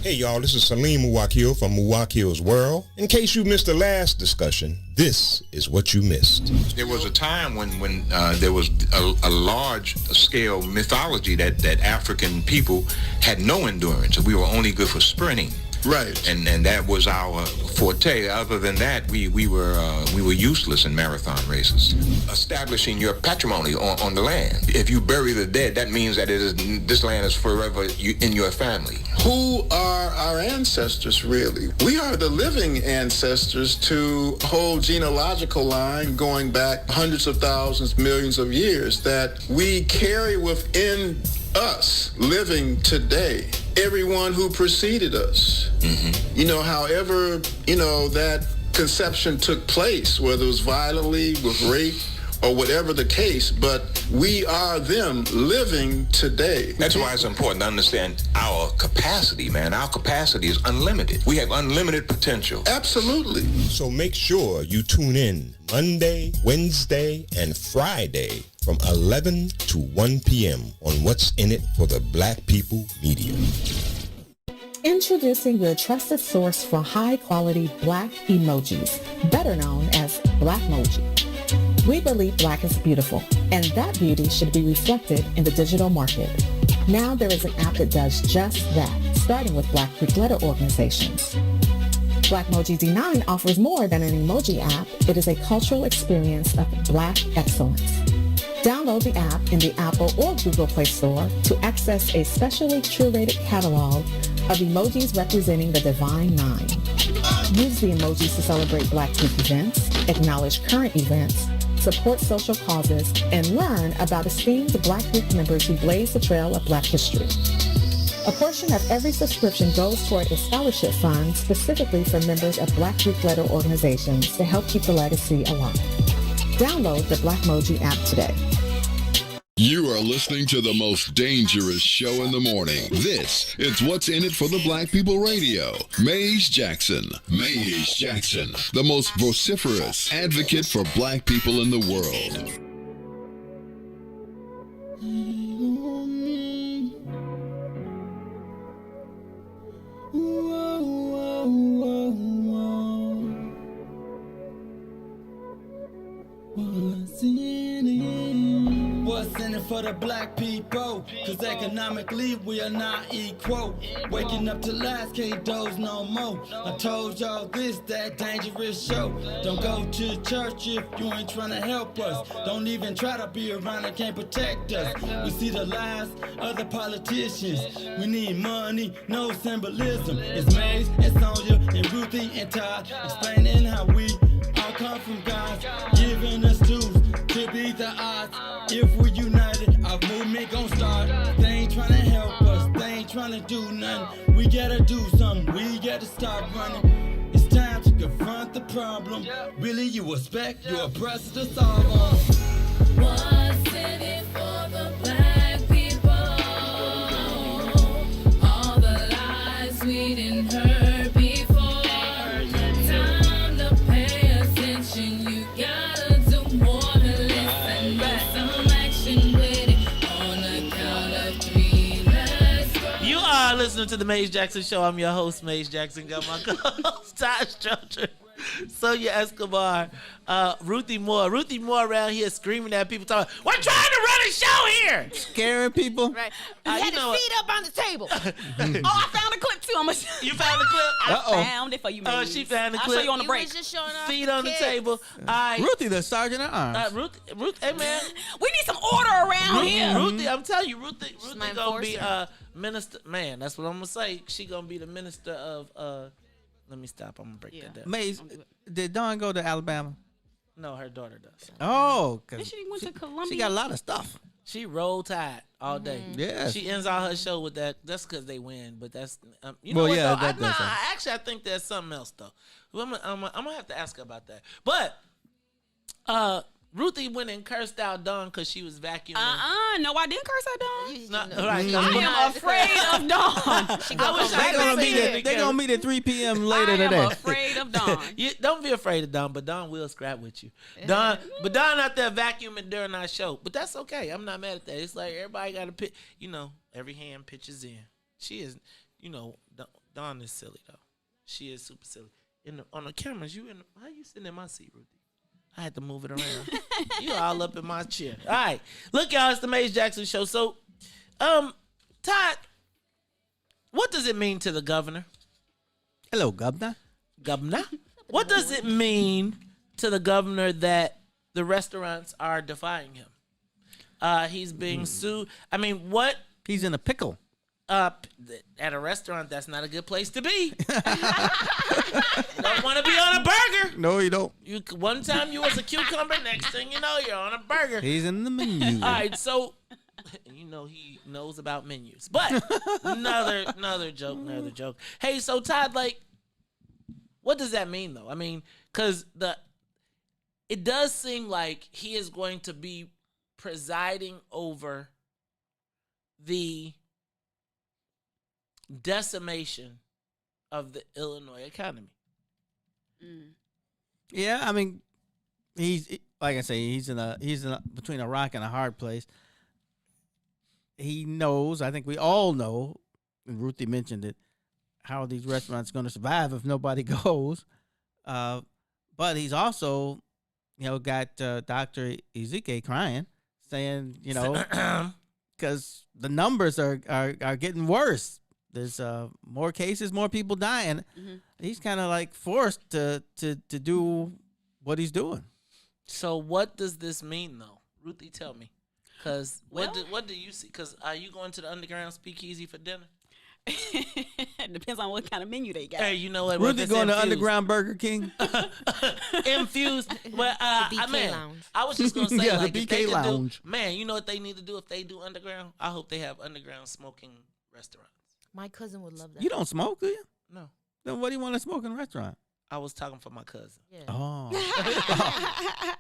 Hey y'all, this is Salim Muwakil from Muwakil's World. In case you missed the last discussion, this is what you missed. There was a time when there was a large-scale mythology that African people had no endurance. We were only good for sprinting. Right. And that was our forte. Other than that, we were useless in marathon races. Establishing your patrimony on the land. If you bury the dead, that means that this land is forever in your family. Who are our ancestors, really? We are the living ancestors to a whole genealogical line going back hundreds of thousands, millions of years that we carry within us living today. Everyone who preceded us. Mm-hmm. However, that conception took place, whether it was violently, with rape, or whatever the case, but we are them living today. That's why it's important to understand our capacity, man. Our capacity is unlimited. We have unlimited potential. Absolutely. So make sure you tune in Monday, Wednesday, and Friday from 11 to 1 p.m. on What's in It for the Black People Media. Introducing your trusted source for high-quality black emojis, better known as Blackmoji. We believe black is beautiful, and that beauty should be reflected in the digital market. Now there is an app that does just that, starting with Black Greek letter organizations. Blackmoji D9 offers more than an emoji app. It is a cultural experience of black excellence. Download the app in the Apple or Google Play Store to access a specially curated catalog of emojis representing the Divine Nine. Use the emojis to celebrate Black Greek events, acknowledge current events, support social causes, and learn about esteemed Black Greek members who blaze the trail of Black history. A portion of every subscription goes toward a scholarship fund specifically for members of Black Greek letter organizations to help keep the legacy alive. Download the Blackmoji app today. You are listening to the most dangerous show in the morning. This is What's in It for the Black People Radio. Maze Jackson. Maze Jackson, the most vociferous advocate for black people in the world. What's in it for the black people? Cause economically we are not equal. Waking up to last, can't doze no more. I told y'all this, that dangerous show. Don't go to church if you ain't trying to help us. Don't even try to be around and can't protect us. We see the lies of the politicians. We need money, no symbolism. It's Maze and Sonia and Ruthie and Todd explaining how we all come from God, giving us tools to beat the odds. If we're united, our movement gon' start. They ain't tryna help us, they ain't tryna do nothing. We gotta do something, we gotta stop running. It's time to confront the problem. Really, you expect your oppressor to solve them. What's in it for the black people? All the lies we didn't heard before. Time to pay attention, you gotta do more than listen. Get some action with it on the count of 3. Let's go. You are listening to the Maze Jackson Show. I'm your host, Maze Jackson. Got my co-host, Todd Stroger, Sonia Escobar, Ruthie Moore. Ruthie Moore around here screaming at people, talking, we're trying to run a show here! Scaring people. Right. He had his feet up on the table. Oh, I found a clip too. You found the clip? I found it for you, man. Oh, she found the I'll clip. show you on the break. Was just showing off Feet the on the kids. table. All right. Ruthie, the sergeant at arms. Ruth, hey man. We need some order around here. Ruthie, I'm telling you, Ruthie my gonna be enforcer. Minister, man, that's what I'm gonna say. She gonna be the minister of. Let me stop. I'm gonna break that down. Maze, did Dawn go to Alabama? No, her daughter does. Oh, cause she went to Columbia. She got a lot of stuff. She roll tide all day. Yeah. She ends all her show with that. That's because they win, but that's you Well, know what yeah, though? that does happen. Actually, I think there's something else though. I'm gonna have to ask her about that. But Ruthie went and cursed out Dawn because she was vacuuming. No, I didn't curse out Dawn. Right, I am afraid of Dawn. They're gonna meet at 3 p.m. later today. I am afraid of Dawn. Don't be afraid of Dawn, but Dawn will scrap with you. Dawn out there vacuuming during our show, but that's okay. I'm not mad at that. It's like everybody got to pitch. Every hand pitches in. She is, Dawn is silly though. She is super silly. On the cameras, how you sitting in my seat, Ruthie? I had to move it around. You all up in my chair. All right. Look, y'all, it's the Maze Jackson Show. So, Todd, what does it mean to the governor? Hello, governor. Governor? What does it mean to the governor that the restaurants are defying him? He's being sued. I mean, what? He's in a pickle. At a restaurant, that's not a good place to be. Don't want to be on a burger. No, you don't. One time you was a cucumber, next thing you know, you're on a burger. He's in the menu. All right, so he knows about menus. But another joke. Hey, so Todd, what does that mean though? I mean, because it does seem like he is going to be presiding over the decimation of the Illinois economy. Yeah, I mean, he's like I say, he's in between a rock and a hard place. He knows, I think we all know, and Ruthie mentioned it, how these restaurants going to survive if nobody goes. But he's also, got Dr. Ezekiel crying, saying, because the numbers are getting worse. There's more cases, more people dying. Mm-hmm. He's kind of forced to do what he's doing. So what does this mean, though? Ruthie, tell me. Because what do you see? Because are you going to the underground speakeasy for dinner? It depends on what kind of menu they got. Hey, you know what? Ruthie going to Underground Burger King? Infused. Well, I was just going to say, the if BK they could Lounge. You know what they need to do if they do underground? I hope they have underground smoking restaurants. My cousin would love that. You don't smoke, do you? No. Then what do you want to smoke in a restaurant? I was talking for my cousin. Yeah. Oh.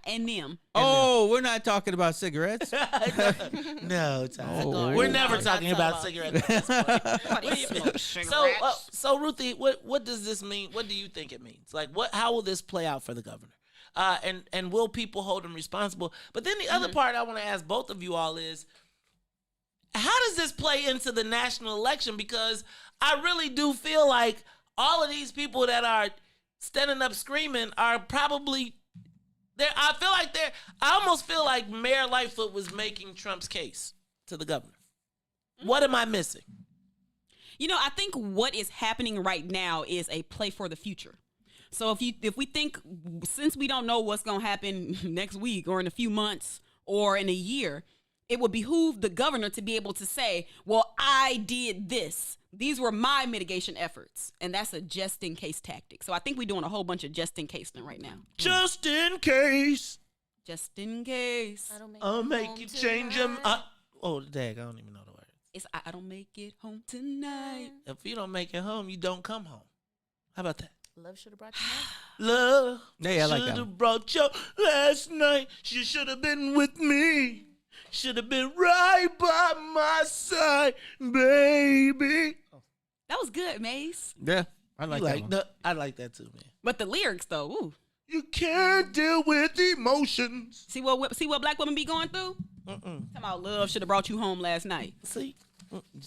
And them. We're not talking about cigarettes. No, Todd. We're never talking about cigarettes at this point. So Ruthie, what does this mean? What do you think it means? How will this play out for the governor? And will people hold him responsible? But then the other part I want to ask both of you all is, how does this play into the national election? Because I really do feel like all of these people that are standing up screaming are probably there. I almost feel like Mayor Lightfoot was making Trump's case to the governor. What am I missing? I think what is happening right now is a play for the future. So if we think, since we don't know what's going to happen next week or in a few months or in a year, it would behoove the governor to be able to say, well, I did this. These were my mitigation efforts. And that's a just in case tactic. So I think we're doing a whole bunch of just in case right now. Just in case. Just in case. I'll make you change them. Dag, I don't even know the words. It's I don't make it home tonight. If you don't make it home, you don't come home. How about that? Love should have brought you home. Love I like that. should have brought you last night. You should have been with me. Should have been right by my side, baby. That was good, Mace. Yeah, I like that. I like that too, man. But the lyrics, though, ooh. You can't deal with emotions. See what black women be going through? Talking about love should have brought you home last night. See,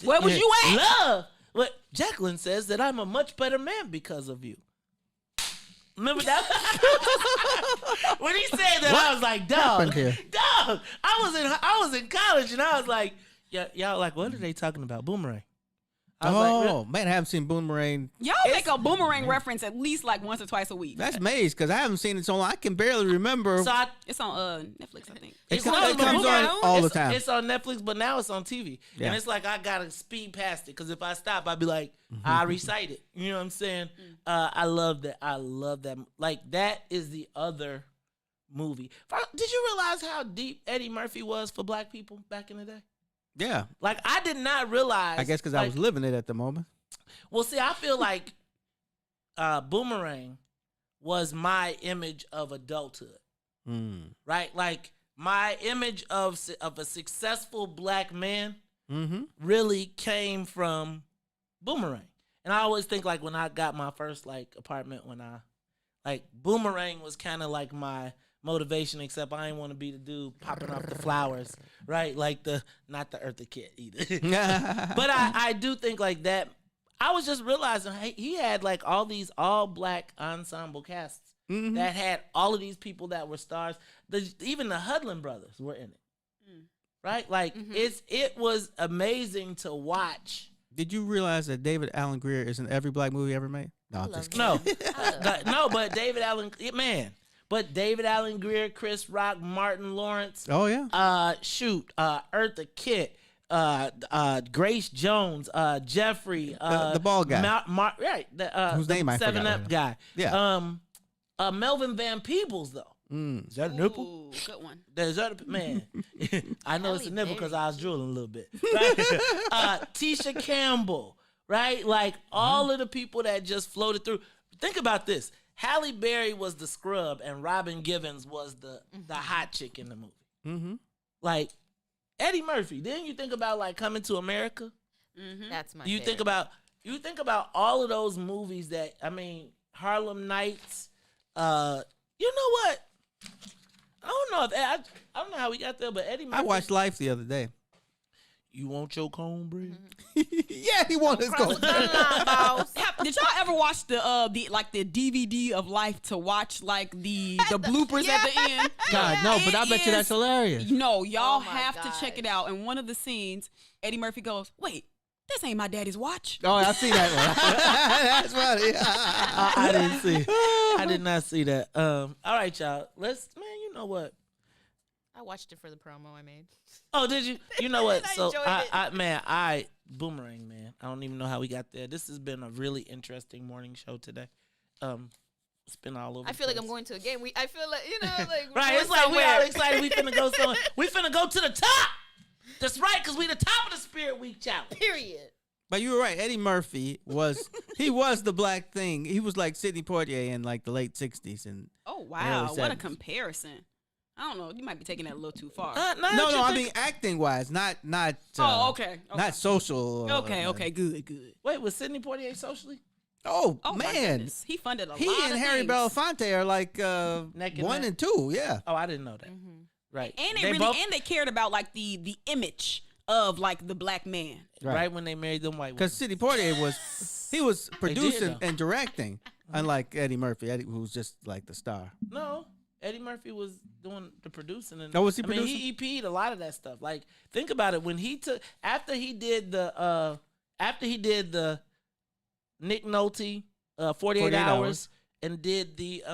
where was you at? Love. What Jacqueline says that I'm a much better man because of you. Remember that? When he said that, I was like, dog. I was in college and I was like, y'all like, what are they talking about? Boomerang. I was Oh man, I haven't seen Boomerang. Y'all make a Boomerang reference at least like once or twice a week. That's Maze because I haven't seen it so long. I can barely remember. So it's on Netflix, I think. It comes on all the time. It's on Netflix, but now it's on TV. Yeah. And it's like I gotta speed past it because if I stop, I'd be like, I recite it. You know what I'm saying? I love that. I love that. Like that is the other movie. Did you realize how deep Eddie Murphy was for black people back in the day? Yeah. Like I did not realize. I guess because I was living it at the moment. Well, see, I feel like Boomerang was my image of adulthood. Right? Like my image of a successful black man really came from Boomerang. And I always think like when I got my first like apartment, Boomerang was kind of like my motivation, except I didn't want to be the dude popping off the flowers, right? Like not the Eartha Kitt either. But I do think like that. I was just realizing he had like all these all black ensemble casts that had all of these people that were stars. Even the Hudlin brothers were in it, right? Like it was amazing to watch. Did you realize that David Alan Grier is in every black movie ever made? No, I'm just kidding. No, but David Allen, man. But David Allen Greer, Chris Rock, Martin Lawrence. Oh yeah. Eartha Kitt, Grace Jones, Jeffrey, the bald guy, right? Whose name I forgot. 7-Up guy. Yeah. Melvin Van Peebles though. Is that a nipple? Good one. Is that a man? I know it's a nipple because I was drooling a little bit. Right? Tisha Campbell, right? Like all of the people that just floated through. Think about this. Halle Berry was the scrub and Robin Givens was the hot chick in the movie. Like Eddie Murphy. Then you think about like Coming to America. That's my. You think about all of those movies that Harlem Nights. You know what? I don't know if I don't know how we got there, but Eddie Murphy. I watched Life the other day. You want your cornbread? Yeah, he wanted his cornbread. Did y'all ever watch the DVD of Life to watch like the bloopers at the end? God, no, but I bet you that's hilarious. No, y'all have to check it out. In one of the scenes, Eddie Murphy goes, "Wait, this ain't my daddy's watch." Oh, I see that one. That's funny. I didn't see. I did not see that. All right, y'all. You know what? I watched it for the promo I made. Oh, did you? You know what? So I Boomerang, man. I don't even know how we got there. This has been a really interesting morning show today. It's been all over. I feel like I'm going to a game. I feel like right. It's like we all excited. We finna go somewhere. We finna go to the top. That's right, because we the top of the Spirit Week challenge. Period. But you were right. Eddie Murphy was the black thing. He was like Sidney Poitier in like the late 60s and oh wow, what a comparison. I don't know. You might be taking that a little too far. No. I mean acting wise, not. Okay. Not social. Okay. Good. Wait, was Sidney Poitier socially? Oh man, he funded a lot. He and Harry Belafonte are like 1 and 2. Yeah. Oh, I didn't know that. Right. And they cared about like the image of like the black man. Right when they married them white women. Because Sidney Poitier was producing and directing, unlike Eddie Murphy, who's just like the star. No. Eddie Murphy was doing the producing. And, was he producing? He EP'd a lot of that stuff. Like, think about it. When after he did the Nick Nolte 48 Hours and did the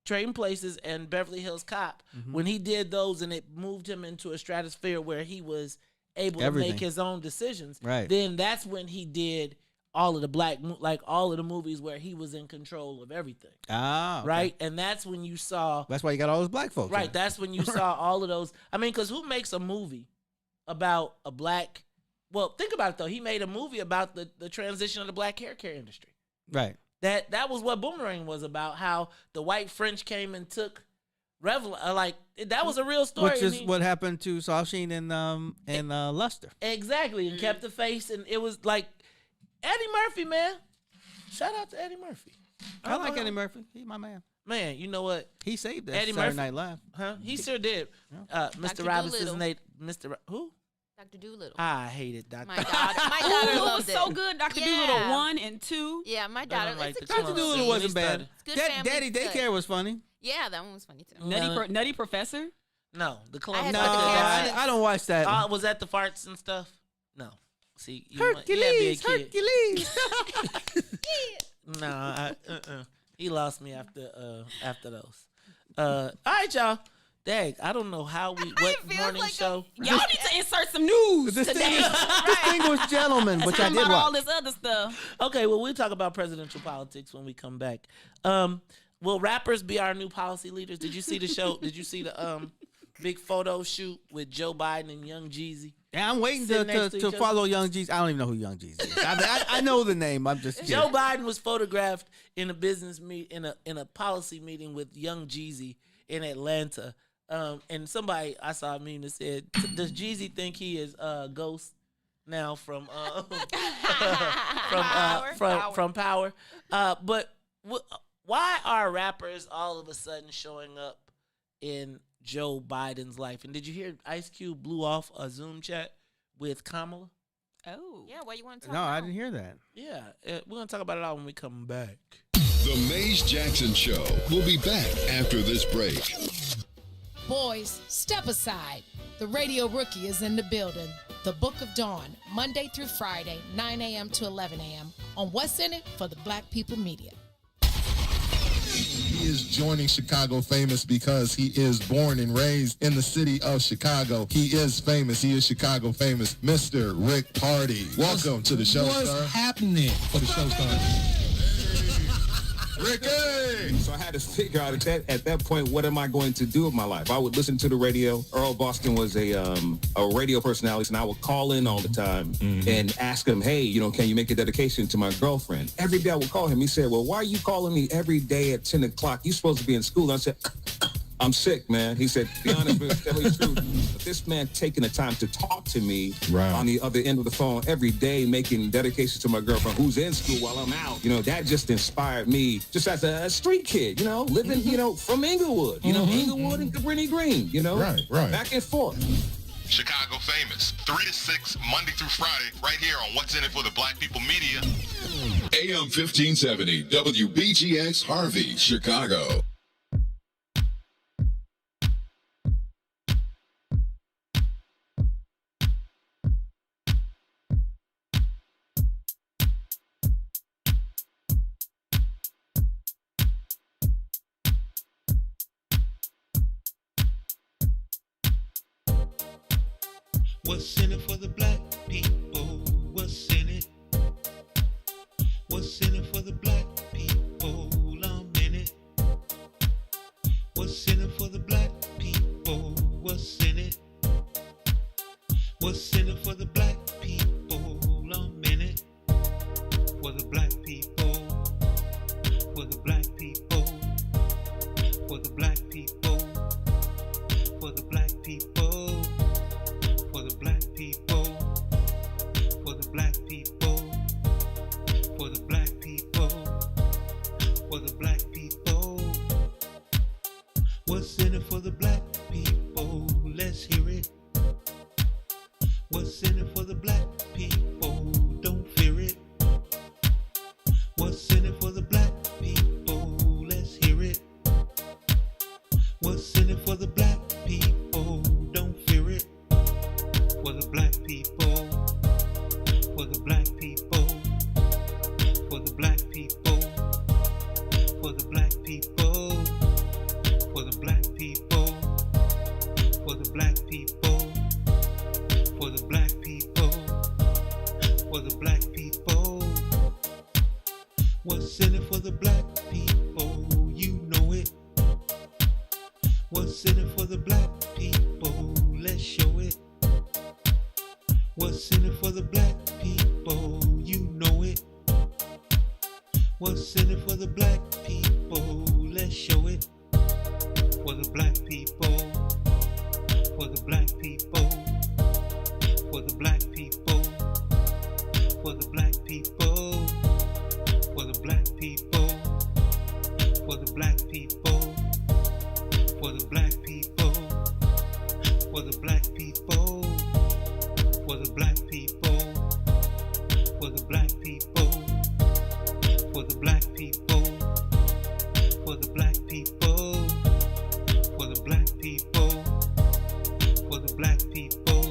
Trading Places and Beverly Hills Cop, when he did those and it moved him into a stratosphere where he was able to make his own decisions, right? Then that's when he did all of the all of the movies where he was in control of everything. Ah, okay. Right? And that's when you saw... That's why you got all those black folks. Right. That's when you saw all of those... because who makes a movie about a black... Well, think about it, though. He made a movie about the transition of the black hair care industry. Right. That was what Boomerang was about, how the white French came and took... that was a real story. Which is what happened to Sawsheen and Luster. Exactly. And kept the face. And it was like... Eddie Murphy, man. Shout out to Eddie Murphy. I like Eddie Murphy. He's my man. Man, you know what? He saved that Eddie Saturday Murphy. Night Live. Huh? He sure did. Yeah. Mr. Robinson's name. Who? Dr. Doolittle. I hated Dr. My daughter loved it. So good. Dr. Doolittle 1 and 2. Yeah, my daughter. Dr. Doolittle wasn't bad. Daddy Daycare was funny. Yeah, that one was funny too. Nutty Professor? No, the clown. I don't watch that. Was that the farts and stuff? No. See, Hercules. Nah, he lost me after those. All right, y'all. Dang, I don't know how what morning show. Y'all need to insert some news today. Distinguished gentleman, which I did about watch. all this other stuff. Okay, well, we'll talk about presidential politics when we come back. Will rappers be our new policy leaders? Did you see the show? Did you see the big photo shoot with Joe Biden and Young Jeezy? Yeah, I'm waiting to follow Young Jeezy. I don't even know who Young Jeezy is. I know the name. I'm just kidding. Joe Biden was photographed in a business in a policy meeting with Young Jeezy in Atlanta. And somebody I saw a meme that said, "Does Jeezy think he is Ghost now from Power?" But why are rappers all of a sudden showing up in Joe Biden's life? And did you hear Ice Cube blew off a Zoom chat with Kamala? Oh, yeah. What you want to talk No, about? I didn't hear that. Yeah, we're gonna talk about it all when we come back. The Maze Jackson Show will be back after this break. Boys, step aside. The Radio Rookie is in the building. The Book of Dawn, Monday through Friday, 9 a.m. to 11 a.m. on What's In It for the Black People Media. He is joining Chicago famous because he is born and raised in the city of Chicago. He is famous. He is Chicago famous. Mr. Rick Party. Welcome to the show, sir. What's happening for the show, sir? Ricky! So I had to figure out at that point, what am I going to do with my life? I would listen to the radio. Earl Boston was a radio personality, and I would call in all the time and ask him, hey, can you make a dedication to my girlfriend? Every day I would call him. He said, well, why are you calling me every day at 10 o'clock? You're supposed to be in school. I said, I'm sick, man. He said, be honest, but tell me the truth. But this man taking the time to talk to me on the other end of the phone every day, making dedications to my girlfriend who's in school while I'm out, that just inspired me just as a street kid, living, from Inglewood, Inglewood and Cabrini Green, Right. back and forth. Chicago famous, 3 to 6, Monday through Friday, right here on What's In It for the Black People Media. AM 1570, WBGX Harvey, Chicago. What's in it for the black people? What's in it? What's in it for the black people? I'm in it. What's in it for the black people? What's in it? What's in it for the black people? I'm in it. For the black people. For the black people. For the black people. For the black people. For the black people, for the black people, for the black people, for the black people. What's in it for the black people? Let's hear it. What's in it for the black people? Don't fear it. What's in it for the black people? Let's hear it. What's in it for the black people? Don't fear it. For the black people, for the black people, for the black people, for the black people, for the black people, for the black people, for the black people, for the black people. What's in it for the black people? You know it. What's in it for the black people? Let's show it. What's in it for the black people? You know it. What's in it for the black people? Let's show it. For the black people. For the black people. For the black people. For the black people. For the black people. For the black people. For the black people. For the black people. For the black people, for the black people, for the black people, for the black people, for the black people, for the black people,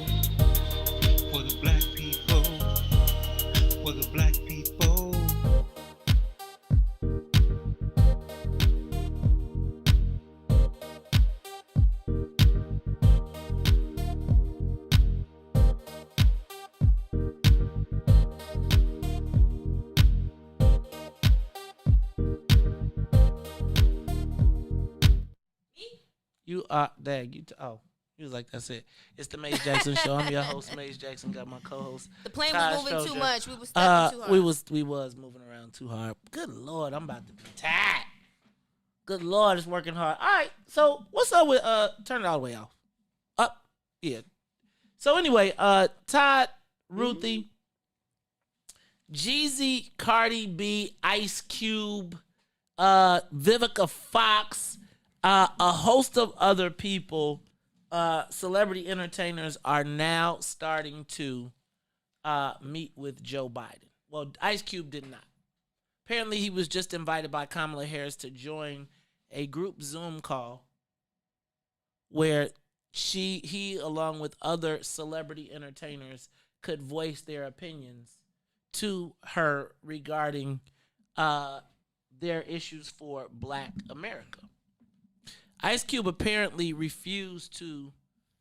for the black people, You are dang. He was like, that's it. It's the Maze Jackson Show. I'm your host, Maze Jackson. Got my co-host. The plane Todd was moving Stroger. too much. We was stepping too hard. We was moving around too hard. Good Lord, I'm about to be tired. Good Lord, it's working hard. All right, so what's up with turn it all the way off? Up, yeah. So anyway, Todd, Ruthie, Jeezy, Cardi B, Ice Cube, Vivica Fox, a host of other people, celebrity entertainers are now starting to meet with Joe Biden. Well, Ice Cube did not. Apparently, he was just invited by Kamala Harris to join a group Zoom call where he, along with other celebrity entertainers, could voice their opinions to her regarding their issues for Black America. Ice Cube apparently refused to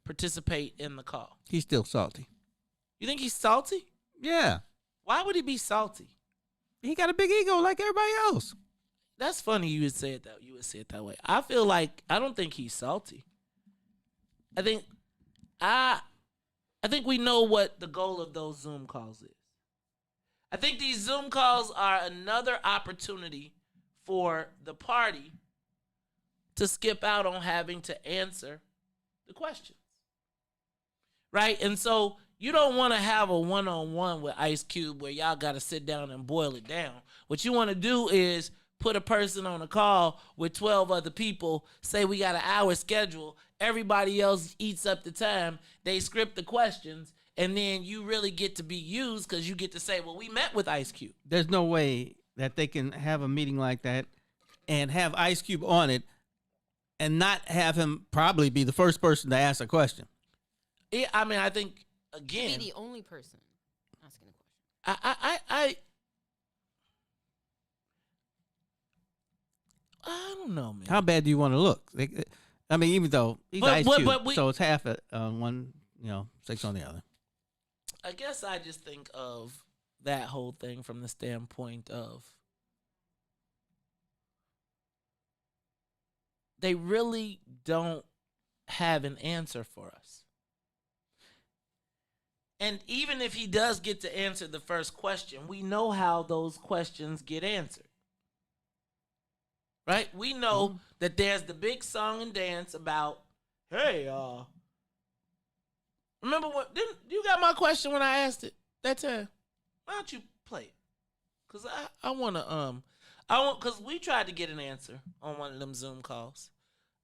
participate in the call. He's still salty. You think he's salty? Yeah. Why would he be salty? He got a big ego like everybody else. That's funny you would say it that way. I feel like I don't think he's salty. I think we know what the goal of those Zoom calls is. I think these Zoom calls are another opportunity for the party to skip out on having to answer the questions. Right? And so you don't want to have a one-on-one with Ice Cube where y'all got to sit down and boil it down. What you want to do is put a person on a call with 12 other people, say we got an hour schedule, everybody else eats up the time, they script the questions, and then you really get to be used because you get to say, well, we met with Ice Cube. There's no way that they can have a meeting like that and have Ice Cube on it and not have him probably be the first person to ask a question. Yeah, I mean, I think, again, He'd be the only person asking a question. I don't know, man. How bad do you want to look? I mean, even though he's Ice Cube, so it's half on one, 6 on the other. I guess I just think of that whole thing from the standpoint of they really don't have an answer for us. And even if he does get to answer the first question, we know how those questions get answered. Right? We know that there's the big song and dance about, hey, remember what? Didn't you got my question when I asked it that time? Why don't you play it? Cause I want because we tried to get an answer on one of them Zoom calls,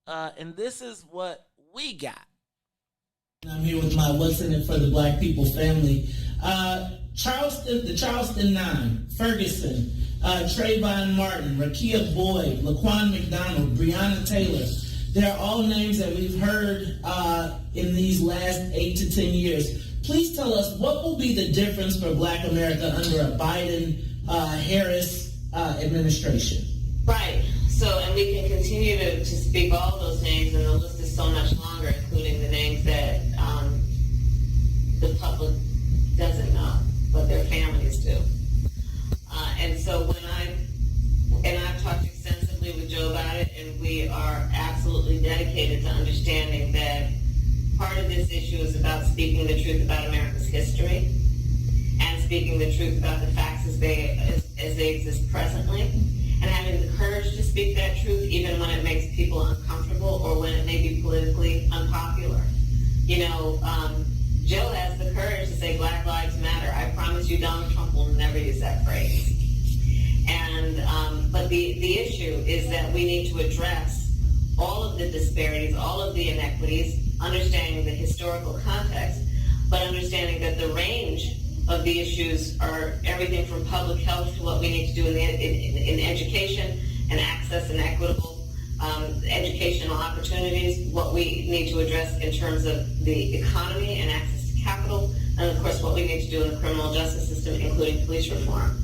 and this is what we got. I'm here with my What's in It for the Black People family. Charleston, the Charleston 9, Ferguson, Trayvon Martin, Rakia Boyd, Laquan McDonald, Breonna Taylor. They're all names that we've heard in these last 8 to 10 years. Please tell us what will be the difference for Black America under a Biden-Harris administration? Right. So, and we can continue to speak all those names, and the list is so much longer, including the names that the public doesn't know, but their families do. And so I've talked extensively with Joe about it, and we are absolutely dedicated to understanding that part of this issue is about speaking the truth about America's history and speaking the truth about the facts as they exist presently, and having the courage to speak that truth even when it makes people uncomfortable or when it may be politically unpopular. Joe has the courage to say Black Lives Matter. I promise you Donald Trump will never use that phrase. But the issue is that we need to address all of the disparities, all of the inequities, understanding the historical context, but understanding that the range of the issues are everything from public health to what we need to do in education and access and equitable educational opportunities, what we need to address in terms of the economy and access to capital, and of course what we need to do in the criminal justice system, including police reform.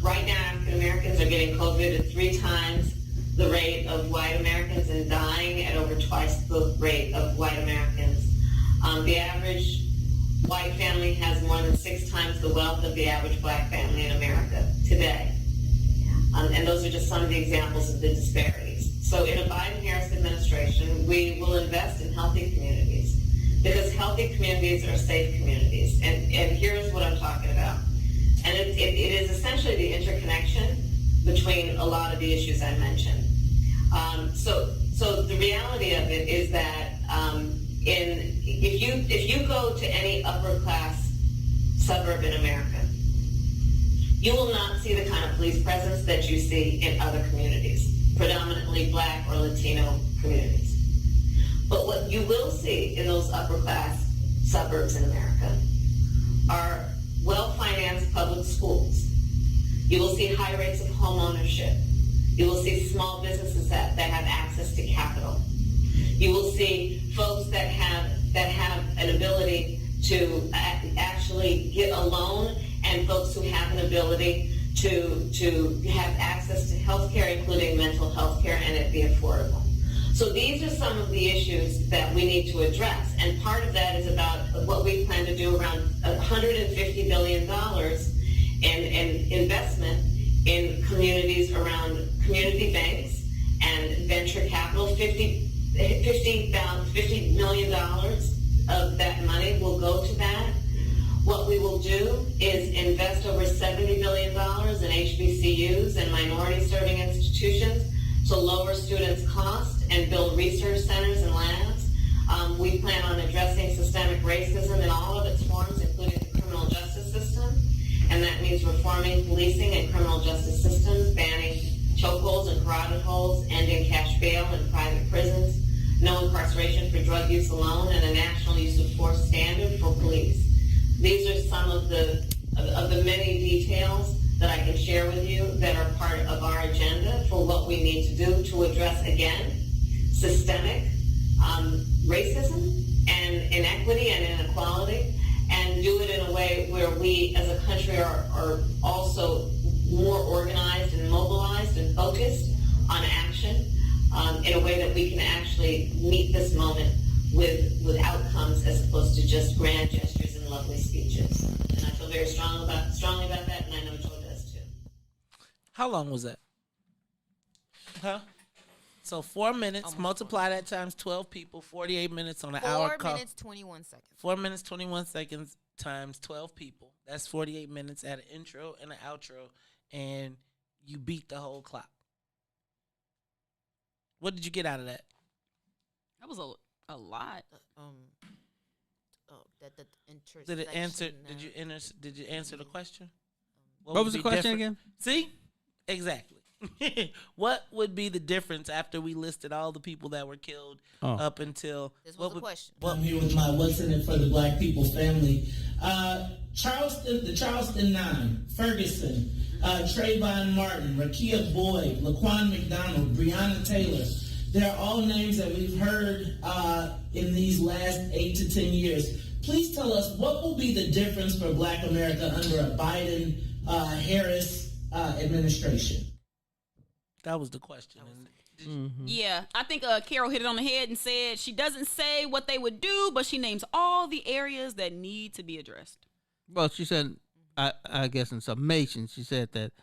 Right now, African Americans are getting COVID at 3 times the rate of white Americans and dying at over twice the rate of white Americans. The average white family has more than 6 times the wealth of the average Black family in America today. And those are just some of the examples of the disparities. So in a Biden-Harris administration, administration, we will invest in healthy communities, because healthy communities are safe communities. And here's what I'm talking about. And it is essentially the interconnection between a lot of the issues I mentioned. So the reality of it is that if you go to any upper class suburb in America, you will not see the kind of police presence that you see in other communities, predominantly Black or Latino communities. But what you will see in those upper class suburbs in America are well-financed public schools. You will see high rates of home ownership. You will see small businesses that have access to capital. You will see folks that have an ability to actually get a loan, and folks who have an ability to have access to health care, including mental health care, and it be affordable. So these are some of the issues that we need to address, and part of that is about what we plan to do, around $150 billion in investment in communities around community banks and venture capital. $50 million of that money will go to that. What we will do is invest over $70 billion in HBCUs and minority-serving institutions to lower students' costs and build research centers and labs. We plan on addressing systemic racism in all of its forms, including the criminal justice system, and that means reforming policing and criminal justice systems, banning chokeholds and carotid holds, ending cash bail in private prisons, no incarceration for drug use alone, and a national use of force standard for police. These are some of the many details that I can share with you that are part of our agenda for what we need to do to address, again, systemic racism and inequity and inequality, and do it in a way where we as a country are also more organized and mobilized and focused on action in a way that we can actually meet this moment with outcomes as opposed to just grand gestures and lovely speeches. And I feel very strongly about that, and I know Joe does too. How long was that? Huh? So 4 minutes, multiply that times 12 people, 48 minutes on an hour call. 4 minutes, 21 seconds. 4 minutes, 21 seconds times 12 people. That's 48 minutes at an intro and an outro, and you beat the whole clock. What did you get out of that? That was a lot. Did it answer? Did you answer the question? What was the question again? See, exactly. What would be the difference after we listed all the people that were killed up until? This was the question. I'm here with my What's in It for the Black People family. The Charleston Nine, Ferguson, Trayvon Martin, Rakia Boyd, Laquan McDonald, Breonna Taylor. They're all names that we've heard in these last 8 to 10 years. Please tell us, what will be the difference for Black America under a Biden-Harris administration? That was the question. Yeah, I think Carol hit it on the head and said she doesn't say what they would do, but she names all the areas that need to be addressed. Well, she said, I guess in summation, she said that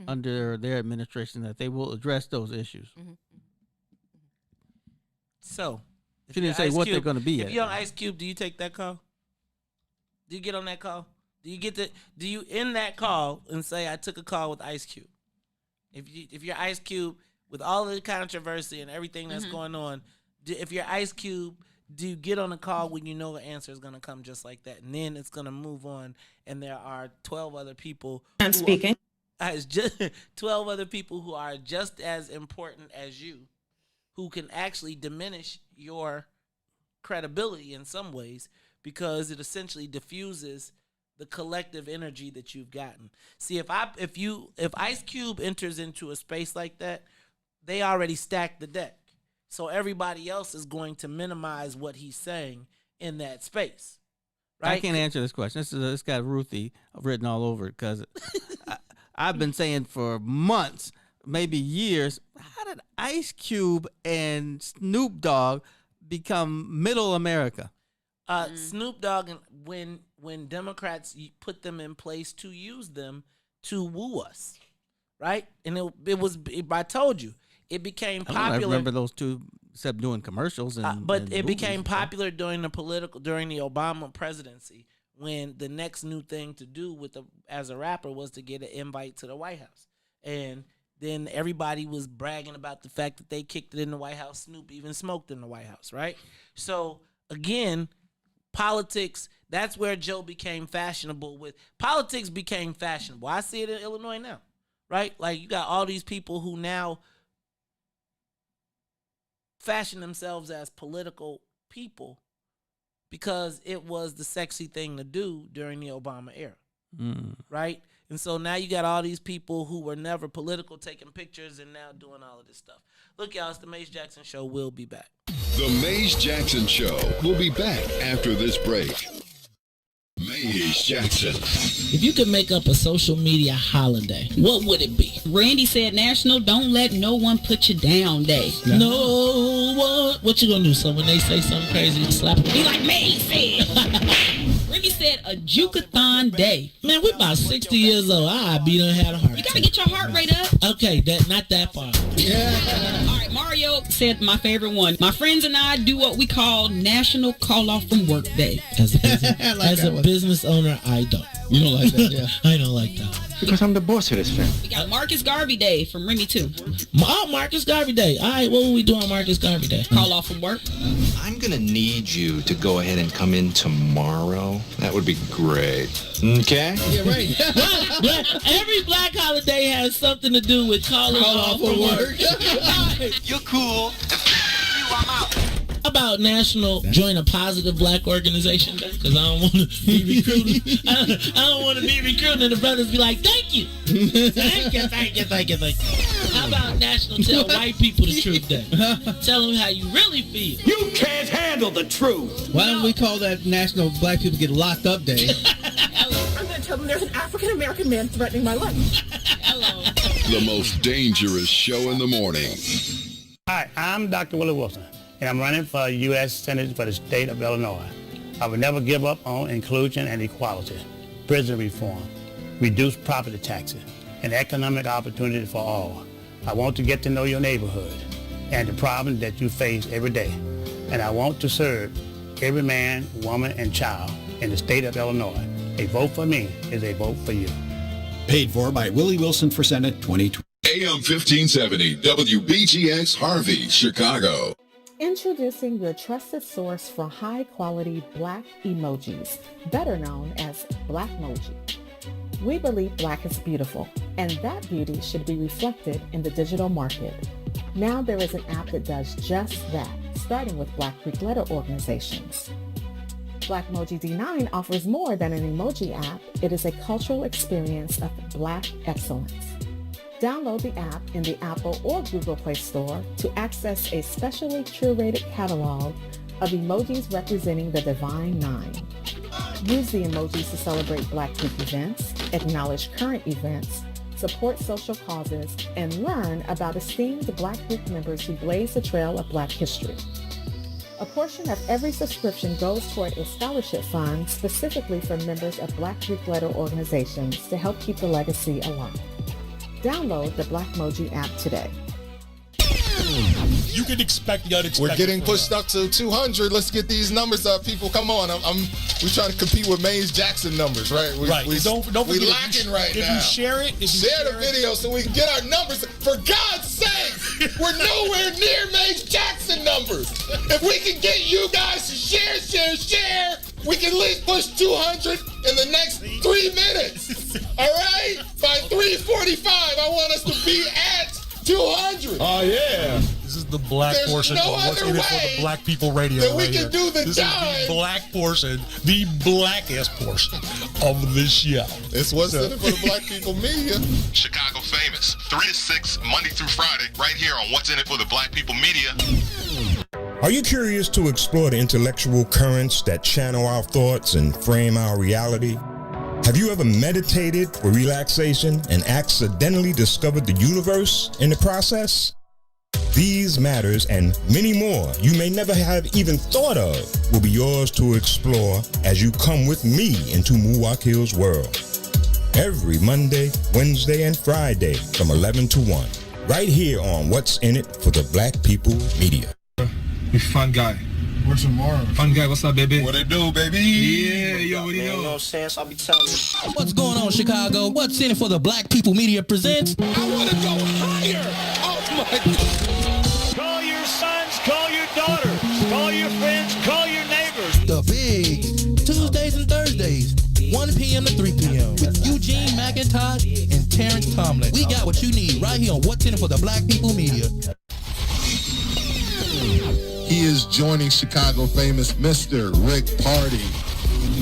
under their administration that they will address those issues. So, she didn't say what they're going to be. If you're on Ice Cube, do you take that call? Do you get on that call? Do you end that call and say, I took a call with Ice Cube? If you're Ice Cube, with all of the controversy and everything that's going on, if you're Ice Cube, do you get on a call when you know the answer is going to come just like that? And then it's going to move on, and there are 12 other people. I'm speaking. 12 other people who are just as important as you, who can actually diminish your credibility in some ways, because it essentially diffuses the collective energy that you've gotten. See, if Ice Cube enters into a space like that, they already stacked the deck. So everybody else is going to minimize what he's saying in that space. Right? I can't answer this question. It's got Ruthie written all over it, because I've been saying for months, maybe years, how did Ice Cube and Snoop Dogg become middle America? Snoop Dogg, when Democrats put them in place to use them to woo us, right? And it was, I told you, it became popular. I remember those two except doing commercials. But and it movies became and stuff. popular during the Obama presidency, when the next new thing to do as a rapper was to get an invite to the White House. And then everybody was bragging about the fact that they kicked it in the White House. Snoop even smoked in the White House, right? So again, politics, that's where Joe became fashionable with. Politics became fashionable. I see it in Illinois now, right? Like, you got all these people who now fashion themselves as political people because it was the sexy thing to do during the Obama era, right? And so now you got all these people who were never political taking pictures and now doing all of this stuff. Look, y'all, it's the Mace Jackson Show. We'll be back. The Mace Jackson Show will be back after this break. Mace Jackson. If you could make up a social media holiday, what would it be? Randy said National Don't Let No One Put You Down Day. No one. What you gonna do? So when they say something crazy, you slap them? Be like Mace said. Randy said a Jukathon Day. Man, we're about 60 years old. I be done had a heart. You gotta get your heart rate up. Okay, not that far. All right, Mario said my favorite one. My friends and I do what we call National Call Off from Work Day. As a business owner, I don't. You don't like that, yeah? I don't like that. Because I'm the boss of this family. We got Marcus Garvey Day from Remy too. Marcus Garvey Day. All right, what will we do on Marcus Garvey Day? Call off from work. I'm going to need you to go ahead and come in tomorrow. That would be great. Okay? Yeah, right. Every black holiday has something to do with calling off from work. You're cool. I'm out. How about National Join a Positive Black Organization Day? Because I don't want to be recruited. I don't want to be recruited and the brothers be like, thank you. Thank you. How about National Tell White People the Truth Day? Tell them how you really feel. You can't handle the truth. Why don't we call that National Black People Get Locked Up Day? I'm going to tell them there's an African-American man threatening my life. Hello. The most dangerous show in the morning. Hi, I'm Dr. Willie Wilson, and I'm running for U.S. Senate for the state of Illinois. I will never give up on inclusion and equality, prison reform, reduced property taxes, and economic opportunity for all. I want to get to know your neighborhood and the problems that you face every day. And I want to serve every man, woman, and child in the state of Illinois. A vote for me is a vote for you. Paid for by Willie Wilson for Senate 2020. AM 1570, WBGX Harvey, Chicago. Introducing your trusted source for high-quality black emojis, better known as Blackmoji. We believe black is beautiful, and that beauty should be reflected in the digital market. Now there is an app that does just that, starting with Black Greek letter organizations. Blackmoji D9 offers more than an emoji app. It is a cultural experience of black excellence. Download the app in the Apple or Google Play Store to access a specially curated catalog of emojis representing the Divine Nine. Use the emojis to celebrate Black Greek events, acknowledge current events, support social causes, and learn about esteemed Black Greek members who blaze the trail of Black history. A portion of every subscription goes toward a scholarship fund specifically for members of Black Greek letter organizations to help keep the legacy alive. Download the Blackmoji app today. You can expect the unexpected. We're getting pushed up to 200. Let's get these numbers up, people. Come on. We're trying to compete with Mace Jackson numbers, right? Don't forget. We're lacking right now. If you share it, share the video so we can get our numbers. For God's sake, we're nowhere near Mace Jackson numbers. If we can get you guys to share, we can at least push 200 in the next 3 minutes. All right? By 3:45, I want us to be at 200. Oh, yeah. This is the black portion of what's in it for the Black People Radio that we can do the This dime. is the black portion, the blackest portion of this show. It's what's in it for the Black People Media. Chicago famous, 3 to 6, Monday through Friday, right here on What's in It for the Black People Media. Are you curious to explore the intellectual currents that channel our thoughts and frame our reality? Have you ever meditated for relaxation and accidentally discovered the universe in the process? These matters and many more you may never have even thought of will be yours to explore as you come with me into Muwakil's world. Every Monday, Wednesday, and Friday from 11 to 1, right here on What's in It for the Black People Media. We fun guy. What's tomorrow? Fun guy, what's up, baby? What it do, baby? Yeah, yo, what do you Man, you know what know? I'm saying? So I'll be telling you. What's going on, Chicago? What's in it for the Black People Media presents? I want to go higher. Oh my God. Call your sons, call your daughters, call your friends, call your neighbors. The Bigs, Tuesdays and Thursdays, 1 p.m. to 3 p.m. with Eugene McIntosh and Terrence Tomlin. We got what you need right here on What's in it for the Black People Media. He is joining Chicago famous Mr. Rick Party.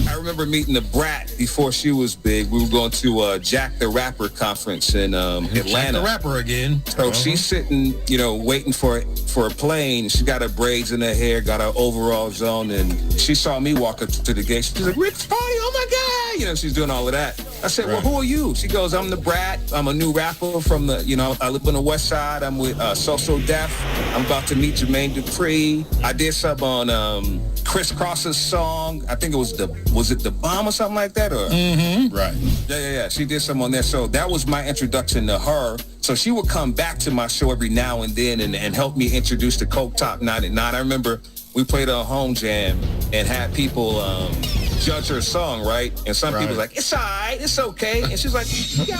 I remember meeting the Brat before she was big. We were going to Jack the Rapper conference in Atlanta. Jack the Rapper again. So she's sitting, waiting for a plane. She got her braids in her hair, got her overalls on, and she saw me walk up to the gate. She's like, Rick Party, oh my God! She's doing all of that. I said, well, who are you? She goes, I'm the Brat. I'm a new rapper from the, I live on the West Side. I'm with So Def. I'm about to meet Jermaine Dupri. I did some on Chris Cross's song. I think it was it The Bomb or something like that? Or Right. Yeah. She did some on there. So that was my introduction to her. So she would come back to my show every now and then and help me introduce the Coke Top 99. I remember we played a home jam and had people judge her song, right? And some people were like, it's all right, it's okay. And she's like, yo,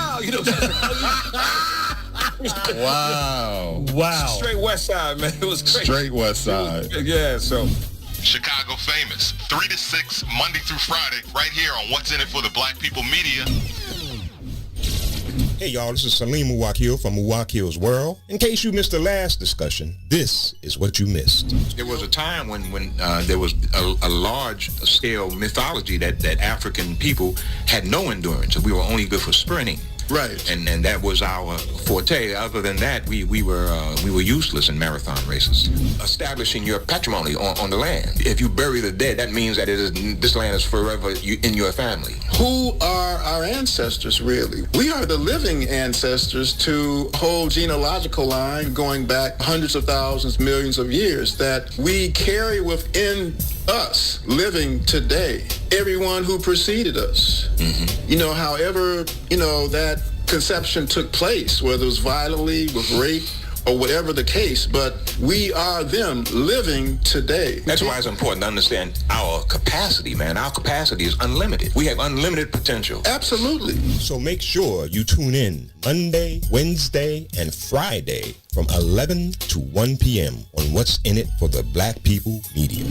Wow. Straight West Side, man. It was crazy. Straight West Side. Yeah, so. Chicago famous, 3 to 6, Monday through Friday, right here on What's in it for the Black People Media. Hey y'all, this is Salim Muwakil from Muwakil's World. In case you missed the last discussion, this is what you missed. There was a time when there was a large-scale mythology that African people had no endurance, and we were only good for sprinting. Right. And that was our forte. Other than that, we were useless in marathon races. Establishing your patrimony on the land. If you bury the dead, that means that this land is forever in your family. Who are our ancestors, really? We are the living ancestors to a whole genealogical line going back hundreds of thousands, millions of years that we carry within us living today. Everyone who preceded us. However, that conception took place, whether it was violently, with rape, or whatever the case, but we are them living today. That's why it's important to understand our capacity, man. Our capacity is unlimited. We have unlimited potential. Absolutely. So make sure you tune in Monday, Wednesday, and Friday from 11 to 1 p.m. on What's in it for the Black People Media.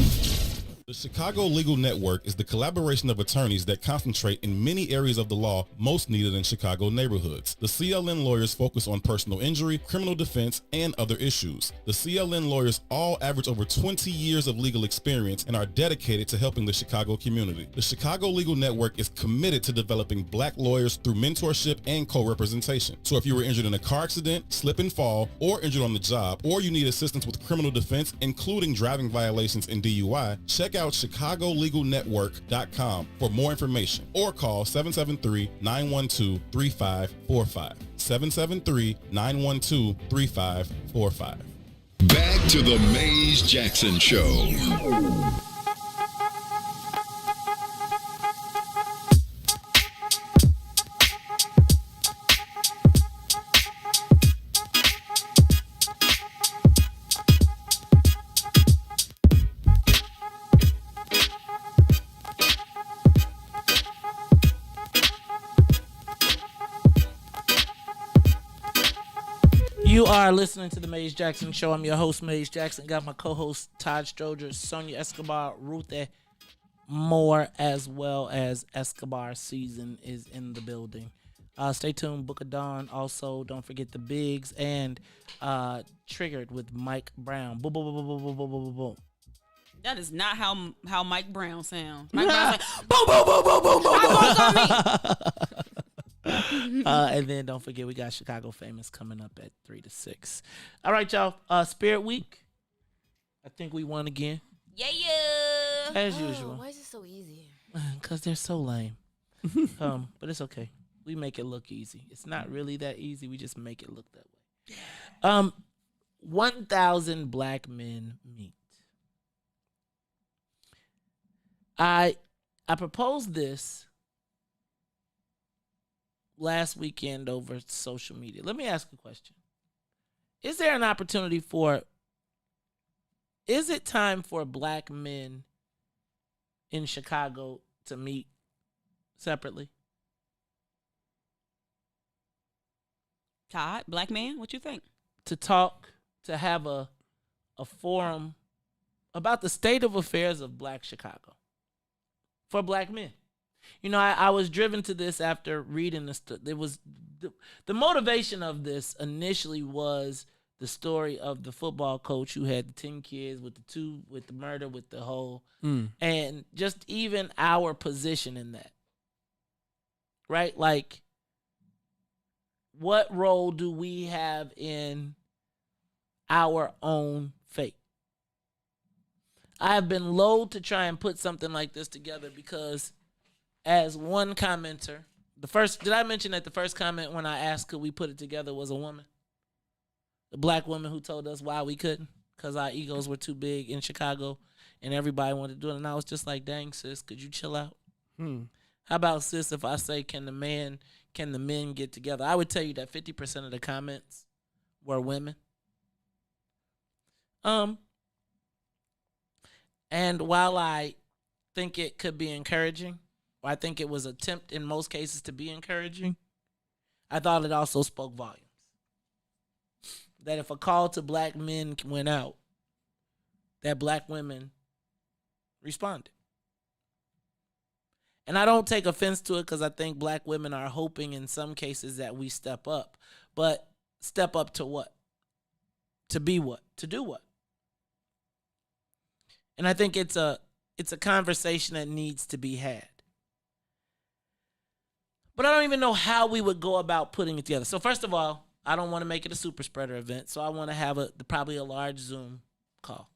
The Chicago Legal Network is the collaboration of attorneys that concentrate in many areas of the law most needed in Chicago neighborhoods. The CLN lawyers focus on personal injury, criminal defense, and other issues. The CLN lawyers all average over 20 years of legal experience and are dedicated to helping the Chicago community. The Chicago Legal Network is committed to developing black lawyers through mentorship and co-representation. So if you were injured in a car accident, slip and fall, or injured on the job, or you need assistance with criminal defense, including driving violations and DUI, check out ChicagoLegalNetwork.com for more information or call 773-912-3545. 773-912-3545. Back to the Maze Jackson Show. You are listening to the Maze Jackson Show. I'm your host, Maze Jackson. Got my co-host, Todd Stroger, Sonia, Escobar, Ruthie, more, as well as Escobar season is in the building. Stay tuned, Book of Dawn. Also, don't forget the Bigs and Triggered with Mike Brown. Boom, boom, boom, boom, boom, boom, boom, boom, boom. That is not how Mike Brown sounds. Mike Brown's like, boom, boom, boom, boom, boom, boom, boom. And then don't forget, we got Chicago Famous coming up at 3 to 6. All right, y'all. Spirit Week. I think we won again. Yeah. As usual. Why is it so easy? Because they're so lame. But it's okay. We make it look easy. It's not really that easy. We just make it look that way. 1,000 black men meet. I proposed this last weekend over social media. Let me ask a question. Is there an opportunity for Is it time for black men in Chicago to meet separately? Todd, black man, what you think? To talk, to have a forum about the state of affairs of black Chicago for black men. You know, I was driven to this after reading this. It was the motivation of this initially was the story of the football coach who had the 10 kids with the murder, with the whole, and just even our position in that, right? Like, what role do we have in our own fate? I have been loath to try and put something like this together because as one commenter, did I mention that the first comment when I asked could we put it together was a woman? The black woman who told us why we couldn't, because our egos were too big in Chicago and everybody wanted to do it. And I was just like, dang, sis, could you chill out? How about, sis, if I say, can the men get together? I would tell you that 50% of the comments were women. And while I think it could be encouraging, or I think it was an attempt in most cases to be encouraging, I thought it also spoke volumes. That if a call to black men went out, that black women responded. And I don't take offense to it because I think black women are hoping in some cases that we step up. But step up to what? To be what? To do what? And I think it's a conversation that needs to be had. But I don't even know how we would go about putting it together. So first of all, I don't want to make it a super spreader event, so I want to have probably a large Zoom call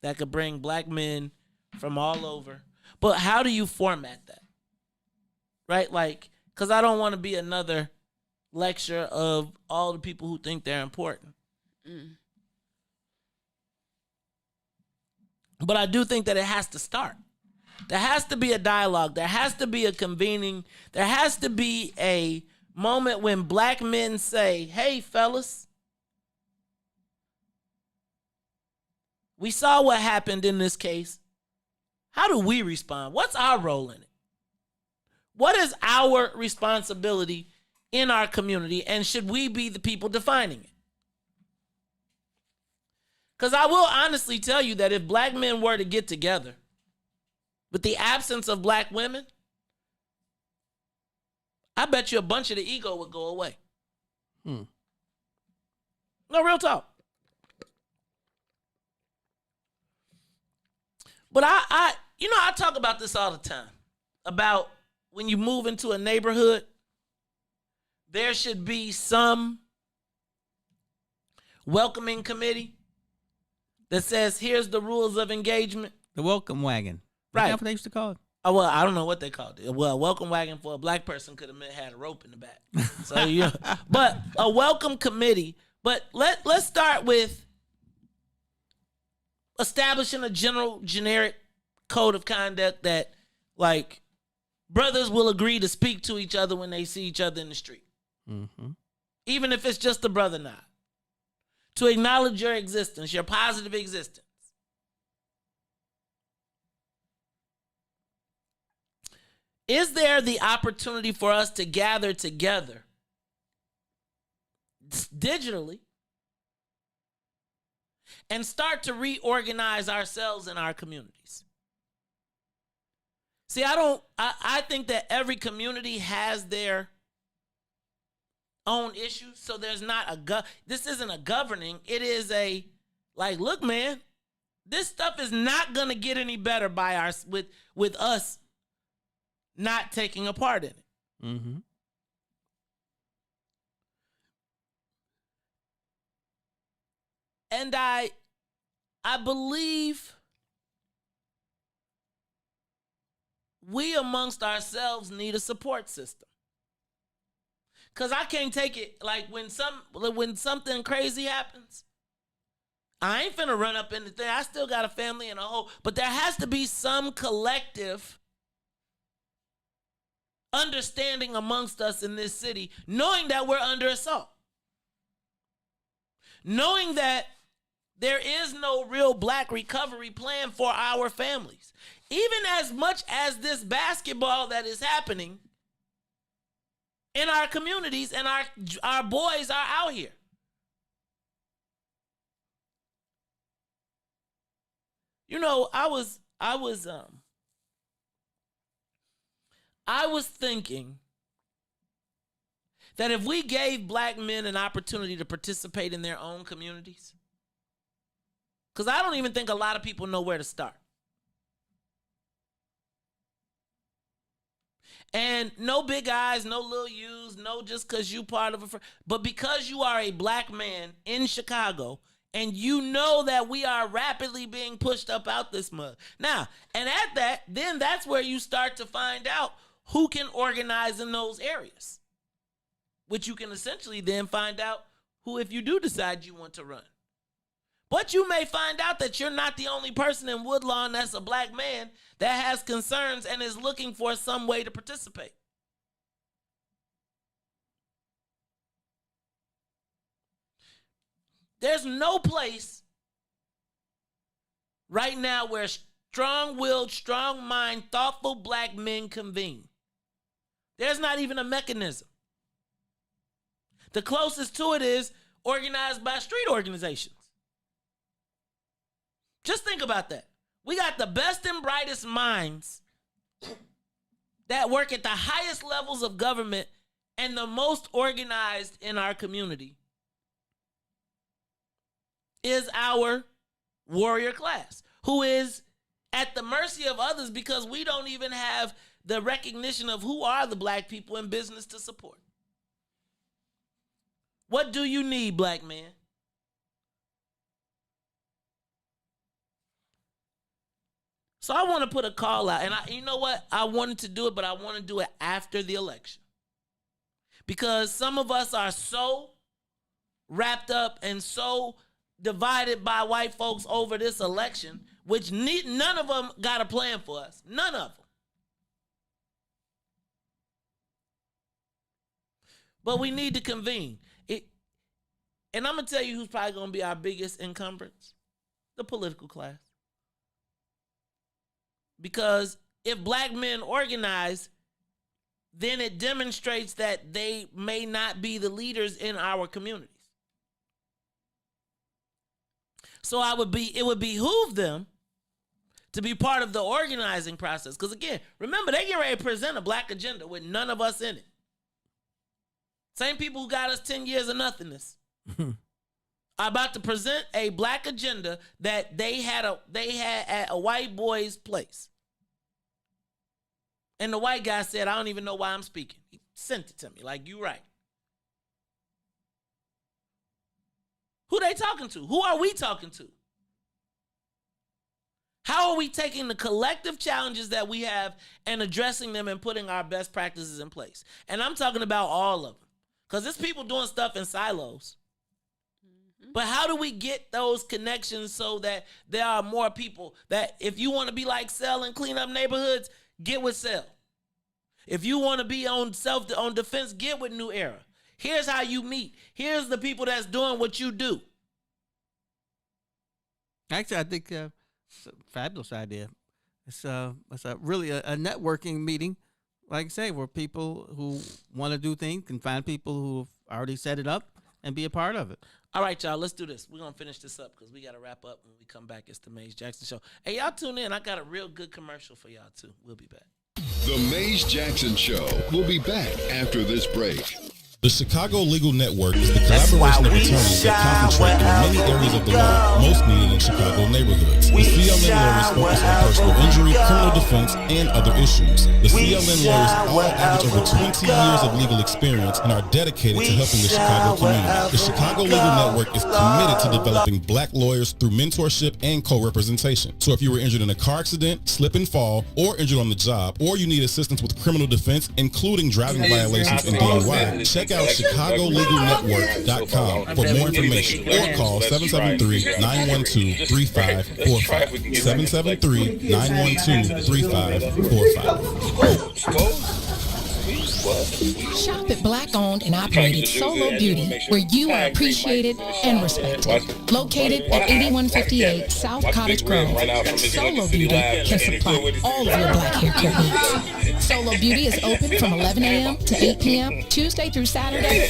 that could bring black men from all over. But how do you format that? Right? Like, because I don't want to be another lecture of all the people who think they're important. But I do think that it has to start. There has to be a dialogue. There has to be a convening. There has to be a moment when black men say, hey, fellas, we saw what happened in this case. How do we respond? What's our role in it? What is our responsibility in our community? And should we be the people defining it? Because I will honestly tell you that if black men were to get together with the absence of black women, I bet you a bunch of the ego would go away. No, real talk. But I talk about this all the time, about when you move into a neighborhood, there should be some welcoming committee that says, here's the rules of engagement. The welcome wagon. Right. That's what they used to call it. Oh, well, I don't know what they called it. Well, a welcome wagon for a black person could have had a rope in the back. So, yeah. But a welcome committee. But let's start with establishing a generic code of conduct that, like, brothers will agree to speak to each other when they see each other in the street. Even if it's just a brother nod. To acknowledge your existence, your positive existence. Is there the opportunity for us to gather together digitally and start to reorganize ourselves in our communities? See, I think that every community has their own issues, so there's not this isn't a governing, it is a, like, look, man, this stuff is not going to get any better by with us not taking a part in it. And I believe we amongst ourselves need a support system. Because I can't take it, like, when something crazy happens, I ain't finna run up in the thing. I still got a family and a whole, but there has to be some collective understanding amongst us in this city, knowing that we're under assault. Knowing that there is no real black recovery plan for our families. Even as much as this basketball that is happening in our communities and our boys are out here. You know, I was thinking that if we gave black men an opportunity to participate in their own communities, because I don't even think a lot of people know where to start. And no big eyes, no little U's, no just because you part of a, but because you are a black man in Chicago and you know that we are rapidly being pushed up out this mud. Now, and at that, then that's where you start to find out who can organize in those areas, which you can essentially then find out who, if you do decide you want to run. But you may find out that you're not the only person in Woodlawn that's a black man that has concerns and is looking for some way to participate. There's no place right now where strong-willed, strong-minded, thoughtful black men convene. There's not even a mechanism. The closest to it is organized by street organizations. Just think about that. We got the best and brightest minds that work at the highest levels of government and the most organized in our community is our warrior class, who is at the mercy of others because we don't even have the recognition of who are the black people in business to support. What do you need, black man? So I want to put a call out, and you know what? I wanted to do it, but I want to do it after the election. Because some of us are so wrapped up and so divided by white folks over this election, which none of them got a plan for us. None of them. But we need to convene. And I'm going to tell you who's probably going to be our biggest encumbrance. The political class. Because if black men organize, then it demonstrates that they may not be the leaders in our communities. So it would behoove them to be part of the organizing process. Because again, remember, they get ready to present a black agenda with none of us in it. Same people who got us 10 years of nothingness are about to present a black agenda that they had at a white boy's place. And the white guy said, I don't even know why I'm speaking. He sent it to me, like, you right. Who they talking to? Who are we talking to? How are we taking the collective challenges that we have and addressing them and putting our best practices in place? And I'm talking about all of them. Because there's people doing stuff in silos. But how do we get those connections so that there are more people that if you want to be like Cell and clean up neighborhoods, get with Cell. If you want to be on defense, get with New Era. Here's how you meet. Here's the people that's doing what you do. Actually, I think it's a fabulous idea. It's really a networking meeting, like I say, where people who want to do things can find people who have already set it up and be a part of it. All right, y'all, let's do this. We're going to finish this up because we got to wrap up. When we come back, it's the Maze Jackson Show. Hey, y'all tune in. I got a real good commercial for y'all, too. We'll be back. The Maze Jackson Show will be back after this break. The Chicago Legal Network is the collaboration of attorneys that concentrate in many areas of the law most needed in Chicago neighborhoods. The CLN lawyers focus on personal injury, criminal defense, and other issues. The CLN lawyers all average over 20 years of legal experience and are dedicated to helping the Chicago community. The Chicago Legal Network is committed to developing black lawyers through mentorship and co-representation. So if you were injured in a car accident, slip and fall, or injured on the job, or you need assistance with criminal defense, inclling driving violations and DUI, check out ChicagoLegalNetwork.com for more information or call 773-912-3545. 773-912-3545. Shop at Black-owned and operated Solo Beauty, where you are appreciated and respected. Located at 8158 South Cottage Grove, Solo Beauty can supply all of your black hair care needs. Solo Beauty is open from 11 a.m. to 8 p.m. Tuesday through Saturday.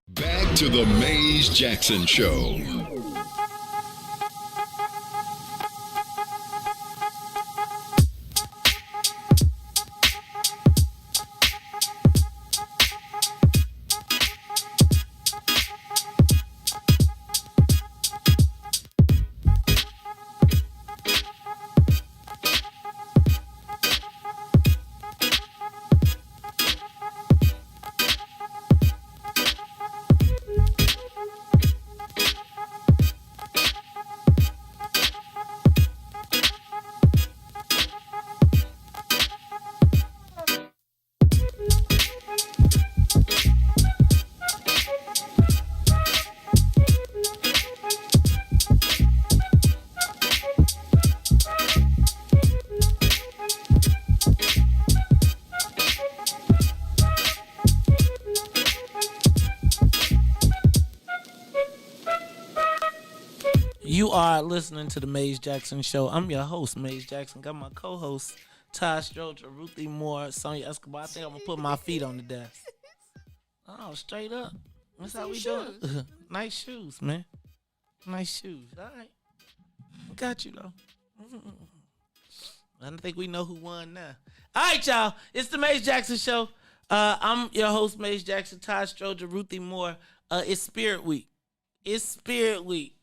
Back to the Maze Jackson Show. You are listening to the Maze Jackson Show. I'm your host, Maze Jackson. Got my co-host, Todd, Stroger, Ruthie Moore, Sonia, Escobar. I think I'm going to put my feet on the desk. Oh, straight up. That's how we do it. Nice shoes, man. Nice shoes. All right. Got you, though. I don't think we know who won now. All right, y'all. It's the Maze Jackson Show. I'm your host, Maze Jackson, Todd, Stroger, Ruthie Moore. It's Spirit Week. It's Spirit Week.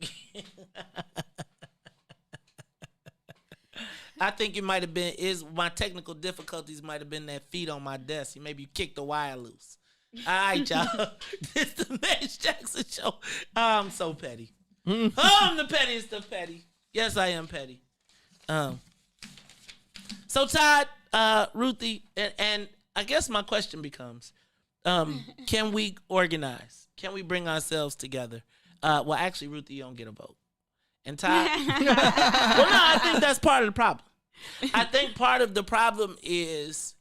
I think it might have been my technical difficulties might have been that feet on my desk. Maybe you kicked the wire loose. All right, y'all. This is the Maze Jackson Show. I'm so petty. I'm the pettiest of petty. Yes, I am petty. So Todd, Ruthie, and I guess my question becomes, can we organize? Can we bring ourselves together? Well, actually, Ruthie, you don't get a vote. And Todd, well, no, I think that's part of the problem. I think part of the problem is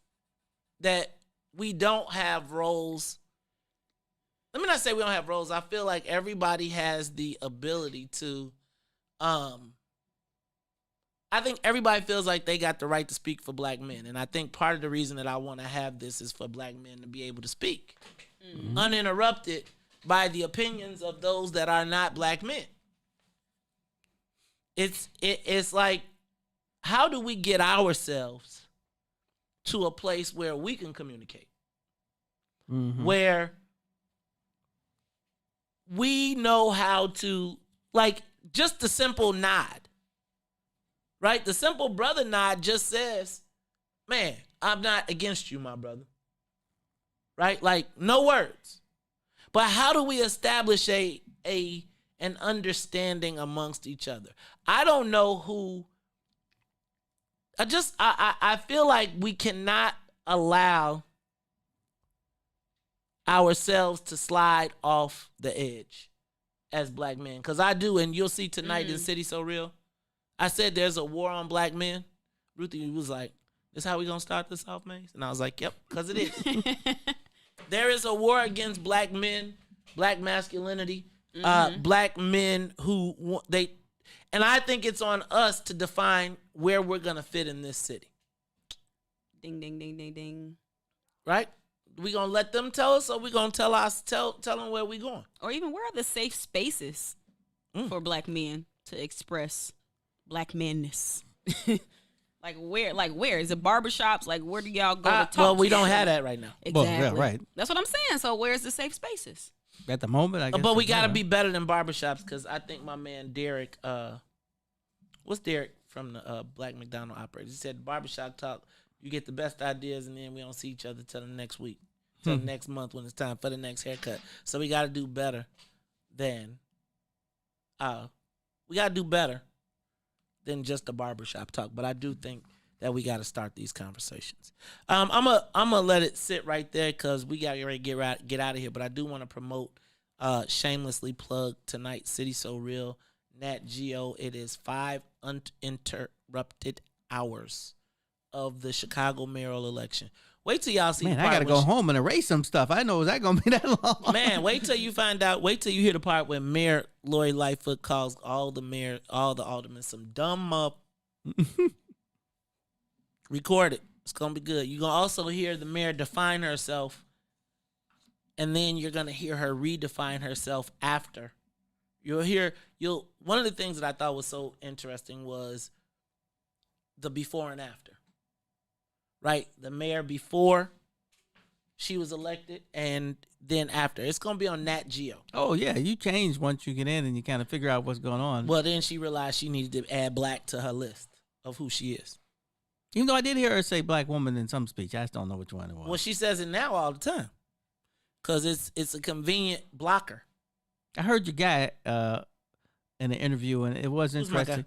that we don't have roles. Let me not say we don't have roles. I feel like everybody has the ability to, I think everybody feels like they got the right to speak for black men. And I think part of the reason that I want to have this is for black men to be able to speak uninterrupted by the opinions of those that are not black men. It's like, how do we get ourselves to a place where we can communicate? Where we know how to, like, just the simple nod, right? The simple brother nod just says, man, I'm not against you, my brother, right? Like, no words. But how do we establish an understanding amongst each other? I don't know who. I feel like we cannot allow ourselves to slide off the edge as black men. Because I do, and you'll see tonight in City So Real. I said there's a war on black men. Ruthie was like, this how we going to start this off, Mace? And I was like, yep, because it is. There is a war against black men, black masculinity, black men who and I think it's on us to define where we're gonna fit in this city. Ding, ding, ding, ding, ding. Right? We gonna let them tell us, or we gonna tell them where we going? Or even where are the safe spaces for black men to express black manness? Like where? Is it barbershops? Like, where do y'all go to talk? Well, we don't have that right now. Exactly. Well, yeah, right. That's what I'm saying. So where's the safe spaces? At the moment, I guess. But we got to be better than barbershops, because I think my man Derek, what's Derek from the Black McDonald Operators? He said barbershop talk, you get the best ideas, and then we don't see each other till the next week, till the next month when it's time for the next haircut. So we got to do better than, just the barbershop talk. But I do think that we got to start these conversations. I'm gonna let it sit right there, because we got to get out of here. But I do want to promote, shamelessly plug tonight, City So Real, Nat Geo. It is 5 uninterrupted hours of the Chicago mayoral election. Wait till y'all see. Man, the part I gotta go home and erase some stuff. I know, is that gonna be that long? Man, wait till you find out. Wait till you hear the part where Mayor Lori Lightfoot calls all the aldermen some dumb up. Record it. It's gonna be good. You're gonna also hear the mayor define herself, and then you're gonna hear her redefine herself after. One of the things that I thought was so interesting was the before and after. Right? The mayor before she was elected and then after. It's going to be on Nat Geo. Oh, yeah. You change once you get in and you kind of figure out what's going on. Well, then she realized she needed to add black to her list of who she is. Even though I did hear her say black woman in some speech. I just don't know which one it was. Well, she says it now all the time because it's a convenient blocker. I heard your guy in an interview, and it was interesting.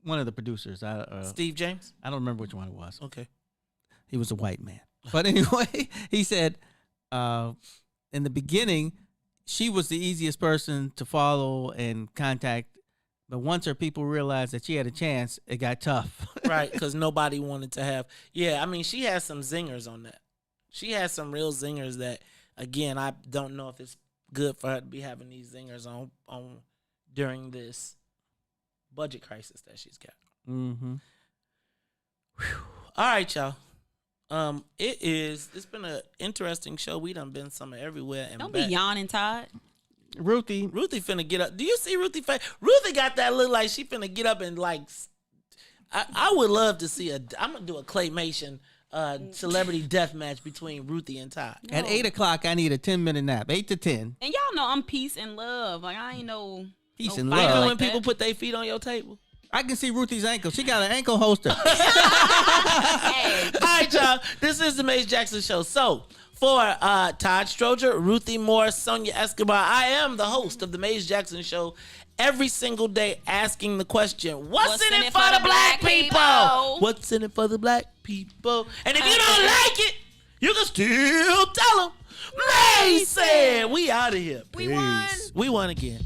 One of the producers. Steve James? I don't remember which one it was. Okay. He was a white man. But anyway, he said in the beginning, she was the easiest person to follow and contact. But once her people realized that she had a chance, it got tough. Right, because nobody wanted to have. Yeah, I mean, she has some zingers on that. She has some real zingers that, again, I don't know if it's good for her to be having these zingers on during this budget crisis that she's got. Mm-hmm. All right, y'all. It's been an interesting show. We done been somewhere everywhere and Don't back. be yawning, Todd. Ruthie finna get up. Do you see Ruthie face? Ruthie got that look like she finna get up and like. I would love to see I'm gonna do a claymation celebrity death match between Ruthie and Todd. At 8 o'clock, I need a 10-minute nap. 8 to 10. And y'all know I'm peace and love. Like I ain't no peace no and fighter love. like When that. people put their feet on your table. I can see Ruthie's ankle. She got an ankle holster. All right, y'all. This is the Mace Jackson Show. So, for Todd Stroger, Ruthie Moore, Sonia Escobar, I am the host of the Mace Jackson Show. Every single day asking the question, what's in it for the black people? What's in it for the black people? And if you don't like it, you can still tell them. Mace said, we out of here. We won. We won again.